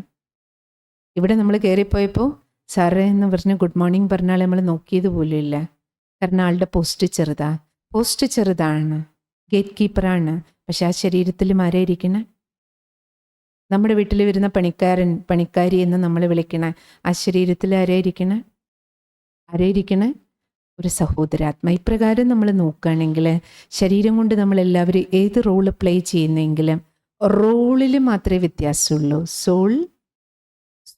ഇവിടെ നമ്മൾ കയറിപ്പോയപ്പോൾ സാറേ എന്ന് പറഞ്ഞ് ഗുഡ് മോർണിംഗ് പറഞ്ഞാൽ നമ്മൾ നോക്കിയത് പോലും ഇല്ല. കാരണം ആളുടെ പോസ്റ്റ് ചെറുതാണ്, ഗേറ്റ് കീപ്പറാണ്. പക്ഷെ ആ ശരീരത്തിലും ആരായിരിക്കണേ? നമ്മുടെ വീട്ടിൽ വരുന്ന പണിക്കാരി എന്ന് നമ്മൾ വിളിക്കണ ആ ശരീരത്തിൽ ആരായിരിക്കണേ? ഒരു സഹോദരാത്മ. ഇപ്രകാരം നമ്മൾ നോക്കുകയാണെങ്കിൽ ശരീരം കൊണ്ട് നമ്മളെല്ലാവരും ഏത് റോള് പ്ലേ ചെയ്യുന്നെങ്കിലും റോളിൽ മാത്രമേ വ്യത്യാസമുള്ളൂ.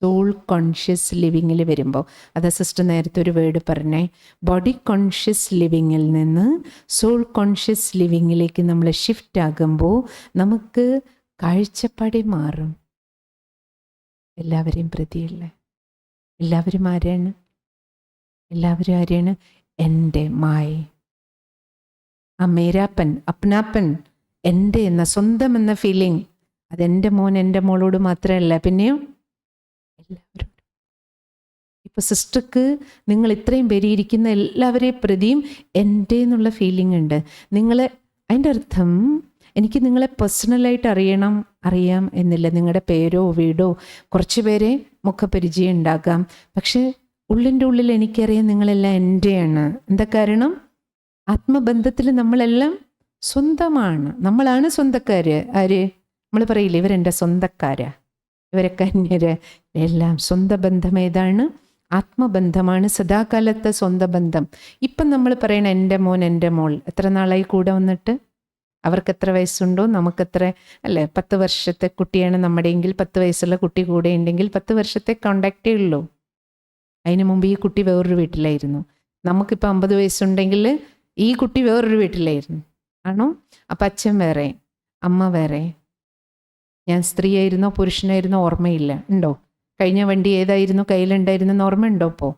സോൾ കോൺഷ്യസ് ലിവിങ്ങിൽ വരുമ്പോൾ, അത് സിസ്റ്റർ നേരത്തെ ഒരു വേർഡ് പറഞ്ഞേ, ബോഡി കോൺഷ്യസ് ലിവിങ്ങിൽ നിന്ന് സോൾ കോൺഷ്യസ് ലിവിങ്ങിലേക്ക് നമ്മൾ ഷിഫ്റ്റ് ആകുമ്പോൾ നമുക്ക് കാഴ്ചപ്പാടെ മാറും. എല്ലാവരെയും പ്രതിയല്ല. എല്ലാവരും ആരാണ്? എൻ്റെ മായ. ആ മേരാപ്പൻ, അപ്നാപ്പൻ, എൻ്റെ എന്ന സ്വന്തം എന്ന ഫീലിംഗ്, അതെൻ്റെ മോൻ എൻ്റെ മോളോട് മാത്രമല്ല, പിന്നെയോ എല്ലാവരോടും. ഇപ്പൊ സിസ്റ്റർക്ക് നിങ്ങൾ ഇത്രയും പേര് ഇരിക്കുന്ന എല്ലാവരെയും പ്രതിയും എൻ്റെ എന്നുള്ള ഫീലിംഗ് ഉണ്ട്. അതിൻ്റെ അർത്ഥം എനിക്ക് നിങ്ങളെ പേഴ്സണലായിട്ട് അറിയാം എന്നില്ല. നിങ്ങളുടെ പേരോ വീടോ കുറച്ച് പേരെ മുഖപരിചയം ഉണ്ടാകാം. പക്ഷെ ഉള്ളിൻ്റെ ഉള്ളിൽ എനിക്കറിയാം നിങ്ങളെല്ലാം എൻ്റെയാണ്. എന്താ കാരണം? ആത്മബന്ധത്തിൽ നമ്മളെല്ലാം സ്വന്തമാണ്. നമ്മളാണ് സ്വന്തക്കാര്. ആര്? നമ്മൾ പറയില്ലേ ഇവരെൻ്റെ സ്വന്തക്കാരാ, ഇവരൊക്കെ അന്യര്. എല്ലാം സ്വന്തം ബന്ധം ഏതാണ്? ആത്മബന്ധമാണ്. സദാകാലത്തെ സ്വന്തം ബന്ധം. ഇപ്പം നമ്മൾ പറയണ എൻ്റെ മോൻ എൻ്റെ മോൾ എത്ര നാളായി കൂടെ വന്നിട്ട്? അവർക്ക് എത്ര വയസ്സുണ്ടോ നമുക്കെത്ര അല്ലേ? 10 വർഷത്തെ കുട്ടിയാണ് നമ്മുടെയെങ്കിൽ 10 വയസ്സുള്ള കുട്ടി കൂടെ ഉണ്ടെങ്കിൽ 10 വർഷത്തെ കോണ്ടാക്റ്റേ ഉള്ളൂ. അതിന് മുമ്പ് ഈ കുട്ടി വേറൊരു വീട്ടിലായിരുന്നു. നമുക്കിപ്പോൾ 50 വയസ്സുണ്ടെങ്കിൽ ഈ കുട്ടി വേറൊരു വീട്ടിലായിരുന്നു. ആണോ? അപ്പം അച്ഛൻ വേറെ, അമ്മ വേറെ. ഞാൻ സ്ത്രീയായിരുന്നോ പുരുഷനായിരുന്നോ ഓർമ്മയില്ല. ഉണ്ടോ? കഴിഞ്ഞ വണ്ടി ഏതായിരുന്നു കയ്യിലുണ്ടായിരുന്നെന്ന് ഓർമ്മയുണ്ടോ? ഇപ്പോൾ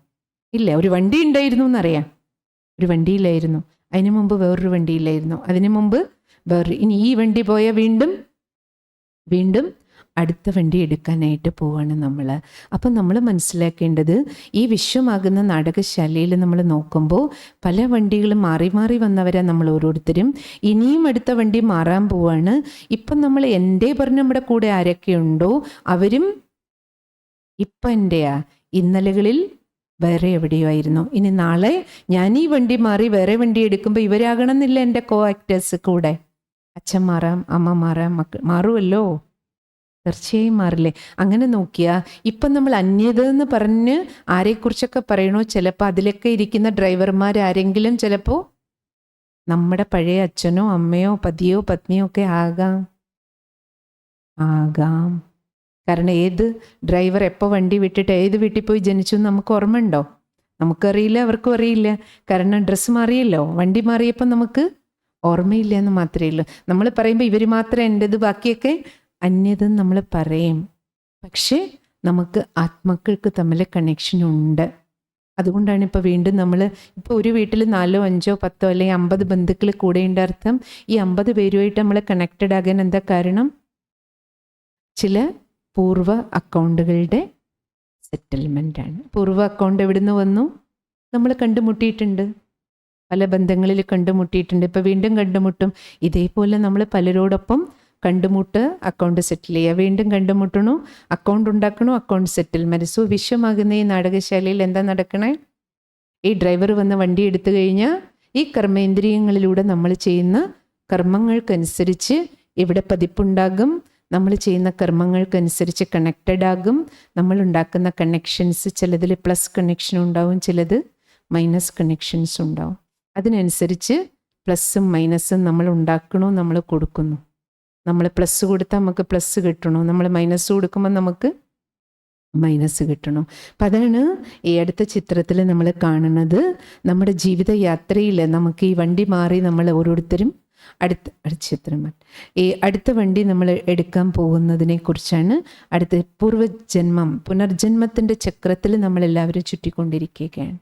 ഇല്ല. ഒരു വണ്ടി ഉണ്ടായിരുന്നു എന്നറിയാം, ഒരു വണ്ടിയിലായിരുന്നു. അതിന് മുമ്പ് വേറൊരു വണ്ടിയിലായിരുന്നു, അതിന് മുമ്പ് ഇനി ഈ വണ്ടി പോയാൽ വീണ്ടും അടുത്ത വണ്ടി എടുക്കാനായിട്ട് പോവാണ് നമ്മൾ. അപ്പം നമ്മൾ മനസ്സിലാക്കേണ്ടത് ഈ വിശ്വമാകുന്ന നാടകശാലയിൽ നമ്മൾ നോക്കുമ്പോൾ പല വണ്ടികളും മാറി മാറി വന്നവരാ നമ്മൾ ഓരോരുത്തരും. ഇനിയും അടുത്ത വണ്ടി മാറാൻ പോവാണ്. ഇപ്പം നമ്മൾ എൻ്റെ പറഞ്ഞ് നമ്മുടെ കൂടെ ആരൊക്കെയുണ്ടോ അവരും ഇപ്പം എൻ്റെയാ. ഇന്നലകളിൽ വേറെ എവിടെയോ ആയിരുന്നു. ഇനി നാളെ ഞാൻ ഈ വണ്ടി മാറി വേറെ വണ്ടി എടുക്കുമ്പോൾ ഇവരാകണമെന്നില്ല എൻ്റെ കോ ആക്ടേഴ്സ് കൂടെ. അച്ഛൻ മാറാം, അമ്മ മാറാം, മക്കൾ മാറുമല്ലോ, തീർച്ചയായും മാറില്ലേ? അങ്ങനെ നോക്കിയാൽ ഇപ്പം നമ്മൾ അന്യത എന്ന് പറഞ്ഞ് ആരെക്കുറിച്ചൊക്കെ പറയണോ, ചിലപ്പോൾ അതിലൊക്കെ ഇരിക്കുന്ന ഡ്രൈവർമാർ ആരെങ്കിലും ചിലപ്പോൾ നമ്മുടെ പഴയ അച്ഛനോ അമ്മയോ പതിയോ പത്നിയോ ഒക്കെ ആകാം. കാരണം ഏത് ഡ്രൈവർ എപ്പോൾ വണ്ടി വിട്ടിട്ട് ഏത് വീട്ടിൽ പോയി ജനിച്ചു എന്ന് നമുക്ക് ഓർമ്മ ഉണ്ടോ? നമുക്കറിയില്ല, അവർക്കും അറിയില്ല. കാരണം ഡ്രസ്സ് മാറിയല്ലോ, വണ്ടി മാറിയപ്പോൾ നമുക്ക് ഓർമ്മയില്ല എന്ന് മാത്രമേ ഉള്ളൂ. നമ്മൾ പറയുമ്പോൾ ഇവർ മാത്രം എൻ്റെത്, ബാക്കിയൊക്കെ അന്യതെന്ന് നമ്മൾ പറയും. പക്ഷേ നമുക്ക് ആത്മാക്കൾക്ക് തമ്മിൽ കണക്ഷൻ ഉണ്ട്. അതുകൊണ്ടാണ് ഇപ്പോൾ വീണ്ടും നമ്മൾ ഇപ്പോൾ ഒരു വീട്ടിൽ 4, 5, 10 അല്ലെങ്കിൽ 50 ബന്ധുക്കൾ കൂടെയുണ്ട്. അർത്ഥം ഈ 50 പേരുമായിട്ട് നമ്മൾ കണക്റ്റഡ് ആകാൻ എന്താ കാരണം? ചില പൂർവ്വ അക്കൗണ്ടുകളുടെ സെറ്റിൽമെൻ്റ് ആണ്. പൂർവ്വ അക്കൗണ്ട് എവിടുന്ന് വന്നു? നമ്മൾ കണ്ടുമുട്ടിയിട്ടുണ്ട്, പല ബന്ധങ്ങളിൽ കണ്ടുമുട്ടിയിട്ടുണ്ട്, ഇപ്പോൾ വീണ്ടും കണ്ടുമുട്ടും. ഇതേപോലെ നമ്മൾ പലരോടൊപ്പം കണ്ടുമുട്ട് അക്കൗണ്ട് സെറ്റിൽ ചെയ്യുക, വീണ്ടും കണ്ടുമുട്ടണു, അക്കൗണ്ട് ഉണ്ടാക്കണു, അക്കൗണ്ട് സെറ്റിൽമെൻറ്റ്. സോ വിശ്വമാകുന്ന ഈ നാടകശാലയിൽ എന്താ നടക്കണേ? ഈ ഡ്രൈവർ വന്ന് വണ്ടി എടുത്തു കഴിഞ്ഞാൽ ഈ കർമ്മേന്ദ്രിയങ്ങളിലൂടെ നമ്മൾ ചെയ്യുന്ന കർമ്മങ്ങൾക്കനുസരിച്ച് ഇവിടെ പതിപ്പുണ്ടാകും. നമ്മൾ ചെയ്യുന്ന കർമ്മങ്ങൾക്കനുസരിച്ച് കണക്റ്റഡ് ആകും. നമ്മൾ ഉണ്ടാക്കുന്ന കണക്ഷൻസ് ചിലതിൽ പ്ലസ് കണക്ഷൻ ഉണ്ടാവും, ചിലത് മൈനസ് കണക്ഷൻസ് ഉണ്ടാവും. അതിനനുസരിച്ച് പ്ലസ്സും മൈനസും നമ്മൾ ഉണ്ടാക്കണോ, നമ്മൾ കൊടുക്കുന്നു. നമ്മൾ പ്ലസ് കൊടുത്താൽ നമുക്ക് പ്ലസ് കിട്ടണോ, നമ്മൾ മൈനസ് കൊടുക്കുമ്പോൾ നമുക്ക് മൈനസ് കിട്ടണോ. അപ്പം അതാണ് ഈ അടുത്ത ചിത്രത്തിൽ നമ്മൾ കാണുന്നത്. നമ്മുടെ ജീവിതയാത്രയിൽ നമുക്ക് ഈ വണ്ടി മാറി നമ്മൾ ഓരോരുത്തരും അടുത്ത ചിത്രം ഈ അടുത്ത വണ്ടി നമ്മൾ എടുക്കാൻ പോകുന്നതിനെ കുറിച്ചാണ്. അടുത്ത പുനർജന്മത്തിൻ്റെ ചക്രത്തിൽ നമ്മളെല്ലാവരും ചുറ്റിക്കൊണ്ടിരിക്കുകയാണ്.